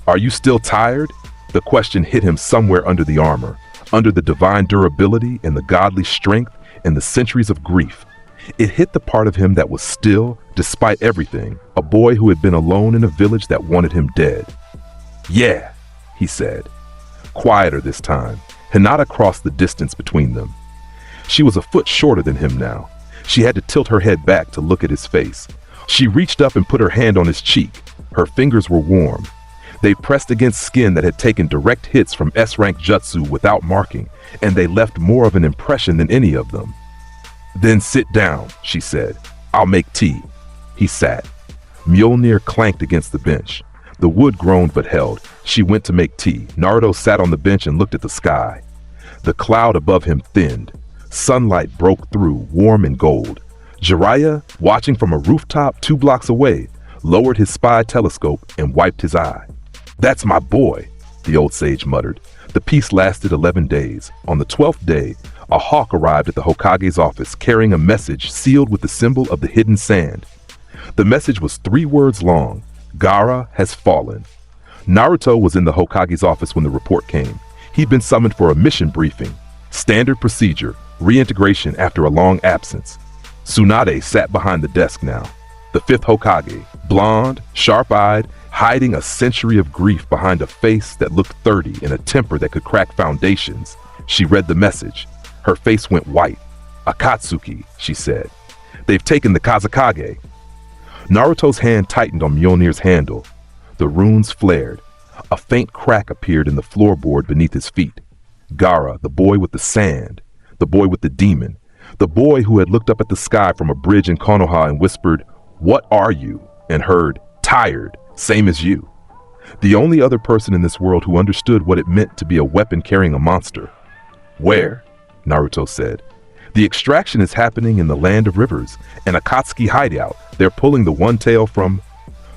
"Are you still tired?" The question hit him somewhere under the armor, under the divine durability and the godly strength and the centuries of grief. It hit the part of him that was still, despite everything, a boy who had been alone in a village that wanted him dead. "Yeah," he said. Quieter this time. Hinata crossed the distance between them. She was a foot shorter than him now. She had to tilt her head back to look at his face. She reached up and put her hand on his cheek. Her fingers were warm. They pressed against skin that had taken direct hits from S-rank jutsu without marking, and they left more of an impression than any of them. "Then sit down," she said. "I'll make tea." He sat. Mjolnir clanked against the bench. The wood groaned but held. She went to make tea. Naruto sat on the bench and looked at the sky. The cloud above him thinned. Sunlight broke through, warm and gold. Jiraiya, watching from a rooftop 2 blocks away, lowered his spy telescope and wiped his eye. "That's my boy," the old sage muttered. The peace lasted 11 days. On the 12th day, a hawk arrived at the Hokage's office carrying a message sealed with the symbol of the hidden sand. The message was 3 words long. Gaara has fallen. Naruto was in the Hokage's office when the report came. He'd been summoned for a mission briefing. Standard procedure, reintegration after a long absence. Tsunade sat behind the desk now. The 5th Hokage, blonde, sharp-eyed, hiding a century of grief behind a face that looked 30 and a temper that could crack foundations. She read the message. Her face went white. "Akatsuki," she said. "They've taken the Kazekage." Naruto's hand tightened on Mjolnir's handle. The runes flared. A faint crack appeared in the floorboard beneath his feet. Gaara, the boy with the sand, the boy with the demon, the boy who had looked up at the sky from a bridge in Konoha and whispered, "What are you?" and heard, "Tired, same as you." The only other person in this world who understood what it meant to be a weapon carrying a monster. "Where?" Naruto said. "The extraction is happening in the land of rivers, an Akatsuki hideout. They're pulling the one tail from..."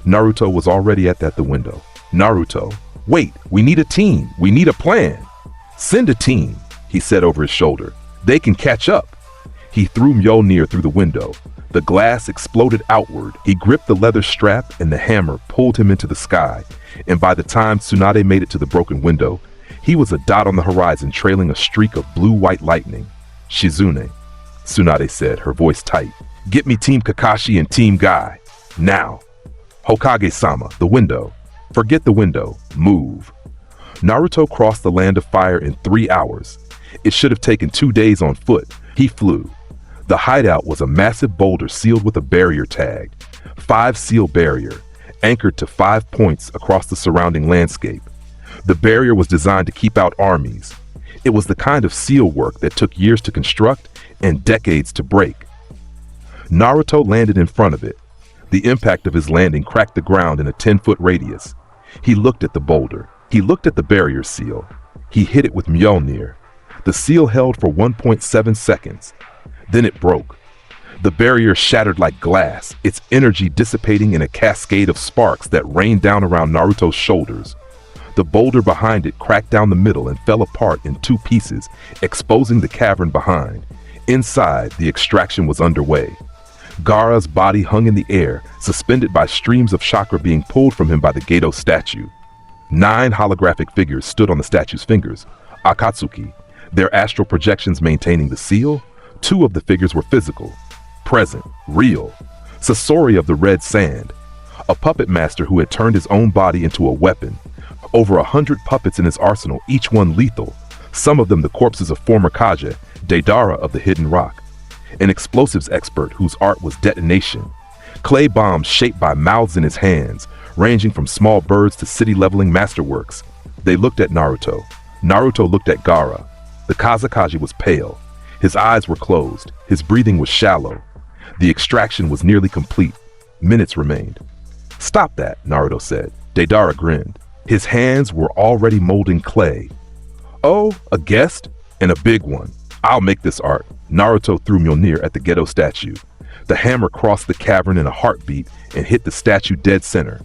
Naruto was already at the window. "Naruto, wait, we need a team. We need a plan." "Send a team," he said over his shoulder. "They can catch up." He threw Mjolnir through the window. The glass exploded outward. He gripped the leather strap and the hammer pulled him into the sky. And by the time Tsunade made it to the broken window, he was a dot on the horizon trailing a streak of blue-white lightning. "Shizune," Tsunade said, her voice tight. "Get me Team Kakashi and Team Guy. Now." "Hokage-sama, the window." "Forget the window. Move." Naruto crossed the land of fire in 3 hours. It should have taken 2 days on foot. He flew. The hideout was a massive boulder sealed with a barrier tag. 5 seal barrier, anchored to 5 points across the surrounding landscape. The barrier was designed to keep out armies. It was the kind of seal work that took years to construct and decades to break. Naruto landed in front of it. The impact of his landing cracked the ground in a 10-foot radius. He looked at the boulder. He looked at the barrier seal. He hit it with Mjolnir. The seal held for 1.7 seconds. Then it broke. The barrier shattered like glass, its energy dissipating in a cascade of sparks that rained down around Naruto's shoulders. The boulder behind it cracked down the middle and fell apart in 2 pieces, exposing the cavern behind. Inside, the extraction was underway. Gaara's body hung in the air, suspended by streams of chakra being pulled from him by the Gedo statue. 9 holographic figures stood on the statue's fingers, Akatsuki, their astral projections maintaining the seal. 2 of the figures were physical, present, real. Sasori of the red sand, a puppet master who had turned his own body into a weapon. Over 100 puppets in his arsenal, each one lethal. Some of them the corpses of former Kage, Deidara of the Hidden Rock. An explosives expert whose art was detonation. Clay bombs shaped by mouths in his hands, ranging from small birds to city-leveling masterworks. They looked at Naruto. Naruto looked at Gaara. The Kazekage was pale. His eyes were closed. His breathing was shallow. The extraction was nearly complete. Minutes remained. "Stop that," Naruto said. Deidara grinned. His hands were already molding clay. "Oh, a guest? And a big one. I'll make this art." Naruto threw Mjolnir at the Gedo statue. The hammer crossed the cavern in a heartbeat and hit the statue dead center.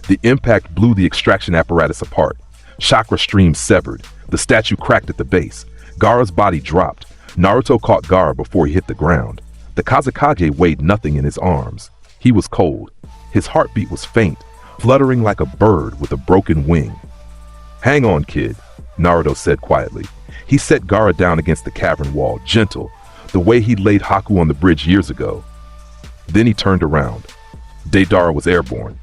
The impact blew the extraction apparatus apart. Chakra streams severed. The statue cracked at the base. Gaara's body dropped. Naruto caught Gaara before he hit the ground. The Kazekage weighed nothing in his arms. He was cold. His heartbeat was faint, fluttering like a bird with a broken wing. "Hang on, kid," Naruto said quietly. He set Gaara down against the cavern wall, gentle, the way he'd laid Haku on the bridge years ago. Then he turned around. Deidara was airborne.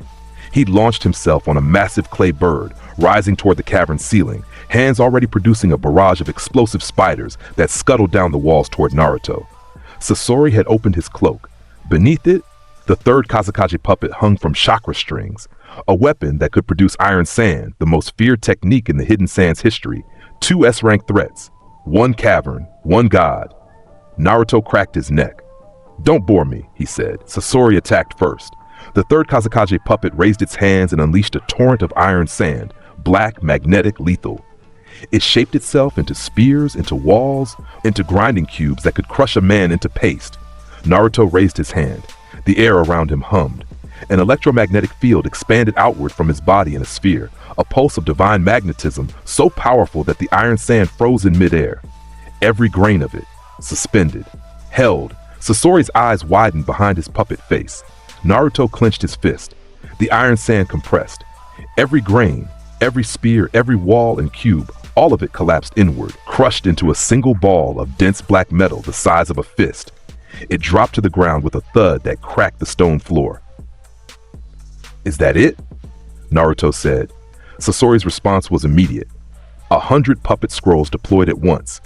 He'd launched himself on a massive clay bird, rising toward the cavern ceiling, hands already producing a barrage of explosive spiders that scuttled down the walls toward Naruto. Sasori had opened his cloak. Beneath it, the 3rd Kazekage puppet hung from chakra strings, a weapon that could produce iron sand, the most feared technique in the Hidden Sands history. 2 S-rank threats, 1 cavern, 1 god. Naruto cracked his neck. "Don't bore me," he said. Sasori attacked first. The 3rd Kazekage puppet raised its hands and unleashed a torrent of iron sand, black, magnetic, lethal. It shaped itself into spears, into walls, into grinding cubes that could crush a man into paste. Naruto raised his hand. The air around him hummed. An electromagnetic field expanded outward from his body in a sphere, a pulse of divine magnetism so powerful that the iron sand froze in midair. Every grain of it, suspended, held. Sasori's eyes widened behind his puppet face. Naruto clenched his fist. The iron sand compressed. Every grain, every spear, every wall and cube, all of it collapsed inward, crushed into a single ball of dense black metal the size of a fist. It dropped to the ground with a thud that cracked the stone floor. "Is that it?" Naruto said. Sasori's response was immediate. 100 puppet scrolls deployed at once.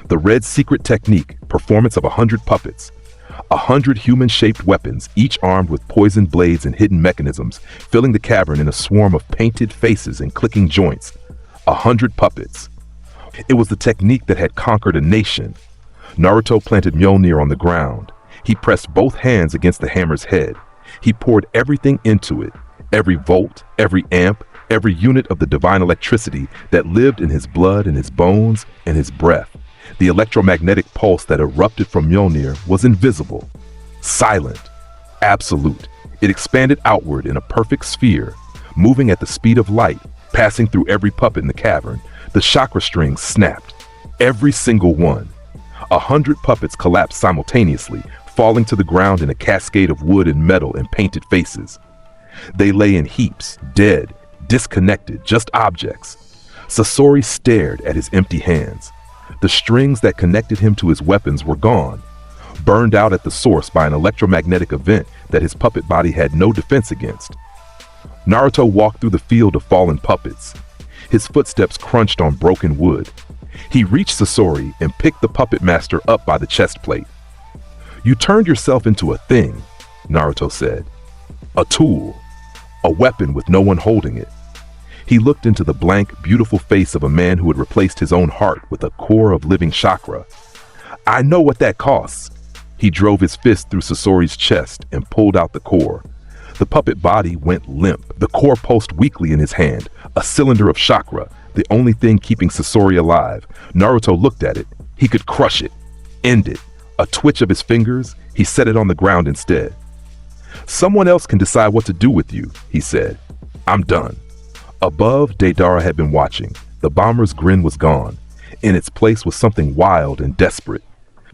The red secret technique, performance of 100 puppets. 100 human-shaped weapons, each armed with poisoned blades and hidden mechanisms, filling the cavern in a swarm of painted faces and clicking joints. 100 puppets. It was the technique that had conquered a nation. Naruto planted Mjolnir on the ground. He pressed both hands against the hammer's head. He poured everything into it, every volt, every amp, every unit of the divine electricity that lived in his blood and his bones and his breath. The electromagnetic pulse that erupted from Mjolnir was invisible, silent, absolute. It expanded outward in a perfect sphere, moving at the speed of light, passing through every puppet in the cavern. The chakra strings snapped, every single one. 100 puppets collapsed simultaneously, falling to the ground in a cascade of wood and metal and painted faces. They lay in heaps, dead, disconnected, just objects. Sasori stared at his empty hands. The strings that connected him to his weapons were gone, burned out at the source by an electromagnetic event that his puppet body had no defense against. Naruto walked through the field of fallen puppets. His footsteps crunched on broken wood. He reached Sasori and picked the puppet master up by the chest plate. "You turned yourself into a thing," Naruto said. "A tool. A weapon with no one holding it." He looked into the blank, beautiful face of a man who had replaced his own heart with a core of living chakra. "I know what that costs." He drove his fist through Sasori's chest and pulled out the core. The puppet body went limp, the core pulsed weakly in his hand, a cylinder of chakra, the only thing keeping Sasori alive. Naruto looked at it. He could crush it, end it. A twitch of his fingers, he set it on the ground instead. "Someone else can decide what to do with you," he said. "I'm done." Above, Deidara had been watching. The bomber's grin was gone. In its place was something wild and desperate.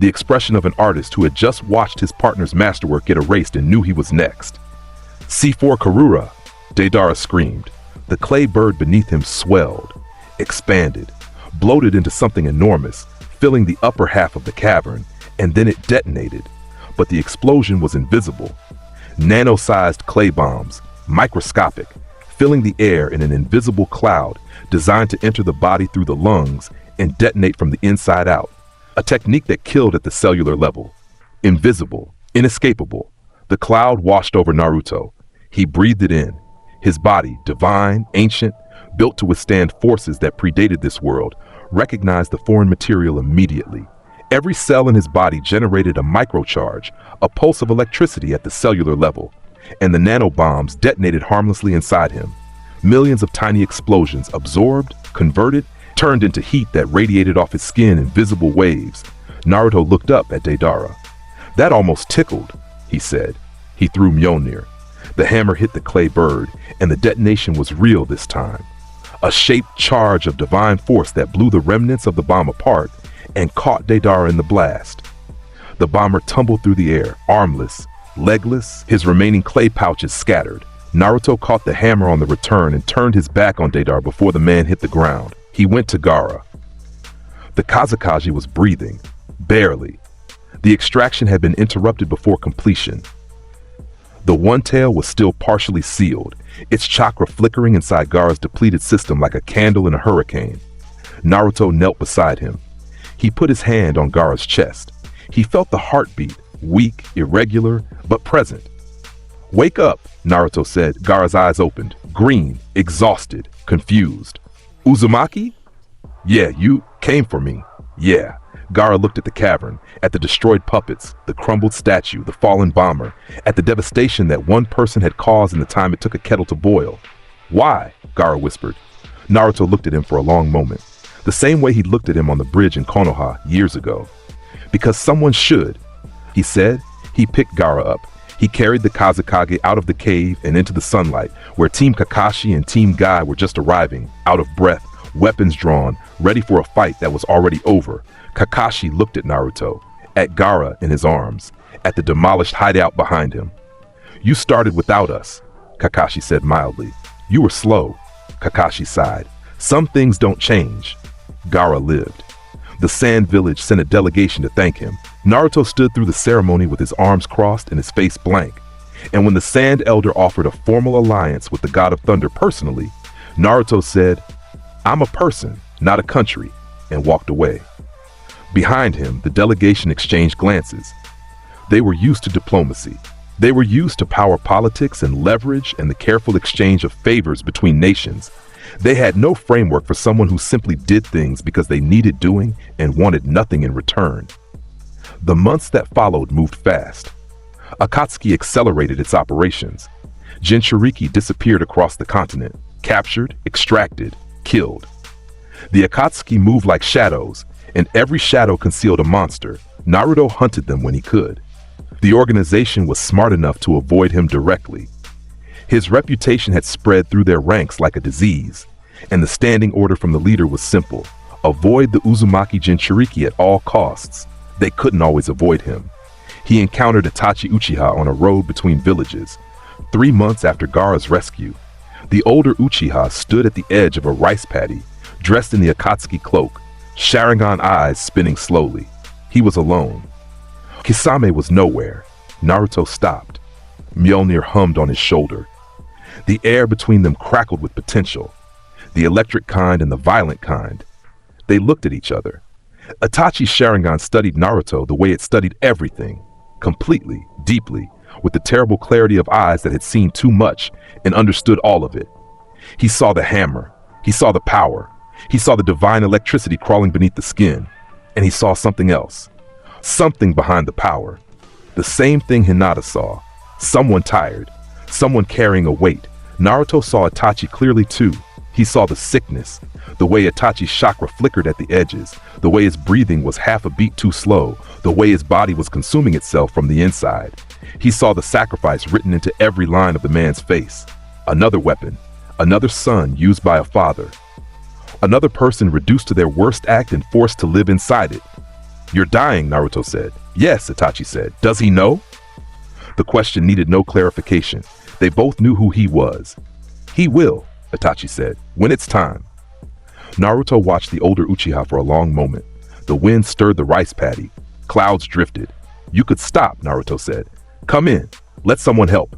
The expression of an artist who had just watched his partner's masterwork get erased and knew he was next. "C4 Karura!" Deidara screamed. The clay bird beneath him swelled, expanded, bloated into something enormous, filling the upper half of the cavern, and then it detonated. But the explosion was invisible. Nano-sized clay bombs, microscopic, filling the air in an invisible cloud designed to enter the body through the lungs and detonate from the inside out. A technique that killed at the cellular level. Invisible, inescapable. The cloud washed over Naruto. He breathed it in. His body, divine, ancient, built to withstand forces that predated this world, recognized the foreign material immediately. Every cell in his body generated a microcharge, a pulse of electricity at the cellular level, and the nanobombs detonated harmlessly inside him. Millions of tiny explosions absorbed, converted, turned into heat that radiated off his skin in visible waves. Naruto looked up at Deidara. "That almost tickled," he said. He threw Mjolnir. The hammer hit the clay bird, and the detonation was real this time. A shaped charge of divine force that blew the remnants of the bomb apart and caught Deidara in the blast. The bomber tumbled through the air, armless, legless, his remaining clay pouches scattered. Naruto caught the hammer on the return and turned his back on Deidara before the man hit the ground. He went to Gaara. The Kazekage was breathing, barely. The extraction had been interrupted before completion. The one tail was still partially sealed, its chakra flickering inside Gaara's depleted system like a candle in a hurricane. Naruto knelt beside him. He put his hand on Gaara's chest. He felt the heartbeat, weak, irregular, but present. "Wake up," Naruto said. Gaara's eyes opened, green, exhausted, confused. "Uzumaki?" "Yeah, you came for me." "Yeah." Gaara looked at the cavern, at the destroyed puppets, the crumbled statue, the fallen bomber, at the devastation that one person had caused in the time it took a kettle to boil. "Why?" Gaara whispered. Naruto looked at him for a long moment, the same way he'd looked at him on the bridge in Konoha years ago. "Because someone should," he said. He picked Gaara up. He carried the Kazekage out of the cave and into the sunlight, where Team Kakashi and Team Guy were just arriving, out of breath, weapons drawn, ready for a fight that was already over. Kakashi looked at Naruto, at Gaara in his arms, at the demolished hideout behind him. "You started without us," Kakashi said mildly. "You were slow," Kakashi sighed. "Some things don't change." Gaara lived. The Sand Village sent a delegation to thank him. Naruto stood through the ceremony with his arms crossed and his face blank. And when the Sand Elder offered a formal alliance with the God of Thunder personally, Naruto said, "I'm a person, not a country," and walked away. Behind him, the delegation exchanged glances. They were used to diplomacy. They were used to power politics and leverage and the careful exchange of favors between nations. They had no framework for someone who simply did things because they needed doing and wanted nothing in return. The months that followed moved fast. Akatsuki accelerated its operations. Jinchuriki disappeared across the continent, captured, extracted, killed. The Akatsuki moved like shadows, and every shadow concealed a monster. Naruto hunted them when he could. The organization was smart enough to avoid him directly. His reputation had spread through their ranks like a disease, and the standing order from the leader was simple: avoid the Uzumaki Jinchuriki at all costs. They couldn't always avoid him. He encountered Itachi Uchiha on a road between villages. 3 months after Gaara's rescue, the older Uchiha stood at the edge of a rice paddy, dressed in the Akatsuki cloak, Sharingan eyes spinning slowly. He was alone. Kisame was nowhere. Naruto stopped. Mjolnir hummed on his shoulder. The air between them crackled with potential, the electric kind and the violent kind. They looked at each other. Itachi's Sharingan studied Naruto the way it studied everything, completely, deeply, with the terrible clarity of eyes that had seen too much and understood all of it. He saw the hammer. He saw the power. He saw the divine electricity crawling beneath the skin. And he saw something else. Something behind the power. The same thing Hinata saw. Someone tired. Someone carrying a weight. Naruto saw Itachi clearly too. He saw the sickness, the way Itachi's chakra flickered at the edges, the way his breathing was half a beat too slow, the way his body was consuming itself from the inside. He saw the sacrifice written into every line of the man's face. Another weapon, another son used by a father. Another person reduced to their worst act and forced to live inside it. "You're dying," Naruto said. "Yes," Itachi said. "Does he know?" The question needed no clarification. They both knew who he was. "He will," Itachi said, "when it's time." Naruto watched the older Uchiha for a long moment. The wind stirred the rice paddy. Clouds drifted. "You could stop," Naruto said. "Come in. Let someone help."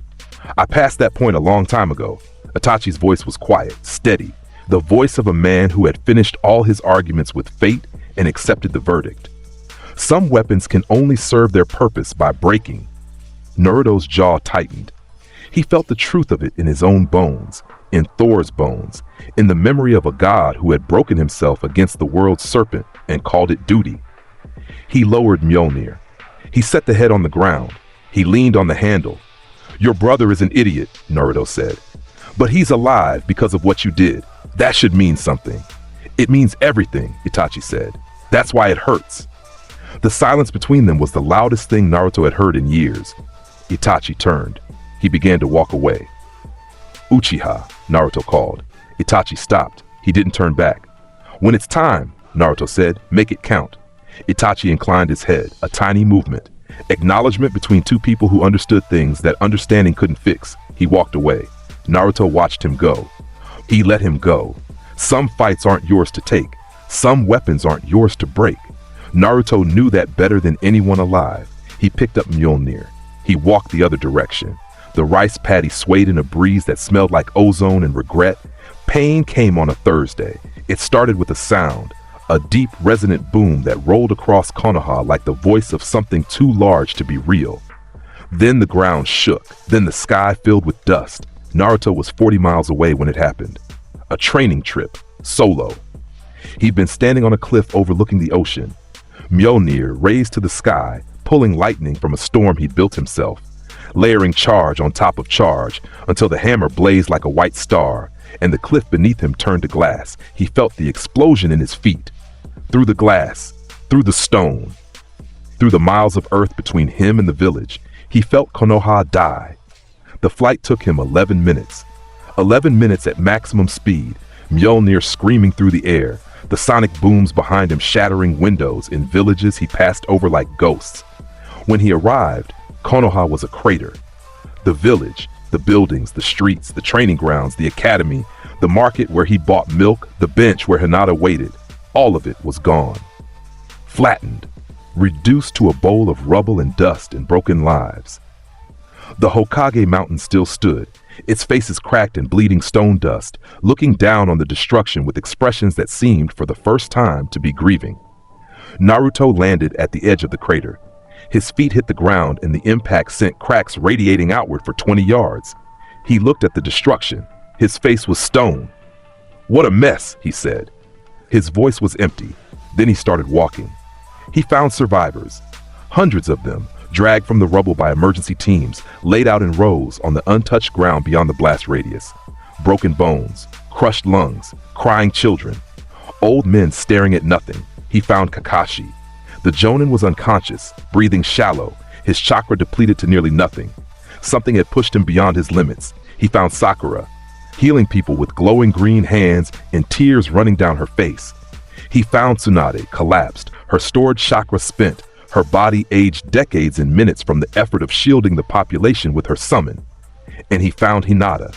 "I passed that point a long time ago." Itachi's voice was quiet, steady, the voice of a man who had finished all his arguments with fate and accepted the verdict. Some weapons can only serve their purpose by breaking. Naruto's jaw tightened. He felt the truth of it in his own bones, in Thor's bones, in the memory of a god who had broken himself against the world's serpent and called it duty. He lowered Mjolnir. He set the head on the ground. He leaned on the handle. "Your brother is an idiot," Naruto said. "But he's alive because of what you did. That should mean something." "It means everything," Itachi said. "That's why it hurts." The silence between them was the loudest thing Naruto had heard in years. Itachi turned. He began to walk away. "Uchiha," Naruto called. Itachi stopped. He didn't turn back. "When it's time," Naruto said, "make it count." Itachi inclined his head, a tiny movement. Acknowledgement between two people who understood things that understanding couldn't fix. He walked away. Naruto watched him go. He let him go. Some fights aren't yours to take. Some weapons aren't yours to break. Naruto knew that better than anyone alive. He picked up Mjolnir. He walked the other direction. The rice paddy swayed in a breeze that smelled like ozone and regret. Pain came on a Thursday. It started with a sound, a deep resonant boom that rolled across Konoha like the voice of something too large to be real. Then the ground shook. Then the sky filled with dust. Naruto was 40 miles away when it happened. A training trip, solo. He'd been standing on a cliff overlooking the ocean. Mjolnir raised to the sky, pulling lightning from a storm he'd built himself, layering charge on top of charge until the hammer blazed like a white star, and the cliff beneath him turned to glass. He felt the explosion in his feet. Through the glass, through the stone, through the miles of earth between him and the village, he felt Konoha die. The flight took him 11 minutes. 11 minutes at maximum speed, Mjolnir screaming through the air, the sonic booms behind him shattering windows in villages he passed over like ghosts. When he arrived, Konoha was a crater. The village, the buildings, the streets, the training grounds, the academy, the market where he bought milk, the bench where Hinata waited, all of it was gone. Flattened, reduced to a bowl of rubble and dust and broken lives. The Hokage mountain still stood, its faces cracked and bleeding stone dust, looking down on the destruction with expressions that seemed for the first time to be grieving. Naruto landed at the edge of the crater. His feet hit the ground and the impact sent cracks radiating outward for 20 yards. He looked at the destruction. His face was stone. "What a mess," he said. His voice was empty. Then he started walking. He found survivors, hundreds of them, dragged from the rubble by emergency teams, laid out in rows on the untouched ground beyond the blast radius. Broken bones, crushed lungs, crying children, old men staring at nothing. He found Kakashi. The Jonin was unconscious, breathing shallow, his chakra depleted to nearly nothing. Something had pushed him beyond his limits. He found Sakura, healing people with glowing green hands and tears running down her face. He found Tsunade, collapsed, her stored chakra spent, Her body aged decades in minutes from the effort of shielding the population with her summon. And he found Hinata.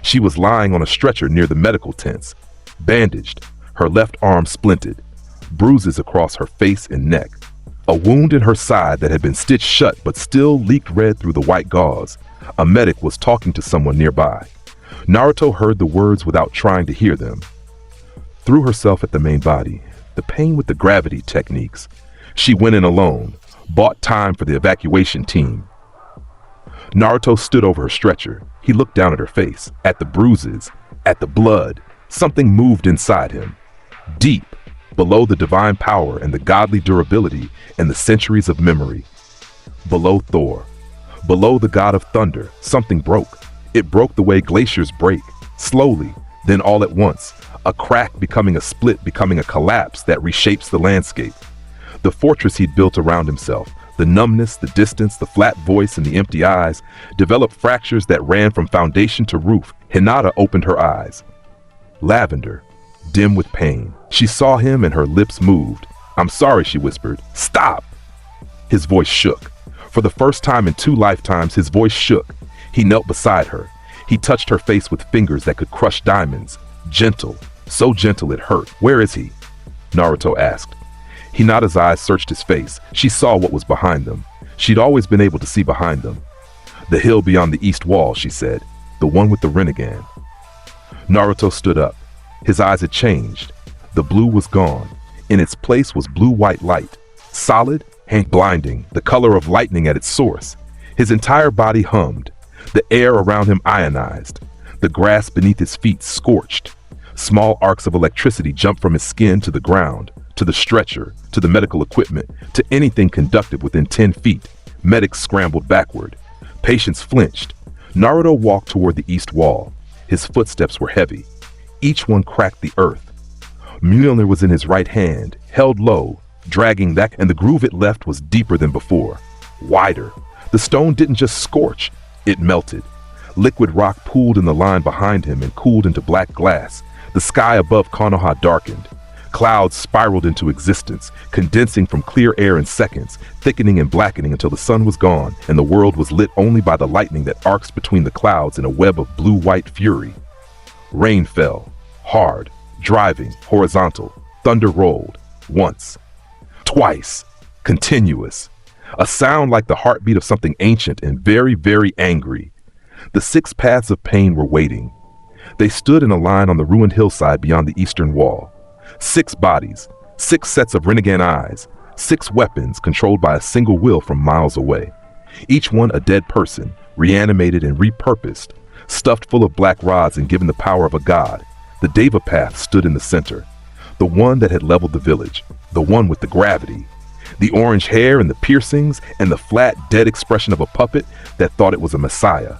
She was lying on a stretcher near the medical tents, bandaged, her left arm splinted, bruises across her face and neck, a wound in her side that had been stitched shut but still leaked red through the white gauze. A medic was talking to someone nearby. Naruto heard the words without trying to hear them. Threw herself at the main body, the pain with the gravity techniques. She went in alone, bought time for the evacuation team. Naruto stood over her stretcher. He looked down at her face, at the bruises, at the blood. Something moved inside him. Deep, below the divine power and the godly durability and the centuries of memory. Below Thor, below the god of thunder, something broke. It broke the way glaciers break, slowly, then all at once. A crack becoming a split, becoming a collapse that reshapes the landscape. The fortress he'd built around himself, the numbness, the distance, the flat voice, and the empty eyes, developed fractures that ran from foundation to roof. Hinata opened her eyes. Lavender, dim with pain. She saw him and her lips moved. "I'm sorry," she whispered. "Stop!" His voice shook. For the first time in 2 lifetimes, his voice shook. He knelt beside her. He touched her face with fingers that could crush diamonds. Gentle, so gentle it hurt. "Where is he?" Naruto asked. Hinata's eyes searched his face. She saw what was behind them. She'd always been able to see behind them. "The hill beyond the east wall," she said. "The one with the Rinnegan." Naruto stood up. His eyes had changed. The blue was gone. In its place was blue-white light. Solid and blinding, the color of lightning at its source. His entire body hummed. The air around him ionized. The grass beneath his feet scorched. Small arcs of electricity jumped from his skin to the ground, to the stretcher, to the medical equipment, to anything conductive within 10 feet. Medics scrambled backward. Patients flinched. Naruto walked toward the east wall. His footsteps were heavy. Each one cracked the earth. Mjolnir was in his right hand, held low, dragging that, and the groove it left was deeper than before, wider. The stone didn't just scorch, it melted. Liquid rock pooled in the line behind him and cooled into black glass. The sky above Konoha darkened. Clouds spiraled into existence, condensing from clear air in seconds, thickening and blackening until the sun was gone and the world was lit only by the lightning that arcs between the clouds in a web of blue-white fury. Rain fell, hard, driving, horizontal. Thunder rolled, once, twice, continuous. A sound like the heartbeat of something ancient and very, very angry. The 6 paths of pain were waiting. They stood in a line on the ruined hillside beyond the eastern wall. 6 bodies, 6 sets of Rinnegan eyes, 6 weapons controlled by a single will from miles away. Each one a dead person, reanimated and repurposed, stuffed full of black rods and given the power of a god. The Deva path stood in the center, the one that had leveled the village, the one with the gravity. The orange hair and the piercings and the flat, dead expression of a puppet that thought it was a messiah.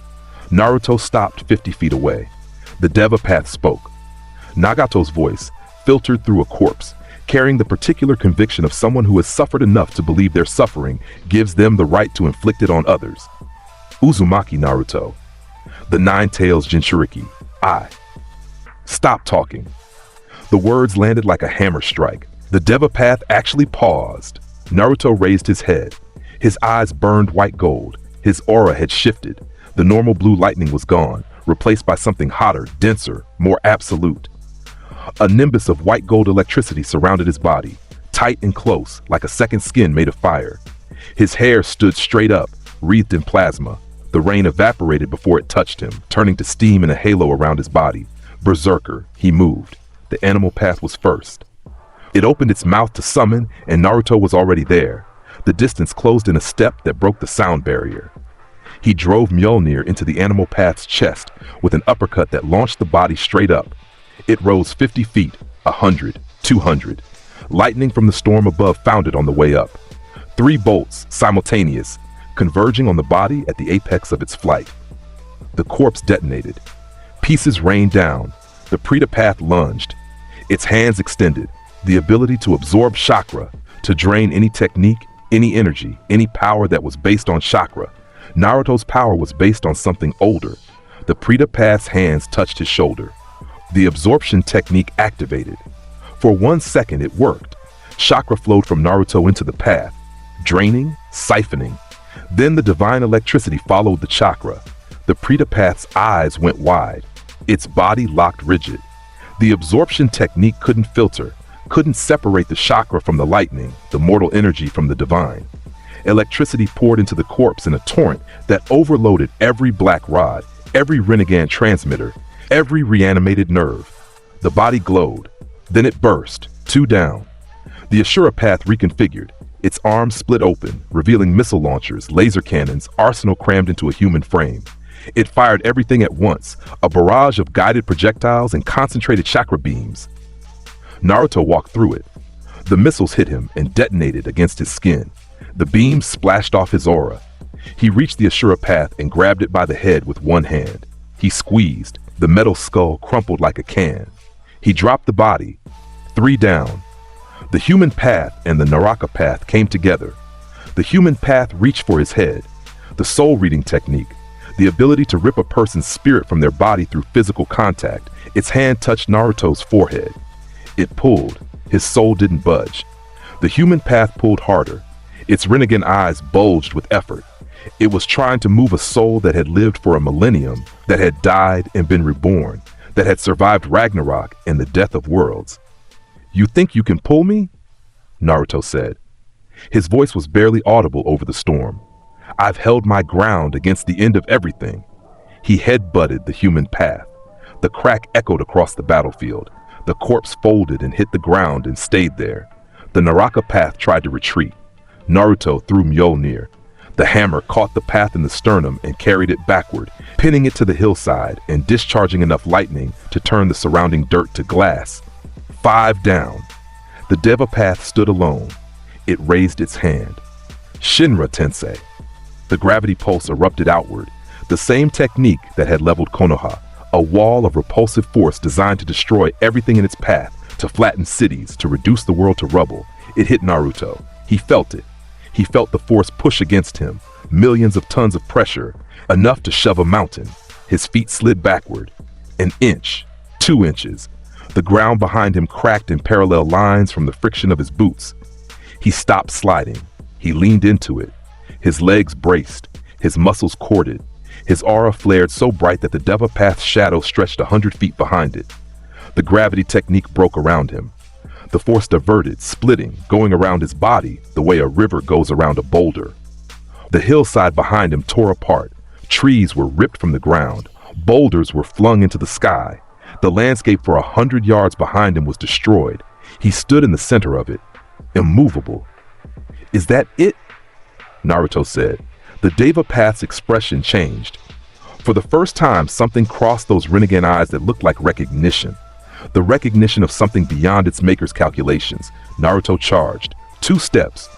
Naruto stopped 50 feet away. The Deva path spoke. Nagato's voice, filtered through a corpse, carrying the particular conviction of someone who has suffered enough to believe their suffering gives them the right to inflict it on others. Uzumaki Naruto. The 9 tails Jinchuriki. I. Stop talking. The words landed like a hammer strike. The Deva path actually paused. Naruto raised his head. His eyes burned white gold. His aura had shifted. The normal blue lightning was gone, replaced by something hotter, denser, more absolute. A nimbus of white gold electricity surrounded his body, tight and close, like a second skin made of fire. His hair stood straight up, wreathed in plasma. The rain evaporated before it touched him, turning to steam in a halo around his body. Berserker, he moved. The animal path was first. It opened its mouth to summon, and Naruto was already there. The distance closed in a step that broke the sound barrier. He drove Mjolnir into the animal path's chest with an uppercut that launched the body straight up. It rose 50 feet, 100, 200. Lightning from the storm above found it on the way up. 3 bolts, simultaneous, converging on the body at the apex of its flight. The corpse detonated. Pieces rained down. The Preta path lunged. Its hands extended. The ability to absorb chakra, to drain any technique, any energy, any power that was based on chakra. Naruto's power was based on something older. The Preta path's hands touched his shoulder. The absorption technique activated. For 1 second it worked. Chakra flowed from Naruto into the path. draining, siphoning. Then the divine electricity followed the chakra. The Pretapath's eyes went wide. Its body locked rigid. The absorption technique couldn't filter, couldn't separate the chakra from the lightning, the mortal energy from the divine. Electricity poured into the corpse in a torrent that overloaded every black rod, every Rinnegan transmitter, every reanimated nerve. The body glowed. Then it burst, 2 down. The Ashura Path reconfigured. Its arms split open, revealing missile launchers, laser cannons, arsenal crammed into a human frame. It fired everything at once, a barrage of guided projectiles and concentrated chakra beams. Naruto walked through it. The missiles hit him and detonated against his skin. The beams splashed off his aura. He reached the Ashura Path and grabbed it by the head with one hand. He squeezed. The metal skull crumpled like a can. He dropped the body. 3 down. The human path and the Naraka path came together. The human path reached for his head. The soul reading technique, the ability to rip a person's spirit from their body through physical contact. Its hand touched Naruto's forehead. It pulled. His soul didn't budge. The human path pulled harder. Its Rinnegan eyes bulged with effort. It was trying to move a soul that had lived for a millennium, that had died and been reborn, that had survived Ragnarok and the death of worlds. "You think you can pull me?" Naruto said. His voice was barely audible over the storm. "I've held my ground against the end of everything." He head-butted the human path. The crack echoed across the battlefield. The corpse folded and hit the ground and stayed there. The Naraka path tried to retreat. Naruto threw Mjolnir. The hammer caught the path in the sternum and carried it backward, pinning it to the hillside and discharging enough lightning to turn the surrounding dirt to glass. 5 down. The Deva path stood alone. It raised its hand. Shinra Tensei. The gravity pulse erupted outward, the same technique that had leveled Konoha, a wall of repulsive force designed to destroy everything in its path, to flatten cities, to reduce the world to rubble. It hit Naruto. He felt it. He felt the force push against him, millions of tons of pressure, enough to shove a mountain. His feet slid backward. An inch, 2 inches. The ground behind him cracked in parallel lines from the friction of his boots. He stopped sliding. He leaned into it. His legs braced, his muscles corded. His aura flared so bright that the Deva Path's shadow stretched 100 feet behind it. The gravity technique broke around him. The force diverted, splitting, going around his body the way a river goes around a boulder. The hillside behind him tore apart. Trees were ripped from the ground. Boulders were flung into the sky. The landscape for 100 yards behind him was destroyed. He stood in the center of it, immovable. "Is that it?" Naruto said. The Deva Path's expression changed. For the first time, something crossed those Rinnegan eyes that looked like recognition. The recognition of something beyond its maker's calculations. Naruto charged. 2 steps.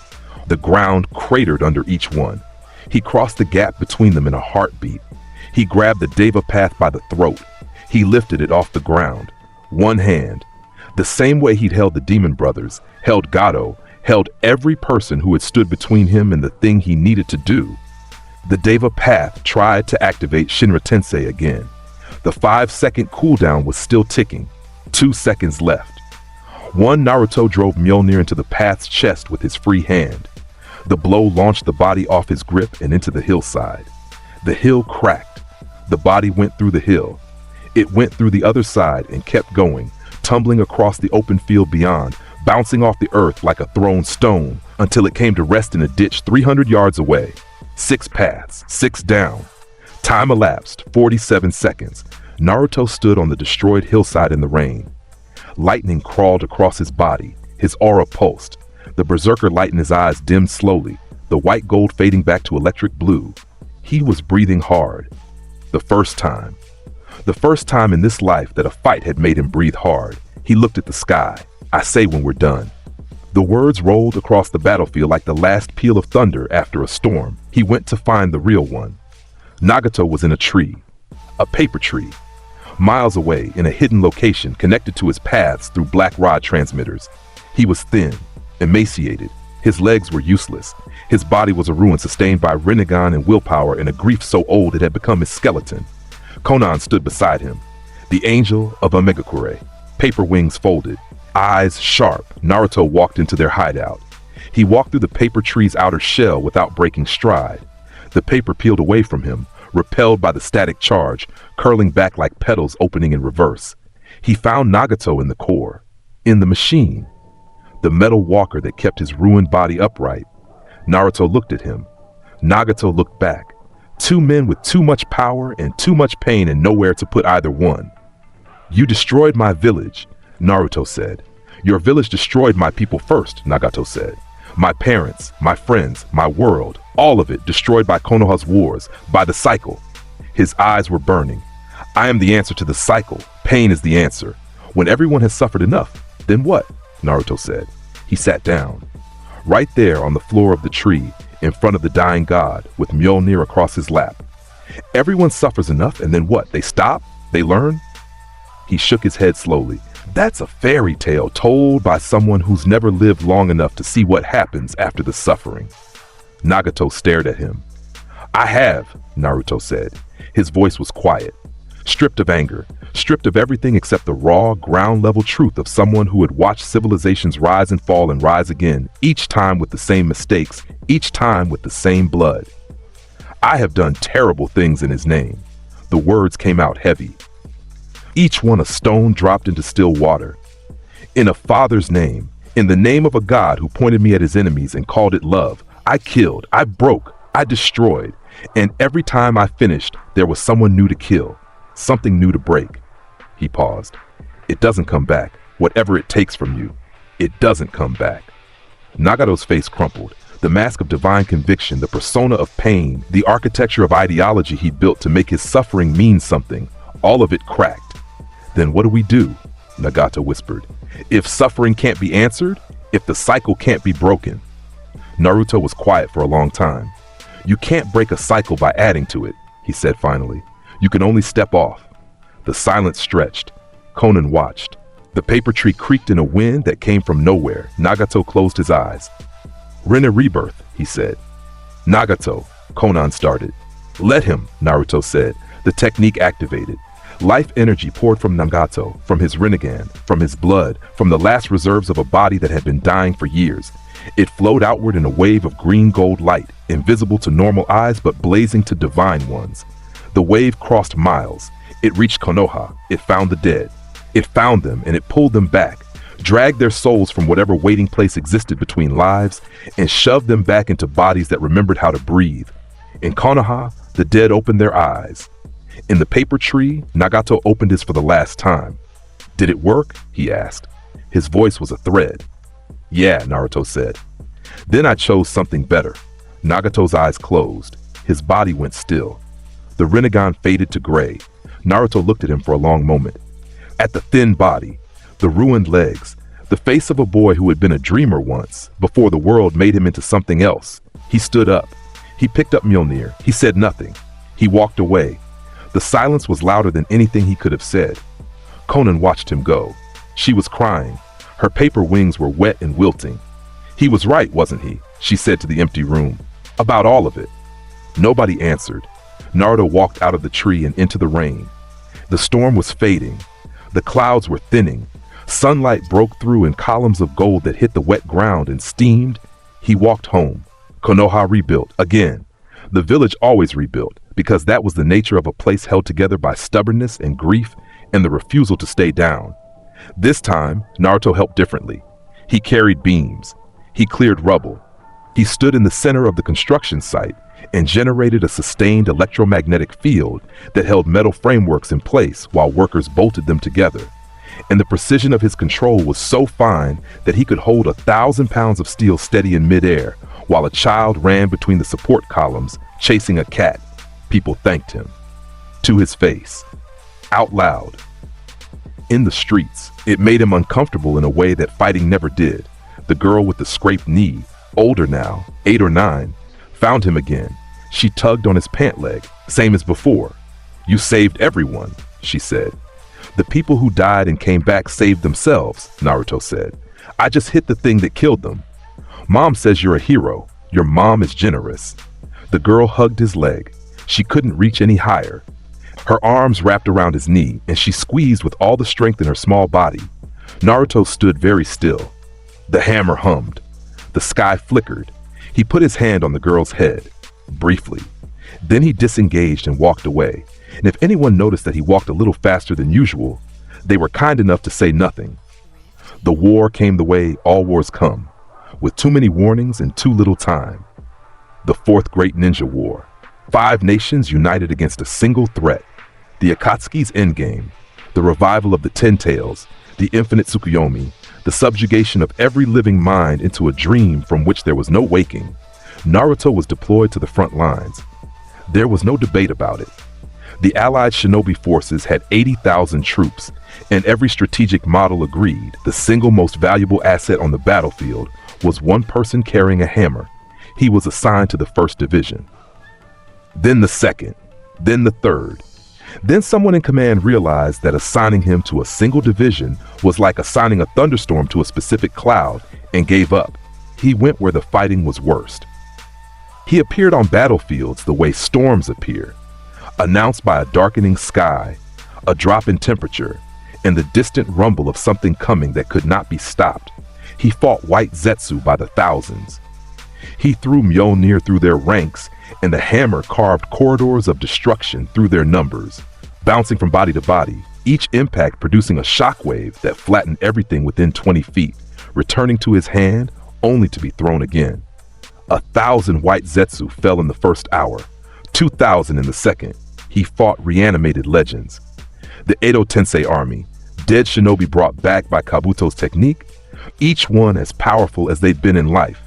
The ground cratered under each one. He crossed the gap between them in a heartbeat. He grabbed the Deva Path by the throat. He lifted it off the ground. One hand. The same way he'd held the Demon Brothers, held Gato, held every person who had stood between him and the thing he needed to do. The Deva Path tried to activate Shinra Tensei again. The 5-second cooldown was still ticking. 2 seconds left. One Naruto drove Mjolnir into the path's chest with his free hand. The blow launched the body off his grip and into the hillside. The hill cracked. The body went through the hill. It went through the other side and kept going, tumbling across the open field beyond, bouncing off the earth like a thrown stone until it came to rest in a ditch 300 yards away. 6 paths, 6 down. Time elapsed, 47 seconds. Naruto stood on the destroyed hillside in the rain. Lightning crawled across his body. His aura pulsed. The berserker light in his eyes dimmed slowly, the white gold fading back to electric blue. He was breathing hard. The first time. The first time in this life that a fight had made him breathe hard. He looked at the sky. "I say when we're done." The words rolled across the battlefield like the last peal of thunder after a storm. He went to find the real one. Nagato was in a tree. A paper tree. Miles away in a hidden location connected to his paths through black rod transmitters. He was thin, emaciated. His legs were useless. His body was a ruin sustained by Rinnegan and willpower and a grief so old it had become his skeleton. Konan stood beside him, the angel of Omegakure, paper wings folded, eyes sharp. Naruto walked into their hideout. He walked through the paper tree's outer shell without breaking stride. The paper peeled away from him, repelled by the static charge, curling back like petals opening in reverse. He found Nagato in the core, in the machine, the metal walker that kept his ruined body upright. Naruto looked at him. Nagato looked back. Two men with too much power and too much pain and nowhere to put either one. "You destroyed my village," Naruto said. "Your village destroyed my people first," Nagato said. "My parents, my friends, my world, all of it destroyed by Konoha's wars, by the cycle." His eyes were burning. "I am the answer to the cycle. Pain is the answer. When everyone has suffered enough, then what?" Naruto said. He sat down. Right there on the floor of the tree, in front of the dying god, with Mjolnir across his lap. "Everyone suffers enough, and then what? They stop? They learn?" He shook his head slowly. "That's a fairy tale told by someone who's never lived long enough to see what happens after the suffering." Nagato stared at him. "I have," Naruto said. His voice was quiet, stripped of anger, stripped of everything except the raw, ground-level truth of someone who had watched civilizations rise and fall and rise again, each time with the same mistakes, each time with the same blood. "I have done terrible things in his name." The words came out heavy. Each one a stone dropped into still water. "In a father's name, in the name of a god who pointed me at his enemies and called it love, I killed, I broke, I destroyed, and every time I finished, there was someone new to kill, something new to break." He paused. "It doesn't come back. Whatever it takes from you, it doesn't come back." Nagato's face crumpled. The mask of divine conviction, the persona of pain, the architecture of ideology he'd built to make his suffering mean something, all of it cracked. "Then what do we do?" Nagato whispered. "If suffering can't be answered, if the cycle can't be broken." Naruto was quiet for a long time. "You can't break a cycle by adding to it," he said finally. "You can only step off." The silence stretched. Conan watched. The paper tree creaked in a wind that came from nowhere. Nagato closed his eyes. "Rinne Rebirth," he said. "Nagato," Conan started. "Let him," Naruto said. The technique activated. Life energy poured from Nagato, from his Rinnegan, from his blood, from the last reserves of a body that had been dying for years. It flowed outward in a wave of green-gold light, invisible to normal eyes but blazing to divine ones. The wave crossed miles. It reached Konoha. It found the dead. It found them and it pulled them back, dragged their souls from whatever waiting place existed between lives, and shoved them back into bodies that remembered how to breathe. In Konoha, the dead opened their eyes. In the paper tree, Nagato opened his for the last time. "Did it work?" he asked. His voice was a thread. "Yeah," Naruto said. "Then I chose something better." Nagato's eyes closed. His body went still. The Rinnegan faded to gray. Naruto looked at him for a long moment. At the thin body, the ruined legs, the face of a boy who had been a dreamer once, before the world made him into something else. He stood up. He picked up Mjolnir. He said nothing. He walked away. The silence was louder than anything he could have said. Conan watched him go. She was crying. Her paper wings were wet and wilting. "He was right, wasn't he?" she said to the empty room. "About all of it." Nobody answered. Naruto walked out of the tree and into the rain. The storm was fading. The clouds were thinning. Sunlight broke through in columns of gold that hit the wet ground and steamed. He walked home. Konoha rebuilt again. The village always rebuilt, because that was the nature of a place held together by stubbornness and grief and the refusal to stay down. This time, Naruto helped differently. He carried beams. He cleared rubble. He stood in the center of the construction site and generated a sustained electromagnetic field that held metal frameworks in place while workers bolted them together. And the precision of his control was so fine that he could hold 1,000 pounds of steel steady in midair while a child ran between the support columns, chasing a cat. People thanked him. To his face. Out loud. In the streets, it made him uncomfortable in a way that fighting never did. The girl with the scraped knee, older now, 8 or 9, found him again. She tugged on his pant leg, same as before. "You saved everyone," she said. "The people who died and came back saved themselves," Naruto said. "I just hit the thing that killed them." "Mom says you're a hero. Your mom is generous." The girl hugged his leg. She couldn't reach any higher. Her arms wrapped around his knee, and she squeezed with all the strength in her small body. Naruto stood very still. The hammer hummed. The sky flickered. He put his hand on the girl's head, briefly. Then he disengaged and walked away, and if anyone noticed that he walked a little faster than usual, they were kind enough to say nothing. The war came the way all wars come, with too many warnings and too little time. The Fourth Great Ninja War. 5 nations united against a single threat. The Akatsuki's endgame. The revival of the Ten Tails. The infinite Tsukuyomi. The subjugation of every living mind into a dream from which there was no waking. Naruto was deployed to the front lines. There was no debate about it. The Allied shinobi forces had 80,000 troops, and every strategic model agreed the single most valuable asset on the battlefield was one person carrying a hammer. He was assigned to the 1st Division. Then the 2nd, then the 3rd. Then someone in command realized that assigning him to a single division was like assigning a thunderstorm to a specific cloud, and gave up. He went where the fighting was worst. He appeared on battlefields the way storms appear, announced by a darkening sky, a drop in temperature, and the distant rumble of something coming that could not be stopped. He fought white Zetsu by the thousands. He threw Mjolnir through their ranks, and the hammer carved corridors of destruction through their numbers, bouncing from body to body, each impact producing a shockwave that flattened everything within 20 feet, returning to his hand only to be thrown again. 1,000 white Zetsu fell in the first hour, 2,000 in the second. He fought reanimated legends. The Edo Tensei army, dead shinobi brought back by Kabuto's technique, each one as powerful as they'd been in life,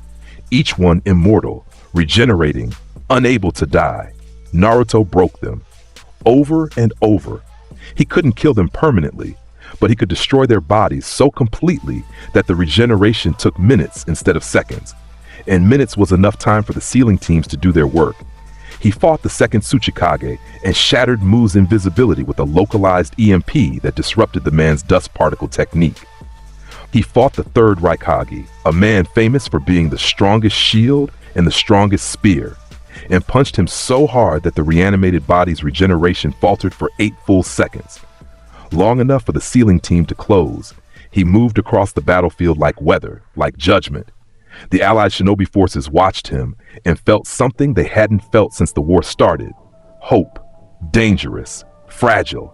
each one immortal, regenerating, unable to die. Naruto broke them. Over and over. He couldn't kill them permanently, but he could destroy their bodies so completely that the regeneration took minutes instead of seconds. And minutes was enough time for the sealing teams to do their work. He fought the 2nd Tsuchikage and shattered Mu's invisibility with a localized EMP that disrupted the man's dust particle technique. He fought the 3rd Raikage, a man famous for being the strongest shield and the strongest spear, and punched him so hard that the reanimated body's regeneration faltered for 8 full seconds. Long enough for the sealing team to close, he moved across the battlefield like weather, like judgment. The Allied shinobi forces watched him and felt something they hadn't felt since the war started. Hope. Dangerous. Fragile.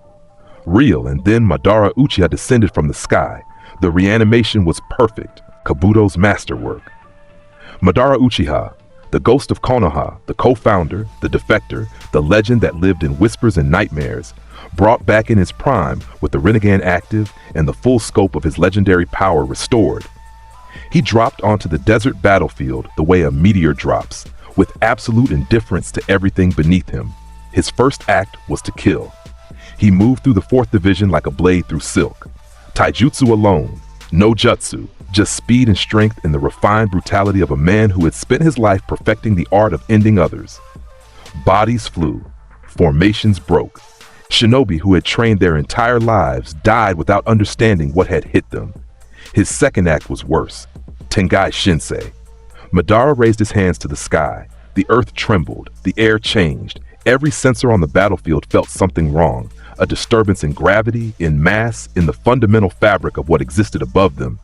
Real. And then Madara Uchiha descended from the sky. The reanimation was perfect. Kabuto's masterwork. Madara Uchiha, the ghost of Konoha, the co-founder, the defector, the legend that lived in whispers and nightmares, brought back in his prime with the Rinnegan active and the full scope of his legendary power restored. He dropped onto the desert battlefield the way a meteor drops, with absolute indifference to everything beneath him. His first act was to kill. He moved through the 4th Division like a blade through silk. Taijutsu alone, no jutsu, just speed and strength and the refined brutality of a man who had spent his life perfecting the art of ending others. Bodies flew. Formations broke. Shinobi who had trained their entire lives died without understanding what had hit them. His second act was worse. Tengai Shinsei. Madara raised his hands to the sky. The earth trembled. The air changed. Every sensor on the battlefield felt something wrong. A disturbance in gravity, in mass, in the fundamental fabric of what existed above them.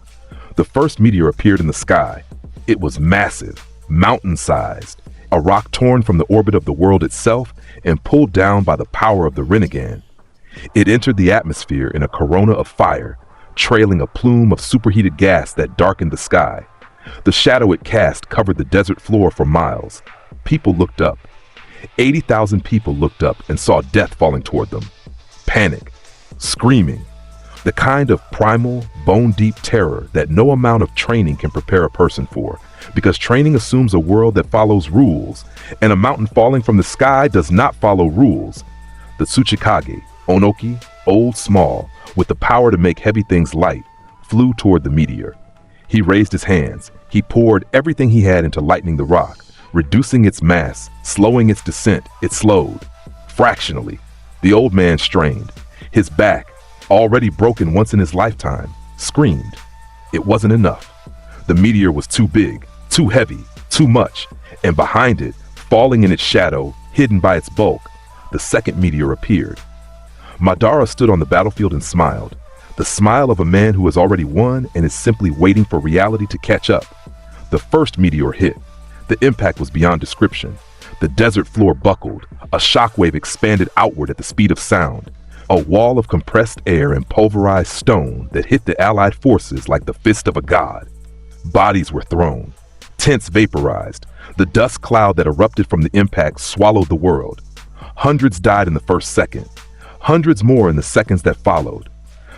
The first meteor appeared in the sky. It was massive, mountain-sized, a rock torn from the orbit of the world itself and pulled down by the power of the Rinnegan. It entered the atmosphere in a corona of fire, trailing a plume of superheated gas that darkened the sky. The shadow it cast covered the desert floor for miles. People looked up. 80,000 people looked up and saw death falling toward them. Panic, screaming, the kind of primal, bone-deep terror that no amount of training can prepare a person for, because training assumes a world that follows rules, and a mountain falling from the sky does not follow rules. The Tsuchikage, Onoki, old, small, with the power to make heavy things light, flew toward the meteor. He raised his hands. He poured everything he had into lightening the rock, reducing its mass, slowing its descent. It slowed. Fractionally. The old man strained. His back, already broken once in his lifetime, screamed. It wasn't enough. The meteor was too big, too heavy, too much, and behind it, falling in its shadow, hidden by its bulk, the second meteor appeared. Madara stood on the battlefield and smiled, the smile of a man who has already won and is simply waiting for reality to catch up. The first meteor hit. The impact was beyond description. The desert floor buckled. A shockwave expanded outward at the speed of sound. A wall of compressed air and pulverized stone that hit the Allied forces like the fist of a god. Bodies were thrown. Tents vaporized. The dust cloud that erupted from the impact swallowed the world. Hundreds died in the first second. Hundreds more in the seconds that followed.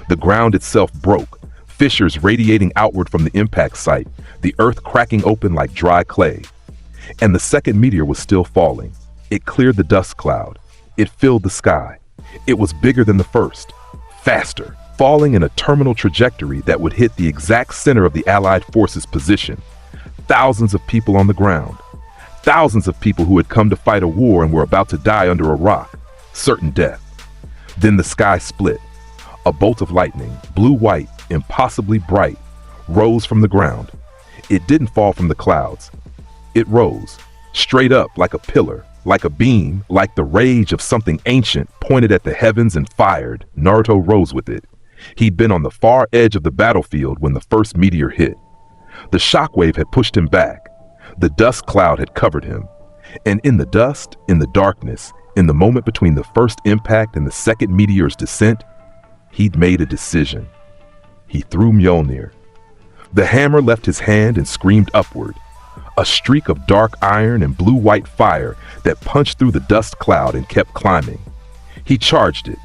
The ground itself broke, fissures radiating outward from the impact site, the earth cracking open like dry clay. And the second meteor was still falling. It cleared the dust cloud. It filled the sky. It was bigger than the first, faster, falling in a terminal trajectory that would hit the exact center of the Allied forces' position. Thousands of people on the ground. Thousands of people who had come to fight a war and were about to die under a rock. Certain death. Then the sky split. A bolt of lightning, blue-white, impossibly bright, rose from the ground. It didn't fall from the clouds. It rose, straight up like a pillar, like a beam, like the rage of something ancient pointed at the heavens and fired. Naruto rose with it. He'd been on the far edge of the battlefield when the first meteor hit. The shockwave had pushed him back. The dust cloud had covered him. And in the dust, in the darkness, in the moment between the first impact and the second meteor's descent, he'd made a decision. He threw Mjolnir. The hammer left his hand and screamed upward. A streak of dark iron and blue-white fire that punched through the dust cloud and kept climbing. He charged it.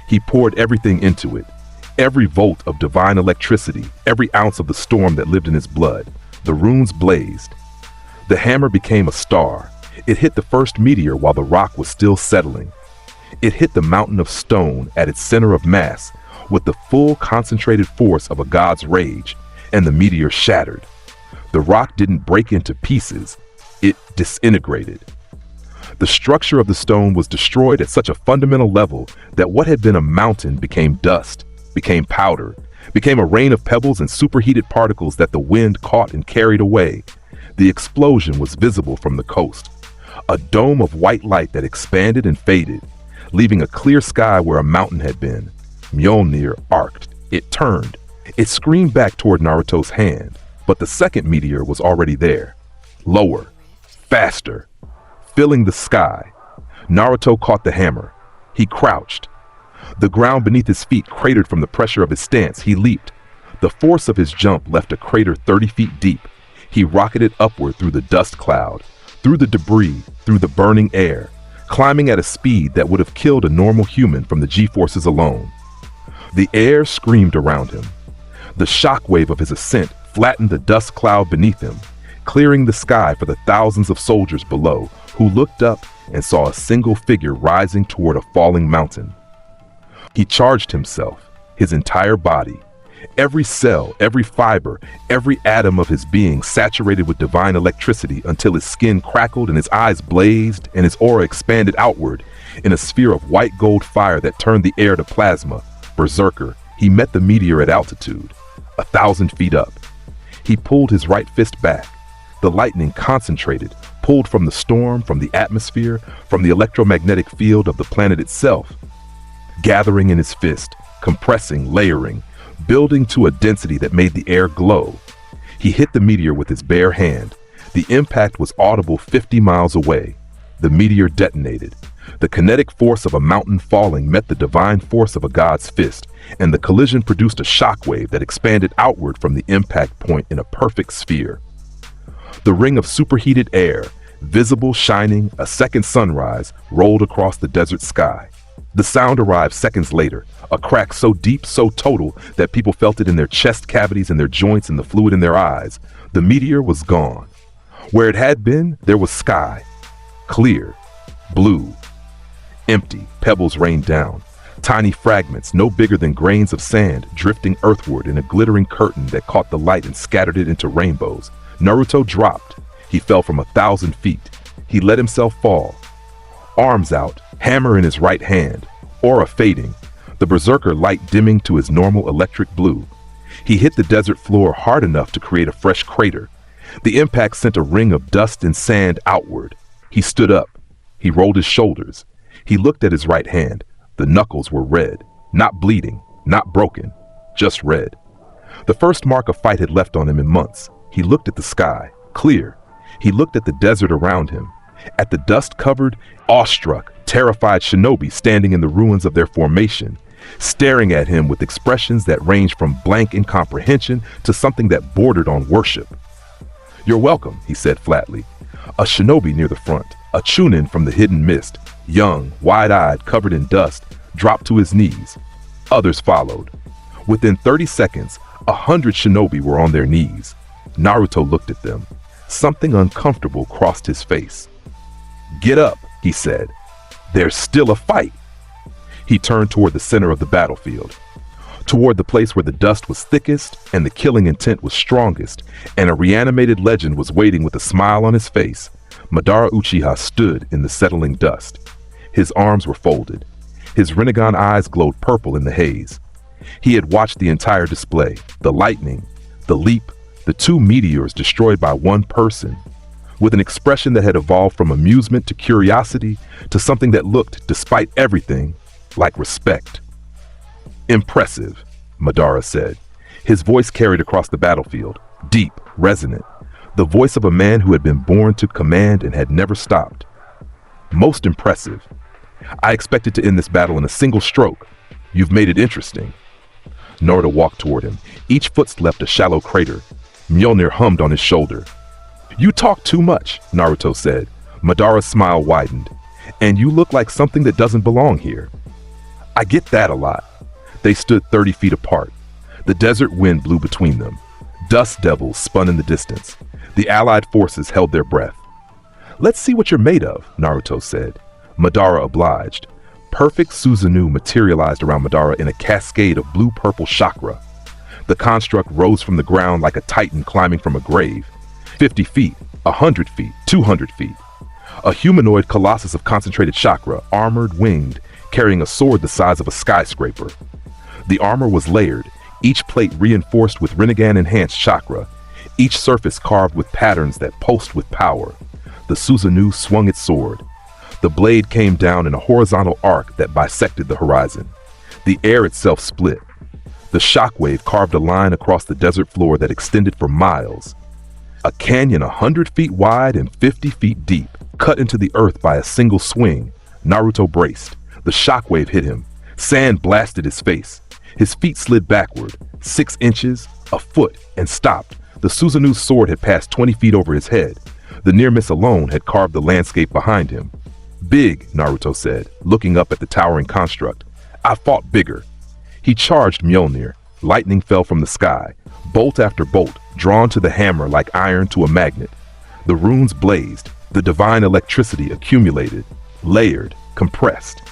He poured everything into it. Every volt of divine electricity, every ounce of the storm that lived in his blood. The runes blazed. The hammer became a star. It hit the first meteor while the rock was still settling. It hit the mountain of stone at its center of mass with the full concentrated force of a god's rage, and the meteor shattered. The rock didn't break into pieces, it disintegrated. The structure of the stone was destroyed at such a fundamental level that what had been a mountain became dust, became powder, became a rain of pebbles and superheated particles that the wind caught and carried away. The explosion was visible from the coast. A dome of white light that expanded and faded, leaving a clear sky where a mountain had been. Mjolnir arced. It turned. It screamed back toward Naruto's hand, but the second meteor was already there. Lower. Faster. Filling the sky. Naruto caught the hammer. He crouched. The ground beneath his feet cratered from the pressure of his stance. He leaped. The force of his jump left a crater 30 feet deep. He rocketed upward through the dust cloud, through the debris, through the burning air, climbing at a speed that would have killed a normal human from the G-forces alone. The air screamed around him. The shockwave of his ascent flattened the dust cloud beneath him, clearing the sky for the thousands of soldiers below who looked up and saw a single figure rising toward a falling mountain. He charged himself, his entire body, every cell, every fiber, every atom of his being saturated with divine electricity until his skin crackled and his eyes blazed and his aura expanded outward in a sphere of white gold fire that turned the air to plasma. Berserker, he met the meteor at altitude, 1,000 feet up. He pulled his right fist back. The lightning concentrated, pulled from the storm, from the atmosphere, from the electromagnetic field of the planet itself. Gathering in his fist, compressing, layering, building to a density that made the air glow. He hit the meteor with his bare hand. The impact was audible 50 miles away. The meteor detonated. The kinetic force of a mountain falling met the divine force of a god's fist, and the collision produced a shockwave that expanded outward from the impact point in a perfect sphere. The ring of superheated air, visible, shining, a second sunrise, rolled across the desert sky. The sound arrived seconds later, a crack so deep, so total, that people felt it in their chest cavities and their joints and the fluid in their eyes. The meteor was gone. Where it had been, there was sky. Clear. Blue. Empty. Pebbles rained down. Tiny fragments, no bigger than grains of sand, drifting earthward in a glittering curtain that caught the light and scattered it into rainbows. Naruto dropped. He fell from 1,000 feet. He let himself fall. Arms out, hammer in his right hand, aura fading, the berserker light dimming to his normal electric blue. He hit the desert floor hard enough to create a fresh crater. The impact sent a ring of dust and sand outward. He stood up. He rolled his shoulders. He looked at his right hand. The knuckles were red, not bleeding, not broken, just red. The first mark a fight had left on him in months. He looked at the sky, clear. He looked at the desert around him, at the dust-covered, awestruck, terrified shinobi standing in the ruins of their formation, staring at him with expressions that ranged from blank incomprehension to something that bordered on worship. "You're welcome," he said flatly. A shinobi near the front, a chunin from the hidden mist, young, wide-eyed, covered in dust, dropped to his knees. Others followed. Within 30 seconds, 100 shinobi were on their knees. Naruto looked at them. Something uncomfortable crossed his face. "Get up," he said. "There's still a fight." He turned toward the center of the battlefield, toward the place where the dust was thickest and the killing intent was strongest, and a reanimated legend was waiting with a smile on his face. Madara Uchiha stood in the settling dust. His arms were folded. His Rinnegan eyes glowed purple in the haze. He had watched the entire display, the lightning, the leap, the two meteors destroyed by one person, with an expression that had evolved from amusement to curiosity to something that looked, despite everything, like respect. "Impressive," Madara said. His voice carried across the battlefield, deep, resonant, the voice of a man who had been born to command and had never stopped. "Most impressive. I expected to end this battle in a single stroke. You've made it interesting." Naruto walked toward him. Each foot left a shallow crater. Mjolnir hummed on his shoulder. "You talk too much," Naruto said. Madara's smile widened. "And you look like something that doesn't belong here." "I get that a lot." They stood 30 feet apart. The desert wind blew between them. Dust devils spun in the distance. The allied forces held their breath. "Let's see what you're made of," Naruto said. Madara obliged. Perfect Susanoo materialized around Madara in a cascade of blue-purple chakra. The construct rose from the ground like a titan climbing from a grave. 50 feet, 100 feet, 200 feet. A humanoid colossus of concentrated chakra, armored, winged, carrying a sword the size of a skyscraper. The armor was layered, each plate reinforced with Rinnegan-enhanced chakra, each surface carved with patterns that pulsed with power. The Susanoo swung its sword. The blade came down in a horizontal arc that bisected the horizon. The air itself split. The shockwave carved a line across the desert floor that extended for miles. A canyon 100 feet wide and 50 feet deep, cut into the earth by a single swing. Naruto braced. The shockwave hit him. Sand blasted his face. His feet slid backward, 6 inches, a foot, and stopped. The Susanoo's sword had passed 20 feet over his head. The near miss alone had carved the landscape behind him. "Big," Naruto said, looking up at the towering construct. "I fought bigger." He charged Mjolnir. Lightning fell from the sky, bolt after bolt, drawn to the hammer like iron to a magnet. The runes blazed. The divine electricity accumulated, layered, compressed.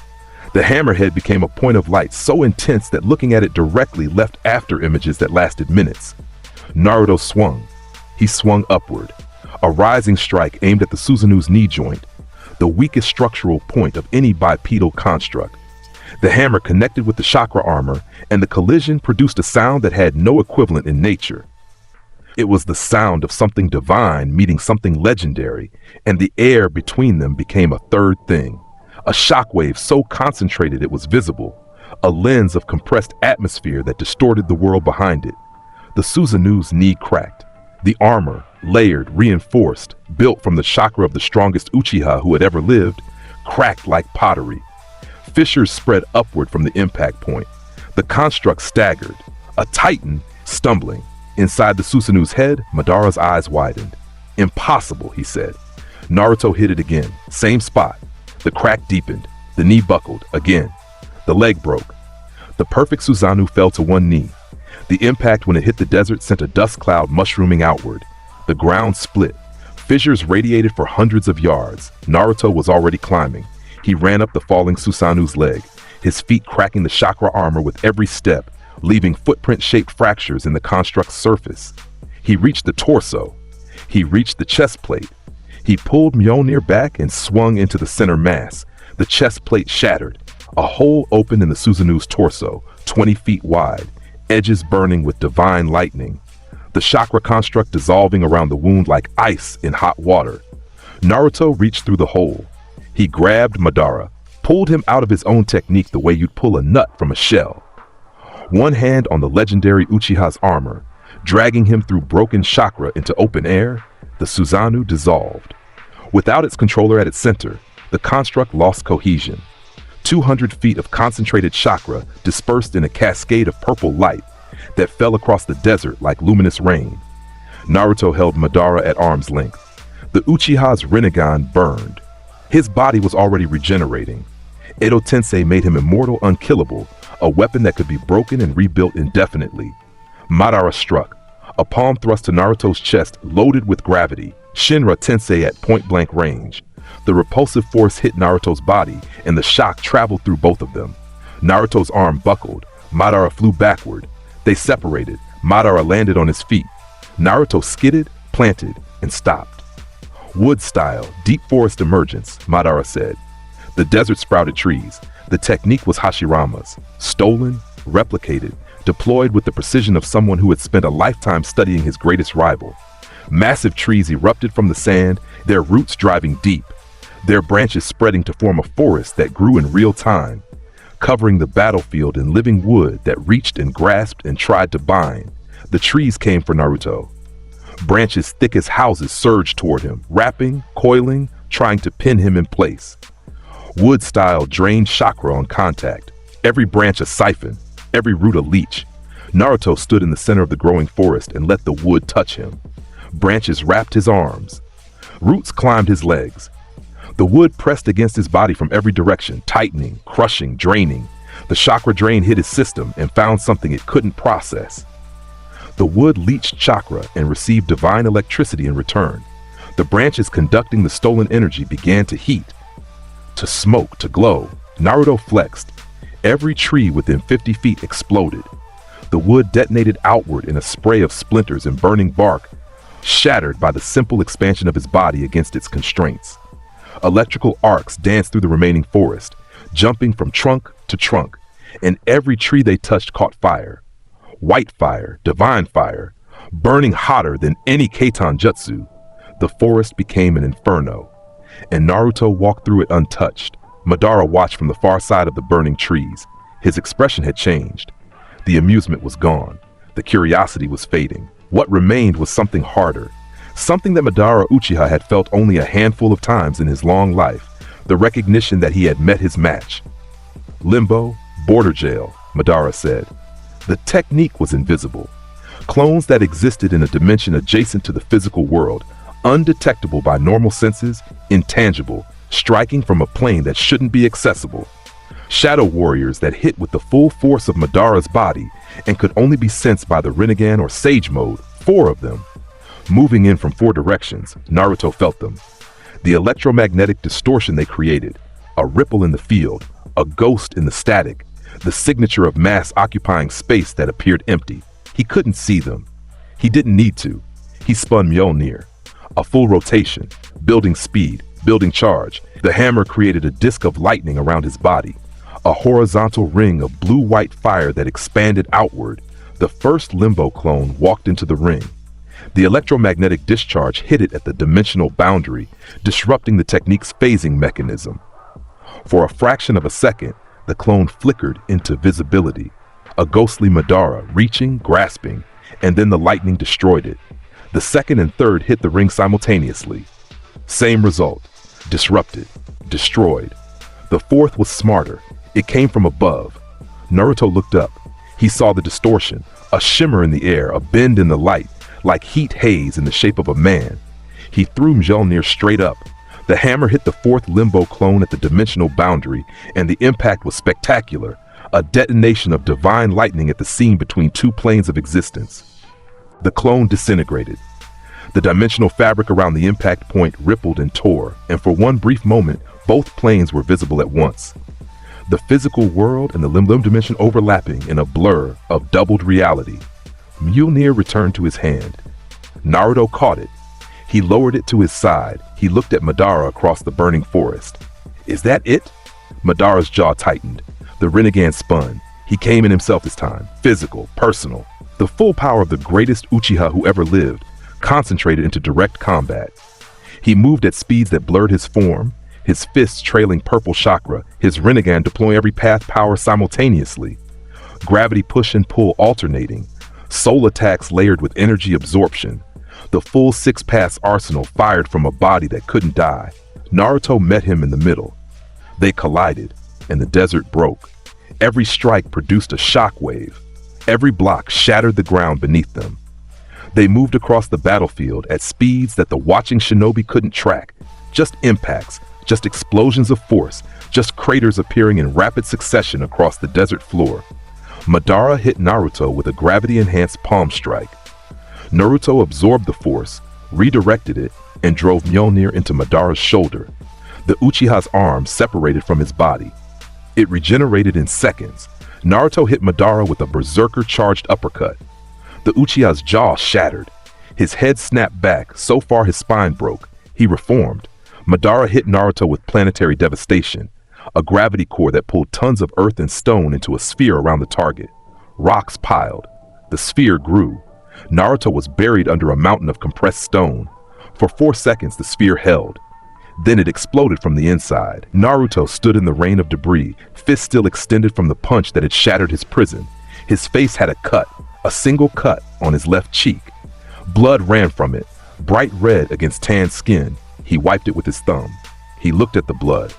The hammerhead became a point of light so intense that looking at it directly left after images that lasted minutes. Naruto swung. He swung upward. A rising strike aimed at the Susanoo's knee joint, the weakest structural point of any bipedal construct. The hammer connected with the chakra armor, and the collision produced a sound that had no equivalent in nature. It was the sound of something divine meeting something legendary, and the air between them became a third thing. A shockwave so concentrated it was visible, a lens of compressed atmosphere that distorted the world behind it. The Susanoo's knee cracked. The armor, layered, reinforced, built from the chakra of the strongest Uchiha who had ever lived, cracked like pottery. Fissures spread upward from the impact point. The construct staggered. A titan, stumbling. Inside the Susanoo's head, Madara's eyes widened. "Impossible," he said. Naruto hit it again. Same spot. The crack deepened. The knee buckled. Again. The leg broke. The perfect Susanoo fell to one knee. The impact when it hit the desert sent a dust cloud mushrooming outward. The ground split. Fissures radiated for hundreds of yards. Naruto was already climbing. He ran up the falling Susanoo's leg, his feet cracking the chakra armor with every step, leaving footprint-shaped fractures in the construct's surface. He reached the torso. He reached the chest plate. He pulled Mjolnir back and swung into the center mass. The chest plate shattered. A hole opened in the Susanoo's torso, 20 feet wide, edges burning with divine lightning. The chakra construct dissolving around the wound like ice in hot water. Naruto reached through the hole. He grabbed Madara, pulled him out of his own technique the way you'd pull a nut from a shell. One hand on the legendary Uchiha's armor, Dragging him through broken chakra into open air, the Susanoo dissolved. Without its controller at its center, the construct lost cohesion. 200 feet of concentrated chakra dispersed in a cascade of purple light that fell across the desert like luminous rain. Naruto held Madara at arm's length. The Uchiha's Rinnegan burned. His body was already regenerating. Edo Tensei made him immortal, unkillable, a weapon that could be broken and rebuilt indefinitely. Madara struck, a palm thrust to Naruto's chest loaded with gravity, Shinra Tensei at point-blank range. The repulsive force hit Naruto's body, and the shock traveled through both of them. Naruto's arm buckled. Madara flew backward. They separated. Madara landed on his feet. Naruto skidded, planted, and stopped. Wood style, deep forest emergence, Madara said. The desert sprouted trees. The technique was Hashirama's. Stolen, replicated, deployed with the precision of someone who had spent a lifetime studying his greatest rival. Massive trees erupted from the sand, their roots driving deep, their branches spreading to form a forest that grew in real time, covering the battlefield in living wood that reached and grasped and tried to bind. The trees came for Naruto. Branches thick as houses surged toward him, wrapping, coiling, trying to pin him in place. Wood style drained chakra on contact, every branch a siphon, every root a leech. Naruto stood in the center of the growing forest and let the wood touch him. Branches wrapped his arms. Roots climbed his legs. The wood pressed against his body from every direction, tightening, crushing, draining. The chakra drain hit his system and found something it couldn't process. The wood leached chakra and received divine electricity in return. The branches conducting the stolen energy began to heat, to smoke, to glow. Naruto flexed. Every tree within 50 feet exploded. The wood detonated outward in a spray of splinters and burning bark, shattered by the simple expansion of his body against its constraints. Electrical arcs danced through the remaining forest, jumping from trunk to trunk, and every tree they touched caught fire. White fire, divine fire, burning hotter than any Keitan Jutsu. The forest became an inferno, and Naruto walked through it untouched. Madara watched from the far side of the burning trees. His expression had changed. The amusement was gone. The curiosity was fading. What remained was something harder, something that Madara Uchiha had felt only a handful of times in his long life, the recognition that he had met his match. Limbo, border jail, Madara said. The technique was invisible. Clones that existed in a dimension adjacent to the physical world, undetectable by normal senses, intangible, striking from a plane that shouldn't be accessible. Shadow warriors that hit with the full force of Madara's body and could only be sensed by the Rinnegan or Sage Mode, 4 of them. Moving in from 4 directions, Naruto felt them. The electromagnetic distortion they created, a ripple in the field, a ghost in the static, the signature of mass occupying space that appeared empty. He couldn't see them. He didn't need to. He spun Mjolnir. A full rotation, building speed, building charge. The hammer created a disc of lightning around his body, a horizontal ring of blue-white fire that expanded outward. The first Limbo clone walked into the ring. The electromagnetic discharge hit it at the dimensional boundary, disrupting the technique's phasing mechanism. For a fraction of a second, the clone flickered into visibility, a ghostly Madara reaching, grasping, and then the lightning destroyed it. The second and third hit the ring simultaneously. Same result, disrupted, destroyed. The fourth was smarter. It came from above. Naruto looked up. He saw the distortion, a shimmer in the air, a bend in the light, like heat haze in the shape of a man. He threw Mjolnir straight up. The hammer hit the fourth Limbo clone at the dimensional boundary, and the impact was spectacular, a detonation of divine lightning at the seam between 2 planes of existence. The clone disintegrated. The dimensional fabric around the impact point rippled and tore, and for one brief moment, both planes were visible at once. The physical world and the limbo dimension overlapping in a blur of doubled reality. Mjolnir returned to his hand. Naruto caught it. He lowered it to his side. He looked at Madara across the burning forest. Is that it? Madara's jaw tightened. The Rinnegan spun. He came in himself this time. Physical, personal. The full power of the greatest Uchiha who ever lived, concentrated into direct combat. He moved at speeds that blurred his form, his fists trailing purple chakra, his Rinnegan deploying every path power simultaneously. Gravity push and pull alternating. Soul attacks layered with energy absorption. The full six-pass arsenal fired from a body that couldn't die. Naruto met him in the middle. They collided, and the desert broke. Every strike produced a shockwave. Every block shattered the ground beneath them. They moved across the battlefield at speeds that the watching shinobi couldn't track. Just impacts, just explosions of force, just craters appearing in rapid succession across the desert floor. Madara hit Naruto with a gravity-enhanced palm strike. Naruto absorbed the force, redirected it, and drove Mjolnir into Madara's shoulder. The Uchiha's arm separated from his body. It regenerated in seconds. Naruto hit Madara with a berserker-charged uppercut. The Uchiha's jaw shattered. His head snapped back, so far his spine broke. He reformed. Madara hit Naruto with planetary devastation, a gravity core that pulled tons of earth and stone into a sphere around the target. Rocks piled. The sphere grew. Naruto was buried under a mountain of compressed stone. For 4 seconds, the sphere held. Then it exploded from the inside. Naruto stood in the rain of debris, fist still extended from the punch that had shattered his prison. His face had a cut, a single cut on his left cheek. Blood ran from it, bright red against tan skin. He wiped it with his thumb. He looked at the blood.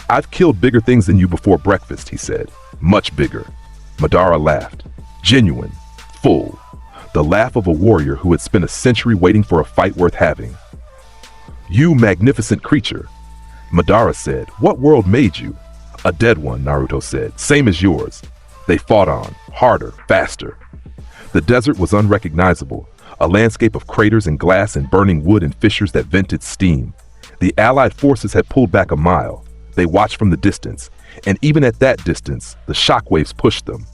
"I've killed bigger things than you before breakfast," he said. "Much bigger." Madara laughed. Genuine. Full. The laugh of a warrior who had spent a century waiting for a fight worth having. "You magnificent creature," Madara said. "What world made you?" "A dead one," Naruto said. "Same as yours." They fought on, harder, faster. The desert was unrecognizable, a landscape of craters and glass and burning wood and fissures that vented steam. The Allied forces had pulled back a mile. They watched from the distance, and even at that distance, the shockwaves pushed them.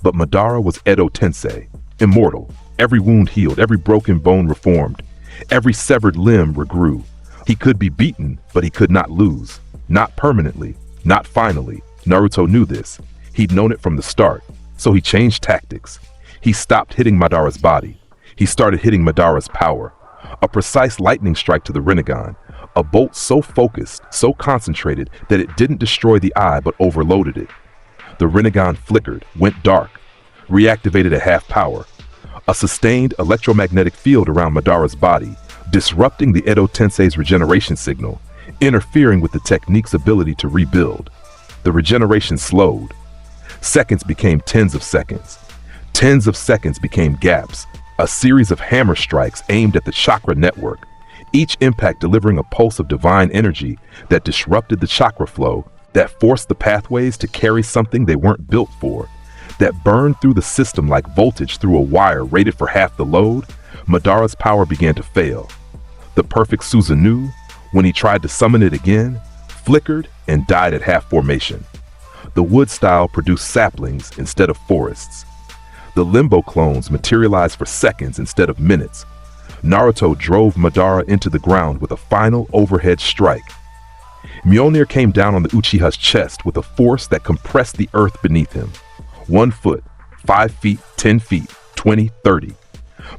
But Madara was Edo Tensei, immortal. Every wound healed, every broken bone reformed, every severed limb regrew. He could be beaten, but he could not lose. Not permanently, not finally. Naruto knew this. He'd known it from the start, so he changed tactics. He stopped hitting Madara's body. He started hitting Madara's power. A precise lightning strike to the Rinnegan, a bolt so focused, so concentrated that it didn't destroy the eye but overloaded it. The Rinnegan flickered, went dark, reactivated at half power. A sustained electromagnetic field around Madara's body, disrupting the Edo Tensei's regeneration signal, interfering with the technique's ability to rebuild. The regeneration slowed. Seconds became tens of seconds. Tens of seconds became gaps, a series of hammer strikes aimed at the chakra network, each impact delivering a pulse of divine energy that disrupted the chakra flow, that forced the pathways to carry something they weren't built for, that burned through the system like voltage through a wire rated for half the load. Madara's power began to fail. The perfect Susanoo, when he tried to summon it again, flickered and died at half formation. The wood style produced saplings instead of forests. The Limbo clones materialized for seconds instead of minutes. Naruto drove Madara into the ground with a final overhead strike. Mjolnir came down on the Uchiha's chest with a force that compressed the earth beneath him. 1 foot, 5 feet, 10 feet, 20, 30.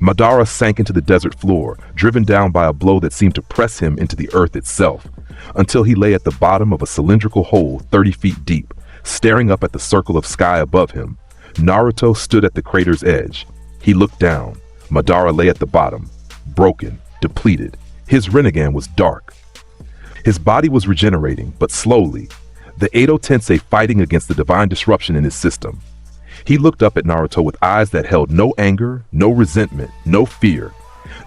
Madara sank into the desert floor, driven down by a blow that seemed to press him into the earth itself, until he lay at the bottom of a cylindrical hole 30 feet deep, staring up at the circle of sky above him. Naruto stood at the crater's edge. He looked down. Madara lay at the bottom, broken, depleted. His Rinnegan was dark. His body was regenerating, but slowly, the Edo Tensei fighting against the divine disruption in his system. He looked up at Naruto with eyes that held no anger, no resentment, no fear.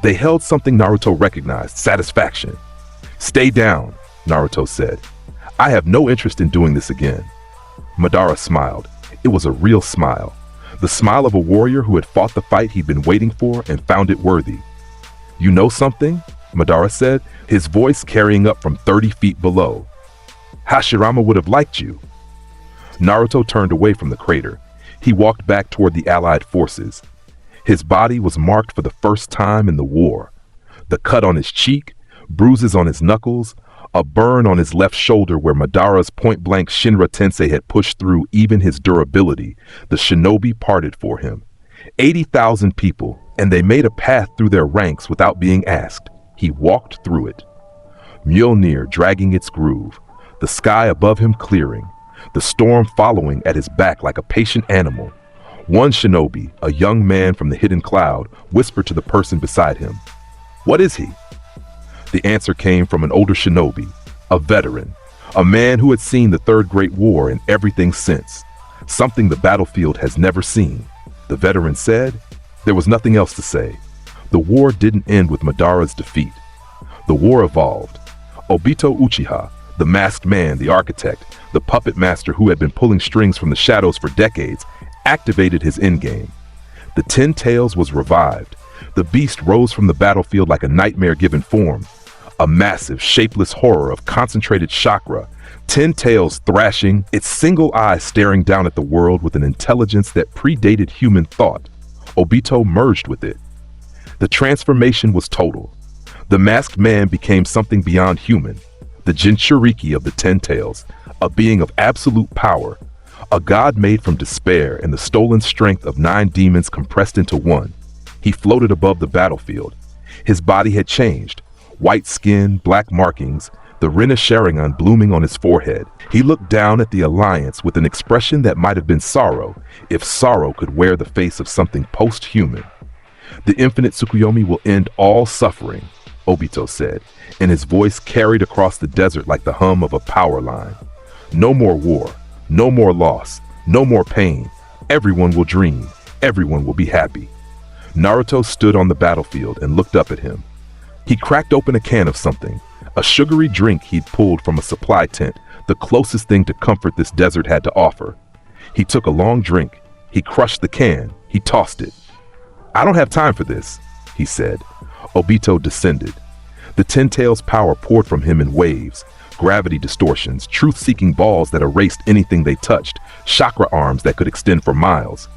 They held something Naruto recognized, satisfaction. "Stay down," Naruto said. "I have no interest in doing this again." Madara smiled. It was a real smile. The smile of a warrior who had fought the fight he'd been waiting for and found it worthy. "You know something?" Madara said, his voice carrying up from 30 feet below. "Hashirama would have liked you." Naruto turned away from the crater. He walked back toward the Allied forces. His body was marked for the first time in the war. The cut on his cheek, bruises on his knuckles, a burn on his left shoulder where Madara's point-blank Shinra Tensei had pushed through even his durability. The shinobi parted for him. 80,000 people, and they made a path through their ranks without being asked. He walked through it. Mjolnir dragging its groove, the sky above him clearing, the storm following at his back like a patient animal. One shinobi, a young man from the hidden cloud, whispered to the person beside him, "What is he?" The answer came from an older shinobi, a veteran, a man who had seen the Third Great War and everything since, something the battlefield has never seen. The veteran said, there was nothing else to say. The war didn't end with Madara's defeat. The war evolved. Obito Uchiha, the masked man, the architect, the puppet master who had been pulling strings from the shadows for decades, activated his endgame. The Ten Tails was revived. The beast rose from the battlefield like a nightmare given form, a massive, shapeless horror of concentrated chakra, 10 tails thrashing, its single eye staring down at the world with an intelligence that predated human thought. Obito merged with it. The transformation was total. The masked man became something beyond human, the Jinchuriki of the Ten Tails, a being of absolute power, a god made from despair and the stolen strength of 9 demons compressed into one. He floated above the battlefield. His body had changed, white skin, black markings, the Rinna Sharingan blooming on his forehead. He looked down at the Alliance with an expression that might have been sorrow, if sorrow could wear the face of something post-human. "The infinite Tsukuyomi will end all suffering," Obito said, and his voice carried across the desert like the hum of a power line. "No more war, no more loss, no more pain. Everyone will dream, everyone will be happy." Naruto stood on the battlefield and looked up at him. He cracked open a can of something, a sugary drink he'd pulled from a supply tent, the closest thing to comfort this desert had to offer. He took a long drink. He crushed the can. He tossed it. "I don't have time for this," he said. Obito descended. The Ten Tails' power poured from him in waves, gravity distortions, truth-seeking balls that erased anything they touched, chakra arms that could extend for miles.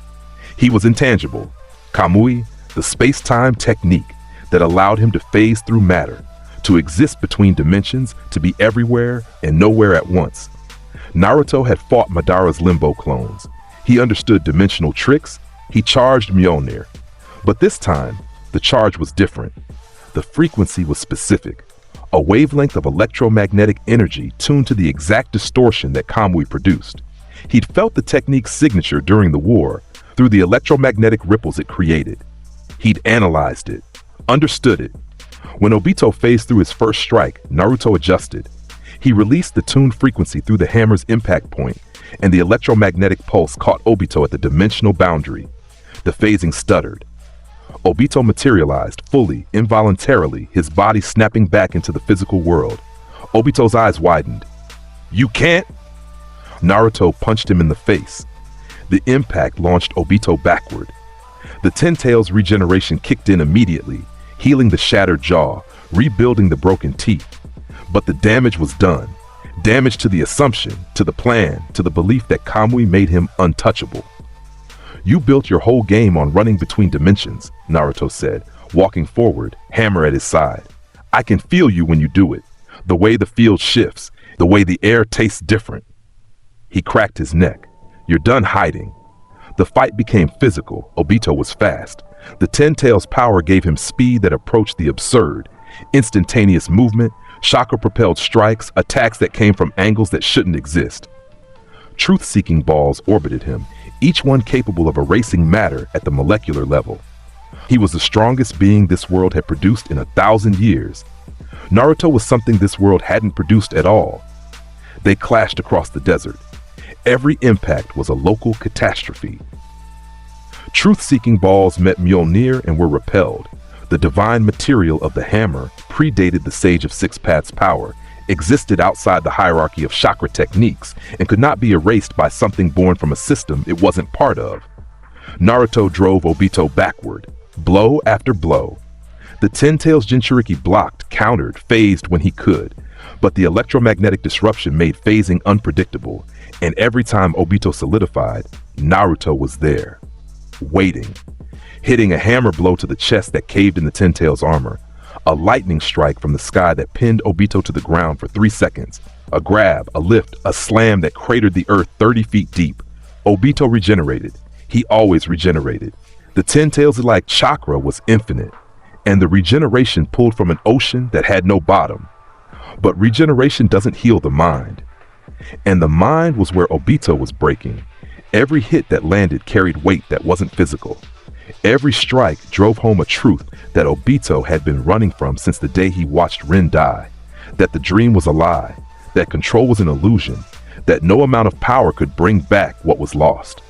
He was intangible. Kamui, the space-time technique that allowed him to phase through matter, to exist between dimensions, to be everywhere and nowhere at once. Naruto had fought Madara's limbo clones. He understood dimensional tricks. He charged Mjolnir. But this time, the charge was different. The frequency was specific, a wavelength of electromagnetic energy tuned to the exact distortion that Kamui produced. He'd felt the technique's signature during the war, through the electromagnetic ripples it created. He'd analyzed it, understood it. When Obito phased through his first strike, Naruto adjusted. He released the tuned frequency through the hammer's impact point, and the electromagnetic pulse caught Obito at the dimensional boundary. The phasing stuttered. Obito materialized, fully, involuntarily, his body snapping back into the physical world. Obito's eyes widened. "You can't!" Naruto punched him in the face. The impact launched Obito backward. The Ten Tails' regeneration kicked in immediately, healing the shattered jaw, rebuilding the broken teeth. But the damage was done. Damage to the assumption, to the plan, to the belief that Kamui made him untouchable. "You built your whole game on running between dimensions," Naruto said, walking forward, hammer at his side. "I can feel you when you do it. The way the field shifts, the way the air tastes different." He cracked his neck. "You're done hiding." The fight became physical. Obito was fast. The Ten Tails' power gave him speed that approached the absurd. Instantaneous movement, chakra-propelled strikes, attacks that came from angles that shouldn't exist. Truth-seeking balls orbited him, each one capable of erasing matter at the molecular level. He was the strongest being this world had produced in 1,000 years. Naruto was something this world hadn't produced at all. They clashed across the desert. Every impact was a local catastrophe. Truth-seeking balls met Mjolnir and were repelled. The divine material of the hammer predated the Sage of Six Paths' power, existed outside the hierarchy of chakra techniques, and could not be erased by something born from a system it wasn't part of. Naruto drove Obito backward, blow after blow. The Ten Tails Jinchuriki blocked, countered, phased when he could, but the electromagnetic disruption made phasing unpredictable, and every time Obito solidified, Naruto was there, waiting, hitting a hammer blow to the chest that caved in the Ten Tails' armor, a lightning strike from the sky that pinned Obito to the ground for 3 seconds, a grab, a lift, a slam that cratered the earth 30 feet deep. Obito regenerated. He always regenerated. The Ten Tails-like chakra was infinite, and the regeneration pulled from an ocean that had no bottom. But regeneration doesn't heal the mind. And the mind was where Obito was breaking. Every hit that landed carried weight that wasn't physical. Every strike drove home a truth that Obito had been running from since the day he watched Rin die. That the dream was a lie, that control was an illusion, that no amount of power could bring back what was lost.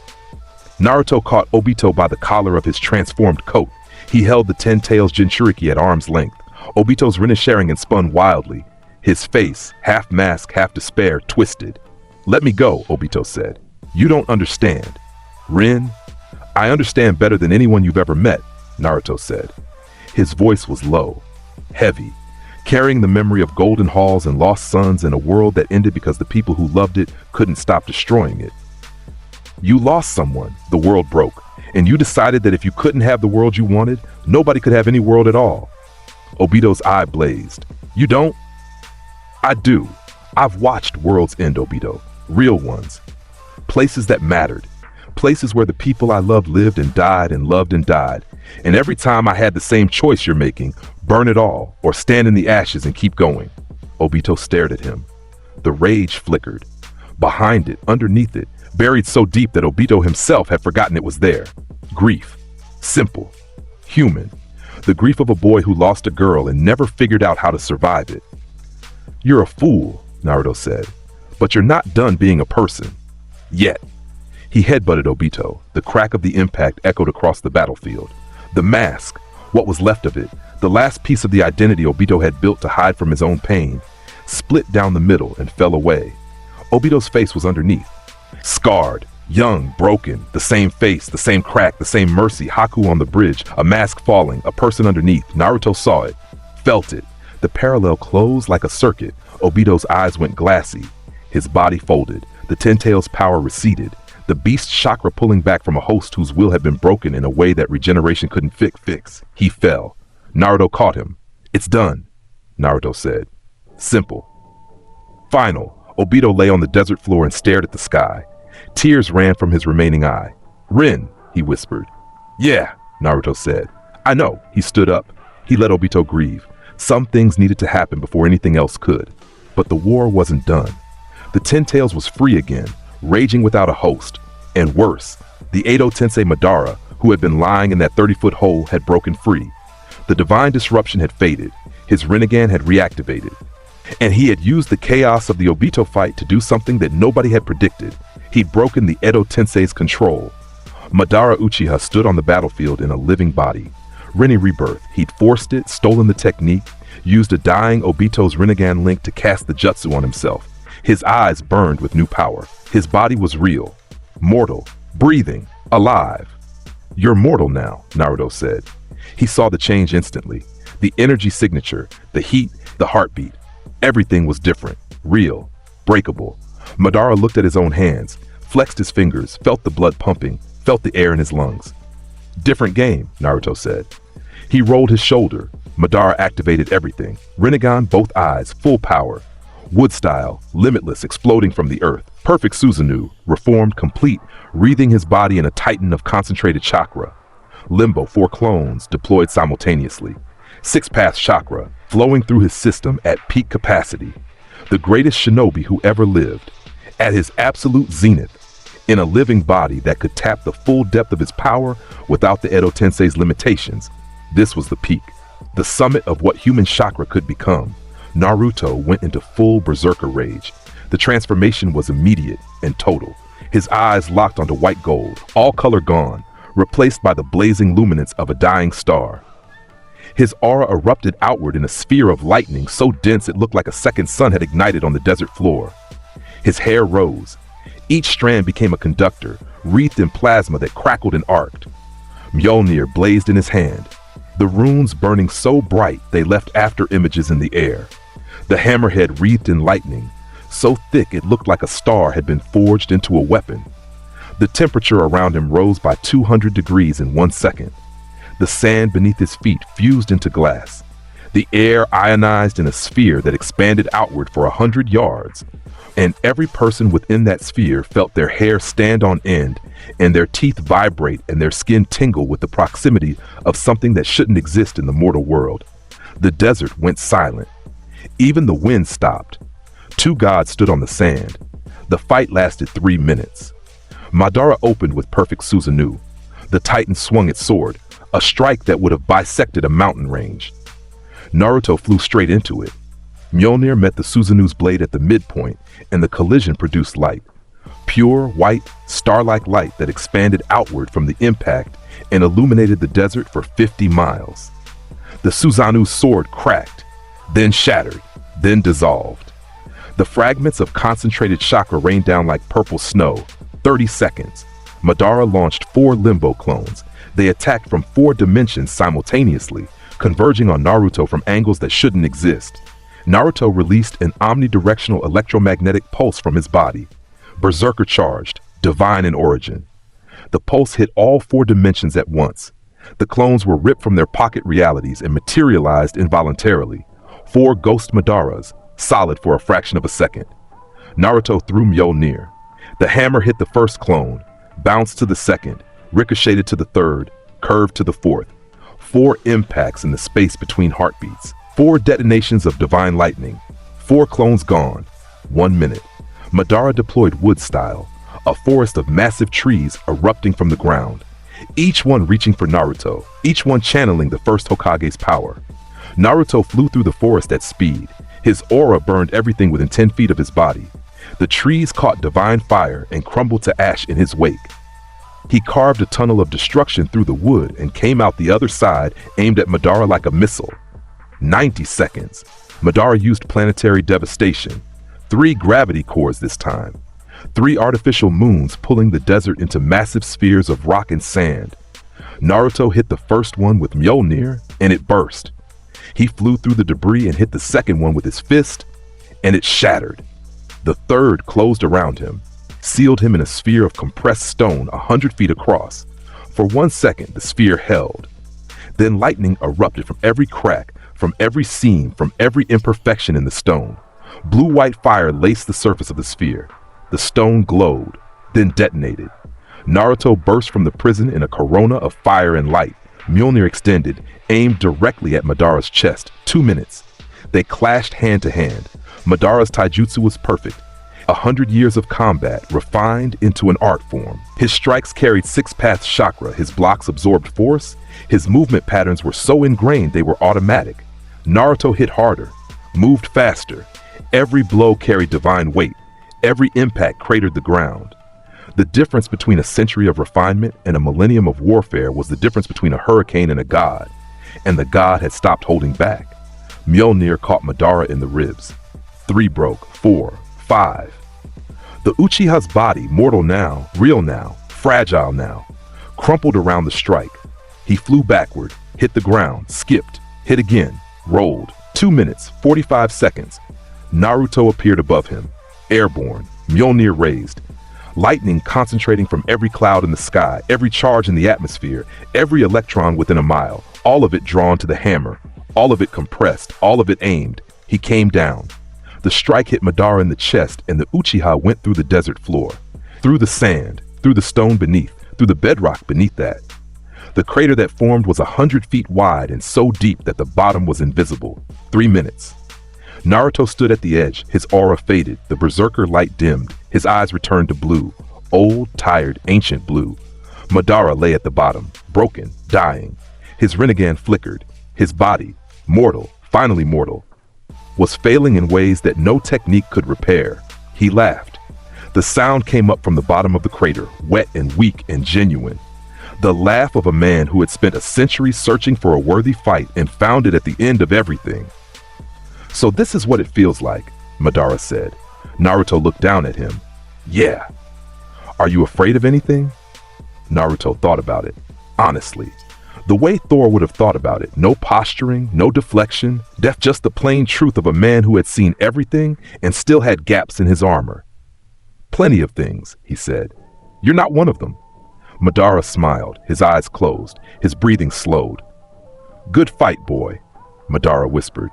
Naruto caught Obito by the collar of his transformed coat. He held the Ten Tails Jinchuriki at arm's length. Obito's Rinnegan spun wildly. His face, half mask, half despair, twisted. "Let me go," Obito said. "You don't understand." "Rin, I understand better than anyone you've ever met," Naruto said. His voice was low, heavy, carrying the memory of golden halls and lost suns in a world that ended because the people who loved it couldn't stop destroying it. You lost someone, the world broke, and you decided that if you couldn't have the world you wanted, nobody could have any world at all. Obito's eye blazed. "You don't?" "I do. I've watched worlds end, Obito. Real ones. Places that mattered. Places where the people I loved lived and died and loved and died. And every time I had the same choice you're making, burn it all, or stand in the ashes and keep going." Obito stared at him. The rage flickered. Behind it, underneath it, buried so deep that Obito himself had forgotten it was there. Grief. Simple. Human. The grief of a boy who lost a girl and never figured out how to survive it. "You're a fool," Naruto said, "but you're not done being a person. Yet." He headbutted Obito. The crack of the impact echoed across the battlefield. The mask, what was left of it, the last piece of the identity Obito had built to hide from his own pain, split down the middle and fell away. Obito's face was underneath. Scarred, young, broken, the same face, the same crack, the same mercy, Haku on the bridge, a mask falling, a person underneath. Naruto saw it, felt it. The parallel closed like a circuit. Obito's eyes went glassy. His body folded. The Ten Tails' power receded. The beast's chakra pulling back from a host whose will had been broken in a way that regeneration couldn't fix. He fell. Naruto caught him. "It's done," Naruto said. Simple. Final. Obito lay on the desert floor and stared at the sky. Tears ran from his remaining eye. "Rin," he whispered. "Yeah," Naruto said. "I know." He stood up. He let Obito grieve. Some things needed to happen before anything else could. But the war wasn't done. The Ten Tails was free again, raging without a host. And worse, the Edo Tensei Madara, who had been lying in that 30-foot hole, had broken free. The divine disruption had faded. His Rinnegan had reactivated. And he had used the chaos of the Obito fight to do something that nobody had predicted. He'd broken the Edo Tensei's control. Madara Uchiha stood on the battlefield in a living body. Rinne rebirth. He'd forced it, stolen the technique, used a dying Obito's Rinnegan link to cast the jutsu on himself. His eyes burned with new power. His body was real, mortal, breathing, alive. "You're mortal now," Naruto said. He saw the change instantly. The energy signature, the heat, the heartbeat. Everything was different, real, breakable. Madara looked at his own hands, flexed his fingers, felt the blood pumping, felt the air in his lungs. "Different game," Naruto said. He rolled his shoulder. Madara activated everything. Rinnegan, both eyes, full power. Wood style, limitless, exploding from the earth. Perfect Susanoo, reformed, complete, wreathing his body in a titan of concentrated chakra. Limbo, 4 clones, deployed simultaneously. 6-path chakra, flowing through his system at peak capacity. The greatest shinobi who ever lived. At his absolute zenith. In a living body that could tap the full depth of his power without the Edo Tensei's limitations. This was the peak. The summit of what human chakra could become. Naruto went into full berserker rage. The transformation was immediate and total. His eyes locked onto white gold, all color gone, replaced by the blazing luminance of a dying star. His aura erupted outward in a sphere of lightning so dense it looked like a second sun had ignited on the desert floor. His hair rose. Each strand became a conductor, wreathed in plasma that crackled and arced. Mjolnir blazed in his hand. The runes burning so bright they left after images in the air. The hammerhead wreathed in lightning, so thick it looked like a star had been forged into a weapon. The temperature around him rose by 200 degrees in 1 second. The sand beneath his feet fused into glass. The air ionized in a sphere that expanded outward for 100 yards. And every person within that sphere felt their hair stand on end and their teeth vibrate and their skin tingle with the proximity of something that shouldn't exist in the mortal world. The desert went silent. Even the wind stopped. 2 gods stood on the sand. The fight lasted 3 minutes. Madara opened with perfect Susanoo. The Titan swung its sword, a strike that would have bisected a mountain range. Naruto flew straight into it. Mjolnir met the Susanoo's blade at the midpoint, and the collision produced light. Pure, white, star-like light that expanded outward from the impact and illuminated the desert for 50 miles. The Susanoo's sword cracked, then shattered, then dissolved. The fragments of concentrated chakra rained down like purple snow. 30 seconds. Madara launched 4 limbo clones. They attacked from 4 dimensions simultaneously, converging on Naruto from angles that shouldn't exist. Naruto released an omnidirectional electromagnetic pulse from his body. Berserker charged, divine in origin. The pulse hit all 4 dimensions at once. The clones were ripped from their pocket realities and materialized involuntarily. 4 ghost Madaras, solid for a fraction of a second. Naruto threw Mjolnir. The hammer hit the first clone, bounced to the second, ricocheted to the third, curved to the fourth. 4 impacts in the space between heartbeats. 4 detonations of divine lightning. 4 clones gone. 1 minute. Madara deployed wood style, a forest of massive trees erupting from the ground. Each one reaching for Naruto, each one channeling the first Hokage's power. Naruto flew through the forest at speed. His aura burned everything within 10 feet of his body. The trees caught divine fire and crumbled to ash in his wake. He carved a tunnel of destruction through the wood and came out the other side, aimed at Madara like a missile. 90 seconds. Madara used planetary devastation. 3 gravity cores this time. 3 artificial moons pulling the desert into massive spheres of rock and sand. Naruto hit the first one with Mjolnir, and it burst. He flew through the debris and hit the second one with his fist, and it shattered. The third closed around him, sealed him in a sphere of compressed stone 100 feet across. For 1 second, the sphere held. Then lightning erupted from every crack, from every seam, from every imperfection in the stone. Blue-white fire laced the surface of the sphere. The stone glowed, then detonated. Naruto burst from the prison in a corona of fire and light. Mjolnir extended, aimed directly at Madara's chest. 2 minutes. They clashed hand to hand. Madara's taijutsu was perfect. 100 years of combat, refined into an art form. His strikes carried 6-path chakra, his blocks absorbed force. His movement patterns were so ingrained they were automatic. Naruto hit harder, moved faster. Every blow carried divine weight. Every impact cratered the ground. The difference between a century of refinement and a millennium of warfare was the difference between a hurricane and a god. And the god had stopped holding back. Mjolnir caught Madara in the ribs. 3 broke, 4, 5. The Uchiha's body, mortal now, real now, fragile now, crumpled around the strike. He flew backward, hit the ground, skipped, hit again, rolled. 2 minutes, 45 seconds. Naruto appeared above him, airborne, Mjolnir raised. Lightning concentrating from every cloud in the sky, every charge in the atmosphere, every electron within a mile, all of it drawn to the hammer, all of it compressed, all of it aimed. He came down. The strike hit Madara in the chest, and the Uchiha went through the desert floor, through the sand, through the stone beneath, through the bedrock beneath that. The crater that formed was 100 feet wide and so deep that the bottom was invisible. 3 minutes. Naruto stood at the edge, his aura faded, the berserker light dimmed, his eyes returned to blue, old, tired, ancient blue. Madara lay at the bottom, broken, dying. His Rinnegan flickered. His body, mortal, finally mortal, was failing in ways that no technique could repair. He laughed. The sound came up from the bottom of the crater, wet and weak and genuine. The laugh of a man who had spent a century searching for a worthy fight and found it at the end of everything. So this is what it feels like, Madara said. Naruto looked down at him. Yeah. Are you afraid of anything? Naruto thought about it, honestly. The way Thor would have thought about it. No posturing, no deflection, just the plain truth of a man who had seen everything and still had gaps in his armor. Plenty of things, he said. You're not one of them. Madara smiled, his eyes closed, his breathing slowed. Good fight, boy, Madara whispered.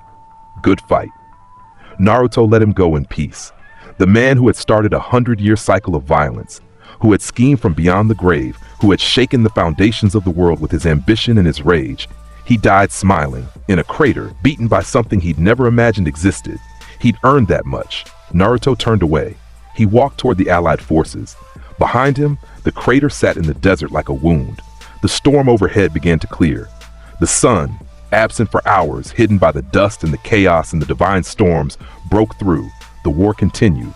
Good fight. Naruto let him go in peace. The man who had started a 100-year cycle of violence, who had schemed from beyond the grave, who had shaken the foundations of the world with his ambition and his rage. He died smiling, in a crater, beaten by something he'd never imagined existed. He'd earned that much. Naruto turned away. He walked toward the allied forces. Behind him, The crater sat in the desert like a wound. The storm overhead began to clear. The sun, absent for hours, hidden by the dust and the chaos and the divine storms, broke through. The war continued.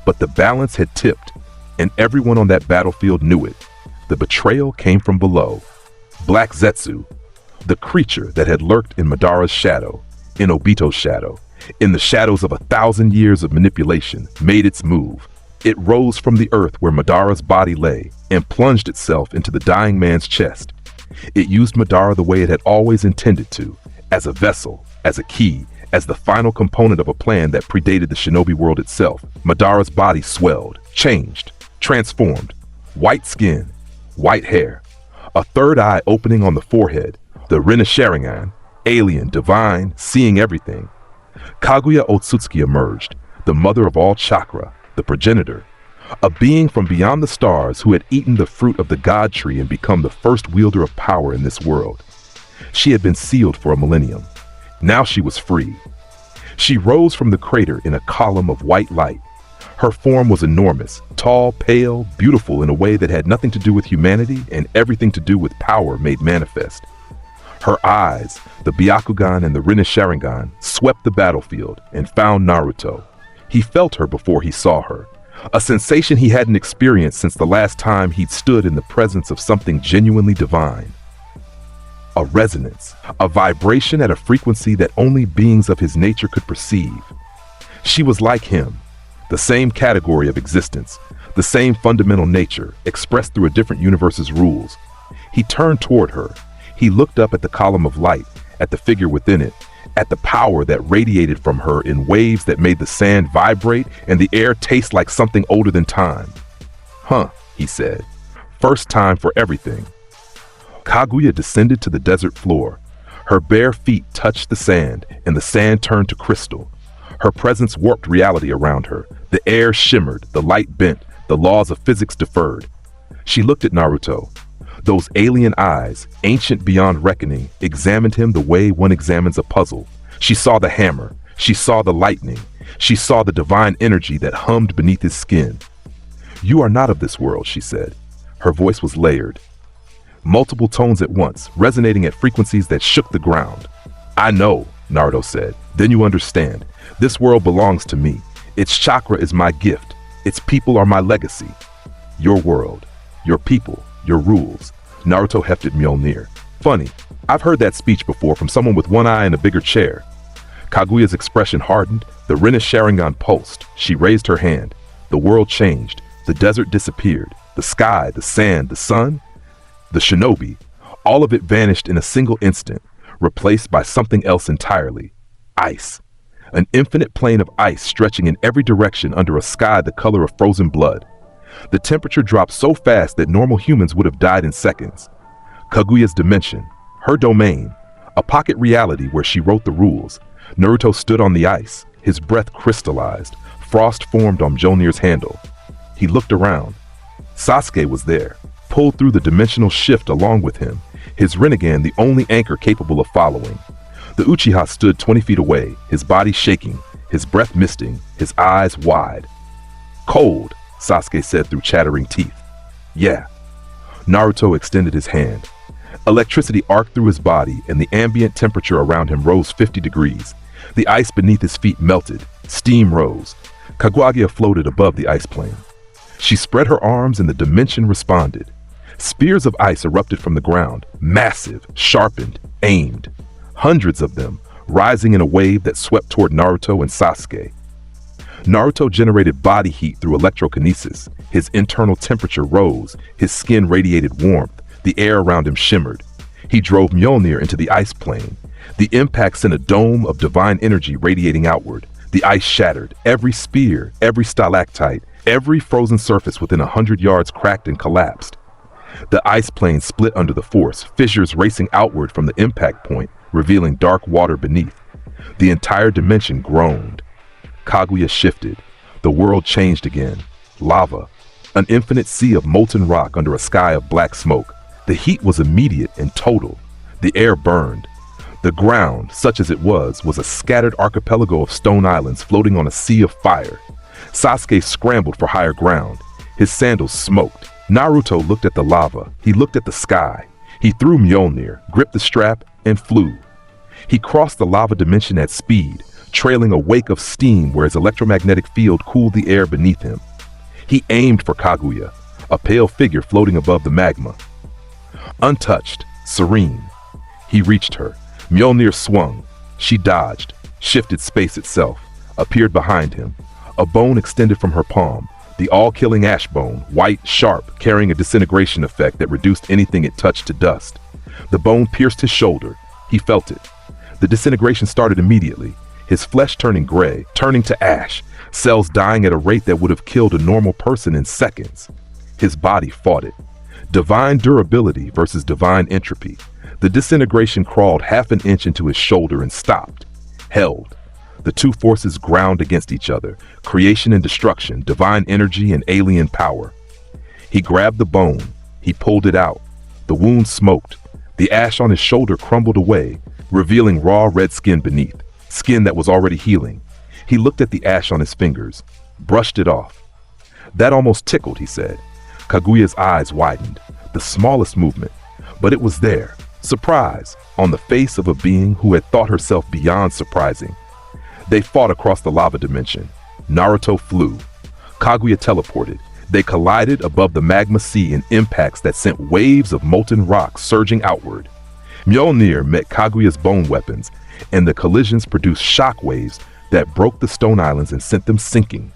But the balance had tipped, and everyone on that battlefield knew it. The betrayal came from below. Black Zetsu, the creature that had lurked in Madara's shadow, in Obito's shadow, in the shadows of 1,000 years of manipulation, made its move. It rose from the earth where Madara's body lay and plunged itself into the dying man's chest. It used Madara the way it had always intended to, as a vessel, as a key, as the final component of a plan that predated the shinobi world itself. Madara's body swelled, changed, transformed. White skin, white hair, a third eye opening on the forehead, the Reincarnation, alien, divine, seeing everything. Kaguya Otsutsuki emerged, the mother of all chakra, the progenitor, a being from beyond the stars who had eaten the fruit of the god tree and become the first wielder of power in this world. She had been sealed for a millennium. Now she was free. She rose from the crater in a column of white light. Her form was enormous, tall, pale, beautiful in a way that had nothing to do with humanity and everything to do with power made manifest. Her eyes, the Byakugan and the Rinnegan, swept the battlefield and found Naruto. He felt her before he saw her, a sensation he hadn't experienced since the last time he'd stood in the presence of something genuinely divine. A resonance, a vibration at a frequency that only beings of his nature could perceive. She was like him, the same category of existence, the same fundamental nature, expressed through a different universe's rules. He turned toward her. He looked up at the column of light, at the figure within it, at the power that radiated from her in waves that made the sand vibrate and the air taste like something older than time. "Huh," he said. "First time for everything." Kaguya descended to the desert floor. Her bare feet touched the sand, and the sand turned to crystal. Her presence warped reality around her. The air shimmered, the light bent, the laws of physics deferred. She looked at Naruto. Those alien eyes, ancient beyond reckoning, examined him the way one examines a puzzle. She saw the hammer. She saw the lightning. She saw the divine energy that hummed beneath his skin. "You are not of this world," she said. Her voice was layered. Multiple tones at once, resonating at frequencies that shook the ground. "I know," Naruto said. "Then you understand. This world belongs to me. Its chakra is my gift. Its people are my legacy. Your world, your people, your rules." Naruto hefted Mjolnir. "Funny, I've heard that speech before from someone with one eye and a bigger chair." Kaguya's expression hardened, the Rinnegan pulsed. She raised her hand. The world changed. The desert disappeared. The sky, the sand, the sun, the shinobi, all of it vanished in a single instant, replaced by something else entirely. Ice. An infinite plane of ice stretching in every direction under a sky the color of frozen blood. The temperature dropped so fast that normal humans would have died in seconds. Kaguya's dimension, her domain, a pocket reality where she wrote the rules. Naruto stood on the ice, his breath crystallized, frost formed on Mjolnir's handle. He looked around. Sasuke was there, pulled through the dimensional shift along with him, his Rinnegan the only anchor capable of following. The Uchiha stood 20 feet away, his body shaking, his breath misting, his eyes wide. "Cold," Sasuke said through chattering teeth. "Yeah." Naruto extended his hand. Electricity arced through his body, and the ambient temperature around him rose 50 degrees. The ice beneath his feet melted. Steam rose. Kaguya floated above the ice plane. She spread her arms, and the dimension responded. Spears of ice erupted from the ground, massive, sharpened, aimed. Hundreds of them, rising in a wave that swept toward Naruto and Sasuke. Naruto generated body heat through electrokinesis. His internal temperature rose, his skin radiated warmth, the air around him shimmered. He drove Mjolnir into the ice plane. The impact sent a dome of divine energy radiating outward. The ice shattered. Every spear, every stalactite, every frozen surface within 100 yards cracked and collapsed. The ice plane split under the force, fissures racing outward from the impact point, revealing dark water beneath. The entire dimension groaned. Kaguya shifted. The world changed again. Lava. An infinite sea of molten rock under a sky of black smoke. The heat was immediate and total. The air burned. The ground, such as it was a scattered archipelago of stone islands floating on a sea of fire. Sasuke scrambled for higher ground. His sandals smoked. Naruto looked at the lava. He looked at the sky. He threw Mjolnir, gripped the strap, and flew. He crossed the lava dimension at speed, trailing a wake of steam where his electromagnetic field cooled the air beneath him. He aimed for Kaguya, a pale figure floating above the magma. Untouched, serene, he reached her. Mjolnir swung. She dodged, shifted space itself, appeared behind him. A bone extended from her palm, the all-killing ash bone, white, sharp, carrying a disintegration effect that reduced anything it touched to dust. The bone pierced his shoulder. He felt it. The disintegration started immediately, his flesh turning gray, turning to ash, cells dying at a rate that would have killed a normal person in seconds. His body fought it. Divine durability versus divine entropy. The disintegration crawled half an inch into his shoulder and stopped. Held. The two forces ground against each other, creation and destruction, divine energy and alien power. He grabbed the bone. He pulled it out. The wound smoked. The ash on his shoulder crumbled away, revealing raw red skin beneath, skin that was already healing. He looked at the ash on his fingers, brushed it off. That almost tickled, he said. Kaguya's eyes widened. The smallest movement, but it was there. Surprise, on the face of a being who had thought herself beyond surprising. They fought across the lava dimension. Naruto flew. Kaguya teleported. They collided above the magma sea in impacts that sent waves of molten rock surging outward. Mjolnir met Kaguya's bone weapons, and the collisions produced shock waves that broke the stone islands and sent them sinking.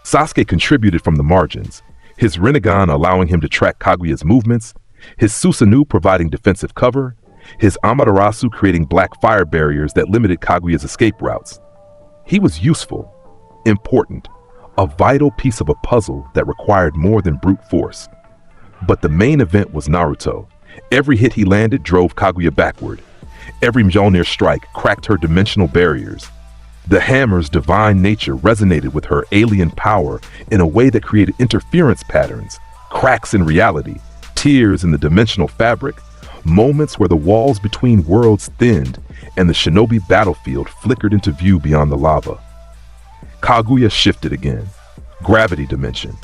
Sasuke contributed from the margins, his Rinnegan allowing him to track Kaguya's movements, his Susanoo providing defensive cover, his Amaterasu creating black fire barriers that limited Kaguya's escape routes. He was useful, important, a vital piece of a puzzle that required more than brute force. But the main event was Naruto. Every hit he landed drove Kaguya backward. Every Mjolnir strike cracked her dimensional barriers. The hammer's divine nature resonated with her alien power in a way that created interference patterns, cracks in reality, tears in the dimensional fabric, moments where the walls between worlds thinned and the shinobi battlefield flickered into view beyond the lava. Kaguya shifted again. Gravity dimension.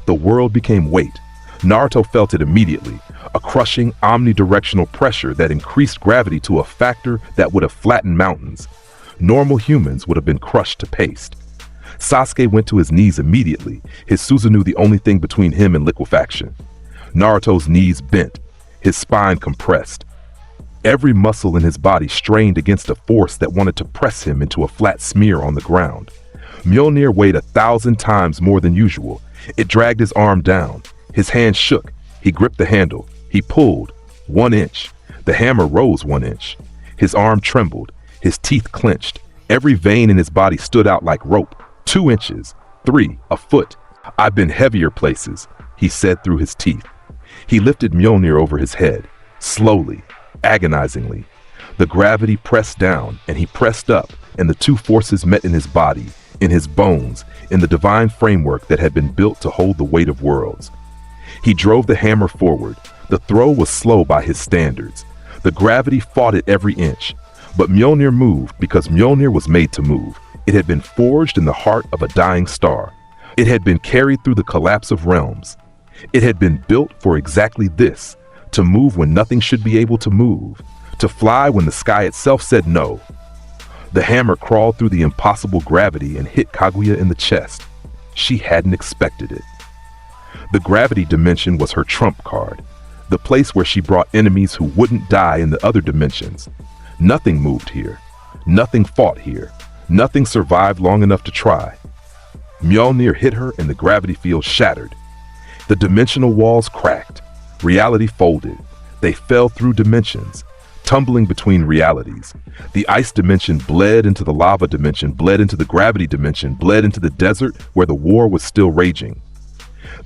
The world became weight. Naruto felt it immediately, a crushing omnidirectional pressure that increased gravity to a factor that would have flattened mountains. Normal humans would have been crushed to paste. Sasuke went to his knees immediately, his Susanoo the only thing between him and liquefaction. Naruto's knees bent, his spine compressed. Every muscle in his body strained against a force that wanted to press him into a flat smear on the ground. Mjolnir weighed 1,000 times more than usual. It dragged his arm down. His hand shook. He gripped the handle. He pulled. 1 inch. The hammer rose 1 inch. His arm trembled. His teeth clenched. Every vein in his body stood out like rope. 2 inches. 3. A foot. "I've been heavier places," he said through his teeth. He lifted Mjolnir over his head. Slowly. Agonizingly. The gravity pressed down, and he pressed up, and the two forces met in his body, in his bones, in the divine framework that had been built to hold the weight of worlds. He drove the hammer forward. The throw was slow by his standards. The gravity fought it every inch. But Mjolnir moved because Mjolnir was made to move. It had been forged in the heart of a dying star. It had been carried through the collapse of realms. It had been built for exactly this, to move when nothing should be able to move, to fly when the sky itself said no. The hammer crawled through the impossible gravity and hit Kaguya in the chest. She hadn't expected it. The gravity dimension was her trump card, the place where she brought enemies who wouldn't die in the other dimensions. Nothing moved here. Nothing fought here. Nothing survived long enough to try. Mjolnir hit her and the gravity field shattered. The dimensional walls cracked. Reality folded. They fell through dimensions, tumbling between realities. The ice dimension bled into the lava dimension, bled into the gravity dimension, bled into the desert where the war was still raging.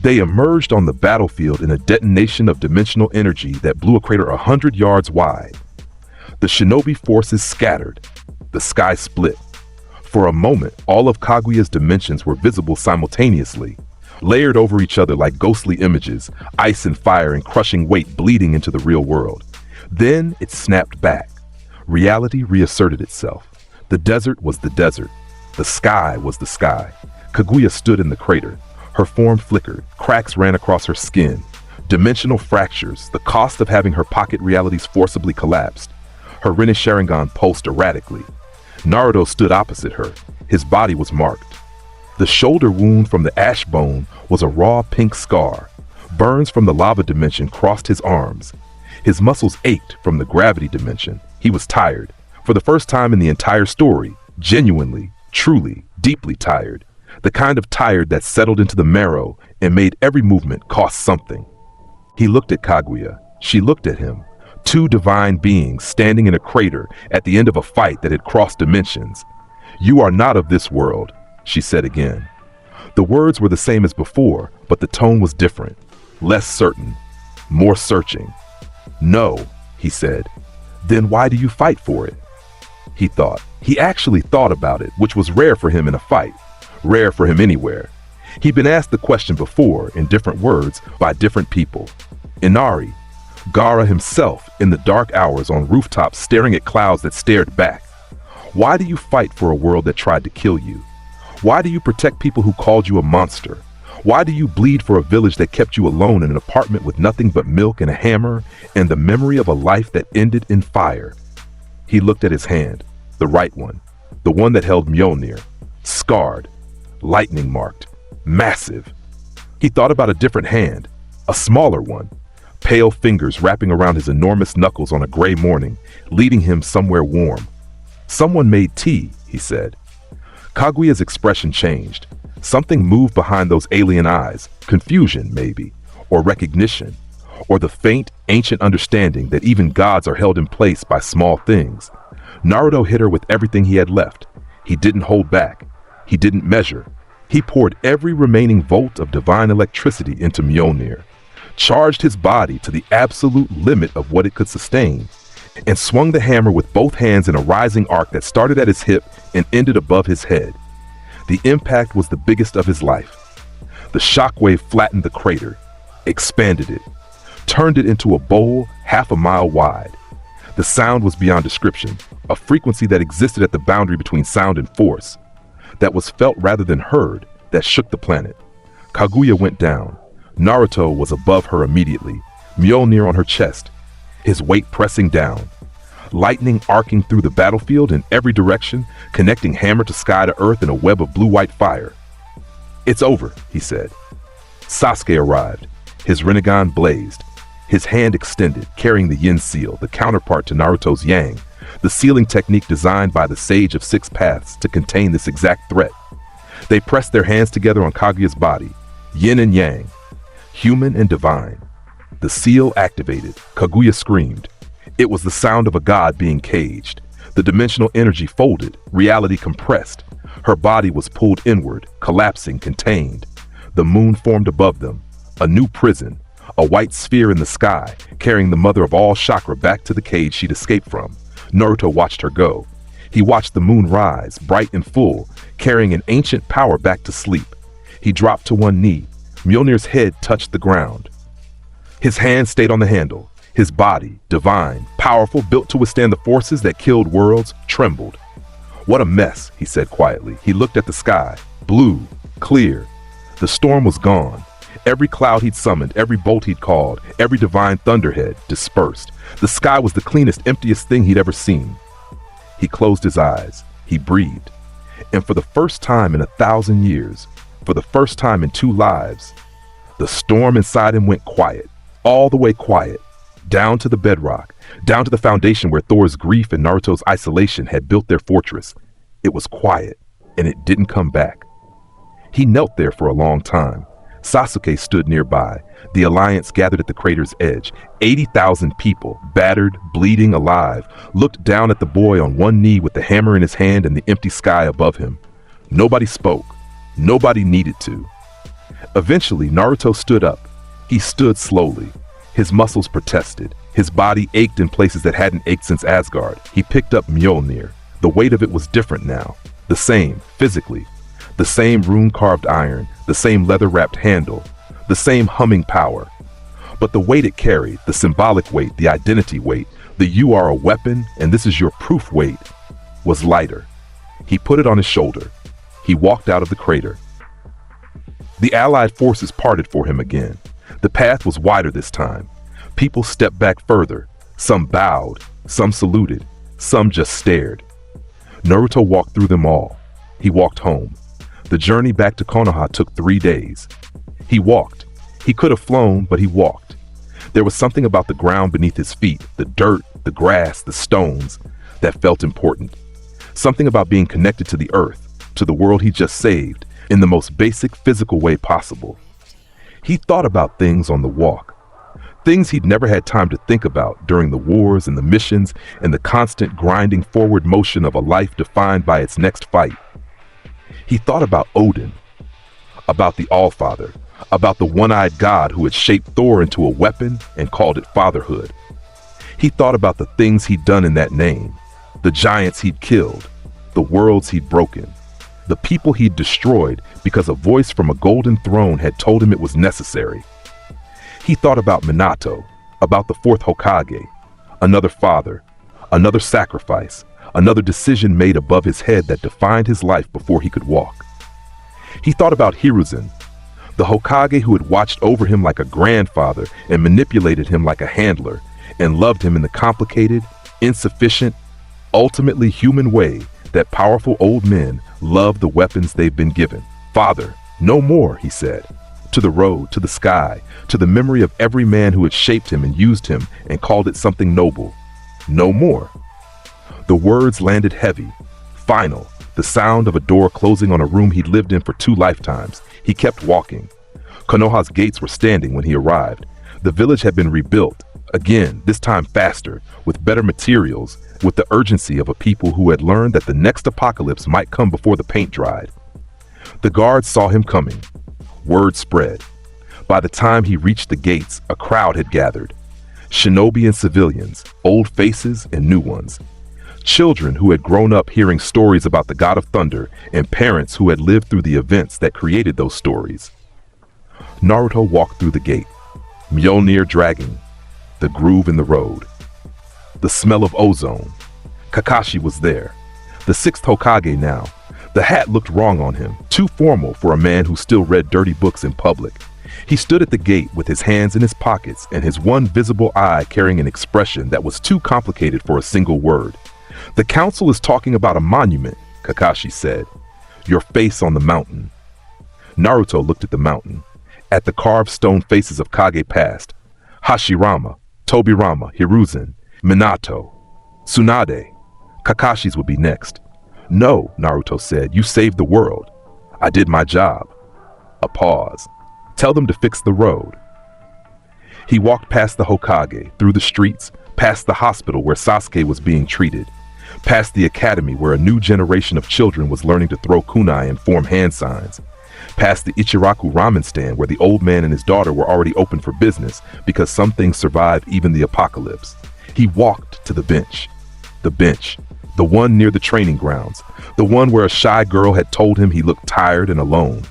They emerged on the battlefield in a detonation of dimensional energy that blew a crater 100 yards wide. The shinobi forces scattered. The sky split. For a moment, all of Kaguya's dimensions were visible simultaneously, layered over each other like ghostly images, ice and fire and crushing weight bleeding into the real world. Then it snapped back. Reality reasserted itself. The desert was the desert. The sky was the sky. Kaguya stood in the crater. Her form flickered, cracks ran across her skin. Dimensional fractures, the cost of having her pocket realities forcibly collapsed. Her Rinne Sharingan pulsed erratically. Naruto stood opposite her. His body was marked. The shoulder wound from the ash bone was a raw pink scar. Burns from the lava dimension crossed his arms. His muscles ached from the gravity dimension. He was tired. For the first time in the entire story, genuinely, truly, deeply tired. The kind of tired that settled into the marrow and made every movement cost something. He looked at Kaguya. She looked at him. Two divine beings standing in a crater at the end of a fight that had crossed dimensions. "You are not of this world," she said again. The words were the same as before, but the tone was different. Less certain. More searching. "No," he said. "Then why do you fight for it?" He thought. He actually thought about it, which was rare for him in a fight. Rare for him anywhere. He'd been asked the question before, in different words, by different people. Inari, Gaara himself, in the dark hours on rooftops staring at clouds that stared back. Why do you fight for a world that tried to kill you? Why do you protect people who called you a monster? Why do you bleed for a village that kept you alone in an apartment with nothing but milk and a hammer and the memory of a life that ended in fire? He looked at his hand, the right one, the one that held Mjolnir, scarred, lightning marked, massive. He thought about a different hand, a smaller one, pale fingers wrapping around his enormous knuckles on a gray morning, leading him somewhere warm. "Someone made tea," he said. Kaguya's expression changed. Something moved behind those alien eyes, confusion maybe, or recognition, or the faint, ancient understanding that even gods are held in place by small things. Naruto hit her with everything he had left. He didn't hold back. He didn't measure. He poured every remaining volt of divine electricity into Mjolnir, charged his body to the absolute limit of what it could sustain, and swung the hammer with both hands in a rising arc that started at his hip and ended above his head. The impact was the biggest of his life. The shockwave flattened the crater, expanded it, turned it into a bowl half a mile wide. The sound was beyond description, a frequency that existed at the boundary between sound and force, that was felt rather than heard, that shook the planet. Kaguya went down. Naruto was above her immediately, Mjolnir on her chest, his weight pressing down. Lightning arcing through the battlefield in every direction, connecting hammer to sky to earth in a web of blue-white fire. "It's over," he said. Sasuke arrived. His Rinnegan blazed. His hand extended, carrying the Yin seal, the counterpart to Naruto's Yang, the sealing technique designed by the Sage of Six Paths to contain this exact threat. They pressed their hands together on Kaguya's body, Yin and Yang, human and divine. The seal activated. Kaguya screamed. It was the sound of a god being caged. The dimensional energy folded, reality compressed. Her body was pulled inward, collapsing, contained. The moon formed above them, a new prison, a white sphere in the sky, carrying the mother of all chakra back to the cage she'd escaped from. Naruto watched her go. He watched the moon rise, bright and full, carrying an ancient power back to sleep. He dropped to one knee. Mjolnir's head touched the ground. His hand stayed on the handle. His body, divine, powerful, built to withstand the forces that killed worlds, trembled. "What a mess," he said quietly. He looked at the sky, blue, clear. The storm was gone. Every cloud he'd summoned, every bolt he'd called, every divine thunderhead dispersed. The sky was the cleanest, emptiest thing he'd ever seen. He closed his eyes. He breathed. And for the first time in 1,000 years, for the first time in 2 lives, the storm inside him went quiet, all the way quiet, down to the bedrock, down to the foundation where Thor's grief and Naruto's isolation had built their fortress. It was quiet, and it didn't come back. He knelt there for a long time. Sasuke stood nearby. The alliance gathered at the crater's edge. 80,000 people, battered, bleeding, alive, looked down at the boy on one knee with the hammer in his hand and the empty sky above him. Nobody spoke. Nobody needed to. Eventually, Naruto stood up. He stood slowly. His muscles protested. His body ached in places that hadn't ached since Asgard. He picked up Mjolnir. The weight of it was different now. The same, physically. The same rune-carved iron, the same leather-wrapped handle, the same humming power. But the weight it carried, the symbolic weight, the identity weight, the "you are a weapon and this is your proof" weight, was lighter. He put it on his shoulder. He walked out of the crater. The Allied forces parted for him again. The path was wider this time. People stepped back further. Some bowed, some saluted, some just stared. Naruto walked through them all. He walked home. The journey back to Konoha took 3 days. He walked. He could have flown, but he walked. There was something about the ground beneath his feet, the dirt, the grass, the stones, that felt important. Something about being connected to the earth, to the world he just saved, in the most basic physical way possible. He thought about things on the walk. Things he'd never had time to think about during the wars and the missions and the constant grinding forward motion of a life defined by its next fight. He thought about Odin, about the Allfather, about the one-eyed god who had shaped Thor into a weapon and called it fatherhood. He thought about the things he'd done in that name, the giants he'd killed, the worlds he'd broken, the people he'd destroyed because a voice from a golden throne had told him it was necessary. He thought about Minato, about the fourth Hokage, another father, another sacrifice, another decision made above his head that defined his life before he could walk. He thought about Hiruzen, the Hokage who had watched over him like a grandfather and manipulated him like a handler and loved him in the complicated, insufficient, ultimately human way that powerful old men love the weapons they've been given. Father, no more, he said. To the road, to the sky, to the memory of every man who had shaped him and used him and called it something noble. No more. The words landed heavy, final, the sound of a door closing on a room he'd lived in for 2 lifetimes. He kept walking. Konoha's gates were standing when he arrived. The village had been rebuilt, again, this time faster, with better materials, with the urgency of a people who had learned that the next apocalypse might come before the paint dried. The guards saw him coming. Word spread. By the time he reached the gates, a crowd had gathered. Shinobi and civilians, old faces and new ones. Children who had grown up hearing stories about the God of Thunder and parents who had lived through the events that created those stories. Naruto walked through the gate, Mjolnir dragging, the groove in the road. The smell of ozone. Kakashi was there. The 6th Hokage now. The hat looked wrong on him, too formal for a man who still read dirty books in public. He stood at the gate with his hands in his pockets and his one visible eye carrying an expression that was too complicated for a single word. The council is talking about a monument, Kakashi said. Your face on the mountain. Naruto looked at the mountain, at the carved stone faces of Kage past. Hashirama, Tobirama, Hiruzen, Minato, Tsunade. Kakashi's would be next. No, Naruto said, you saved the world. I did my job. A pause. Tell them to fix the road. He walked past the Hokage, through the streets, past the hospital where Sasuke was being treated, past the academy where a new generation of children was learning to throw kunai and form hand signs, past the Ichiraku ramen stand where the old man and his daughter were already open for business because some things survive even the apocalypse. He walked to the bench, the one near the training grounds, the one where a shy girl had told him he looked tired and alone,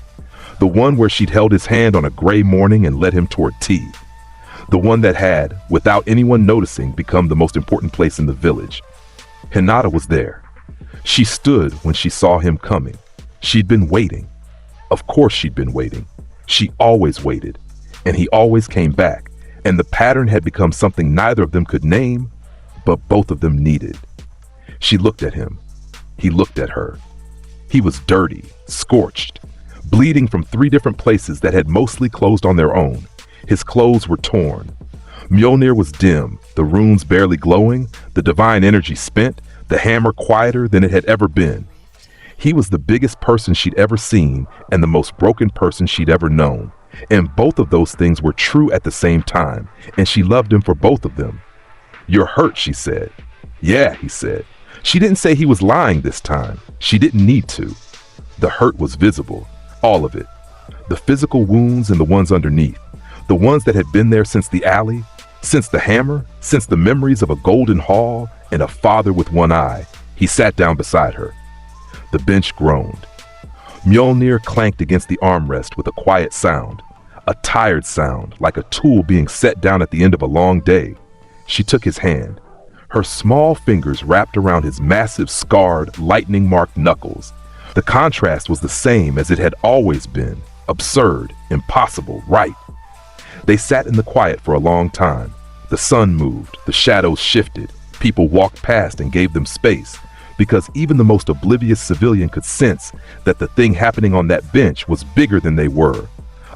the one where she'd held his hand on a gray morning and led him toward tea, the one that had, without anyone noticing, become the most important place in the village. Hinata was there. She stood when she saw him coming. She'd been waiting. Of course she'd been waiting. She always waited, and he always came back, and the pattern had become something neither of them could name, but both of them needed. She looked at him. He looked at her. He was dirty, scorched, bleeding from 3 different places that had mostly closed on their own. His clothes were torn. Mjolnir was dim, the runes barely glowing, the divine energy spent, the hammer quieter than it had ever been. He was the biggest person she'd ever seen and the most broken person she'd ever known. And both of those things were true at the same time, and she loved him for both of them. You're hurt, she said. Yeah, he said. She didn't say he was lying this time. She didn't need to. The hurt was visible, all of it. The physical wounds and the ones underneath. The ones that had been there since the alley, since the hammer, since the memories of a golden hall and a father with one eye. He sat down beside her. The bench groaned. Mjolnir clanked against the armrest with a quiet sound, a tired sound, like a tool being set down at the end of a long day. She took his hand. Her small fingers wrapped around his massive, scarred, lightning-marked knuckles. The contrast was the same as it had always been. Absurd, impossible, right? They sat in the quiet for a long time. The sun moved, the shadows shifted, people walked past and gave them space, because even the most oblivious civilian could sense that the thing happening on that bench was bigger than they were.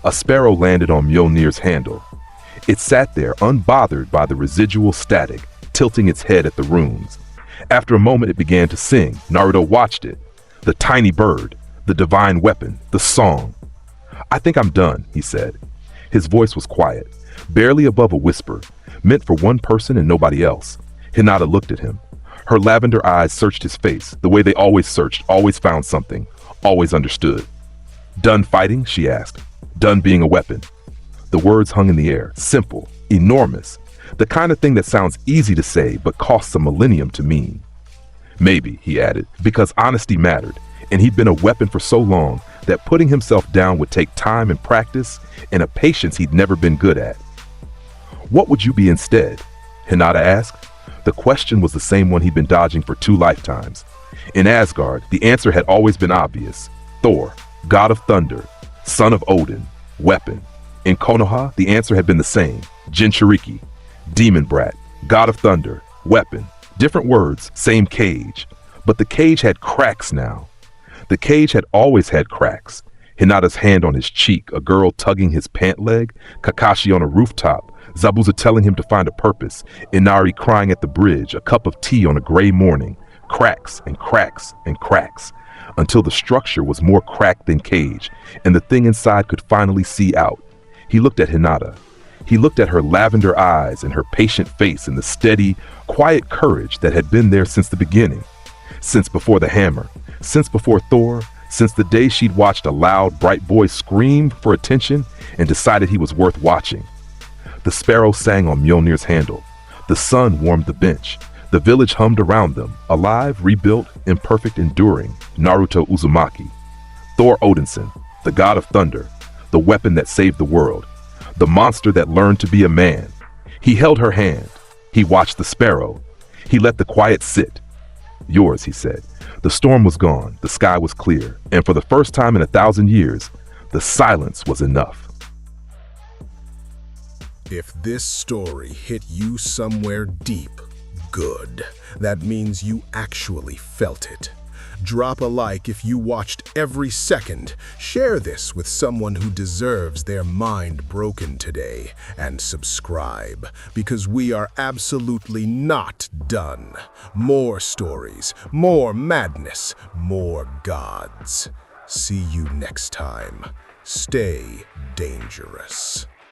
A sparrow landed on Mjolnir's handle. It sat there unbothered by the residual static, tilting its head at the runes. After a moment it began to sing. Naruto watched it. The tiny bird, the divine weapon, the song. "I think I'm done," he said. His voice was quiet, barely above a whisper, meant for one person and nobody else. Hinata looked at him. Her lavender eyes searched his face, the way they always searched, always found something, always understood. "Done fighting?" she asked. "Done being a weapon." The words hung in the air, simple, enormous, the kind of thing that sounds easy to say but costs a millennium to mean. "Maybe," he added, because honesty mattered, and he'd been a weapon for so long that putting himself down would take time and practice and a patience he'd never been good at. "What would you be instead?" Hinata asked. The question was the same one he'd been dodging for 2 lifetimes. In Asgard, the answer had always been obvious. Thor, god of thunder, son of Odin, weapon. In Konoha, the answer had been the same. Jinchuriki, demon brat, god of thunder, weapon. Different words, same cage. But the cage had cracks now. The cage had always had cracks. Hinata's hand on his cheek, a girl tugging his pant leg, Kakashi on a rooftop, Zabuza telling him to find a purpose, Inari crying at the bridge, a cup of tea on a gray morning. Cracks and cracks and cracks, until the structure was more cracked than cage, and the thing inside could finally see out. He looked at Hinata. He looked at her lavender eyes and her patient face and the steady, quiet courage that had been there since the beginning. Since before the hammer, since before Thor, since the day she'd watched a loud, bright boy scream for attention and decided he was worth watching. The sparrow sang on Mjolnir's handle. The sun warmed the bench. The village hummed around them, alive, rebuilt, imperfect, enduring. Naruto Uzumaki. Thor Odinson, the god of thunder, the weapon that saved the world, the monster that learned to be a man. He held her hand. He watched the sparrow. He let the quiet sit. "Yours," he said. The storm was gone, the sky was clear, and for the first time in 1,000 years, the silence was enough. If this story hit you somewhere deep, good. That means you actually felt it. Drop a like if you watched every second. Share this with someone who deserves their mind broken today. And subscribe, because we are absolutely not done. More stories, more madness, more gods. See you next time. Stay dangerous.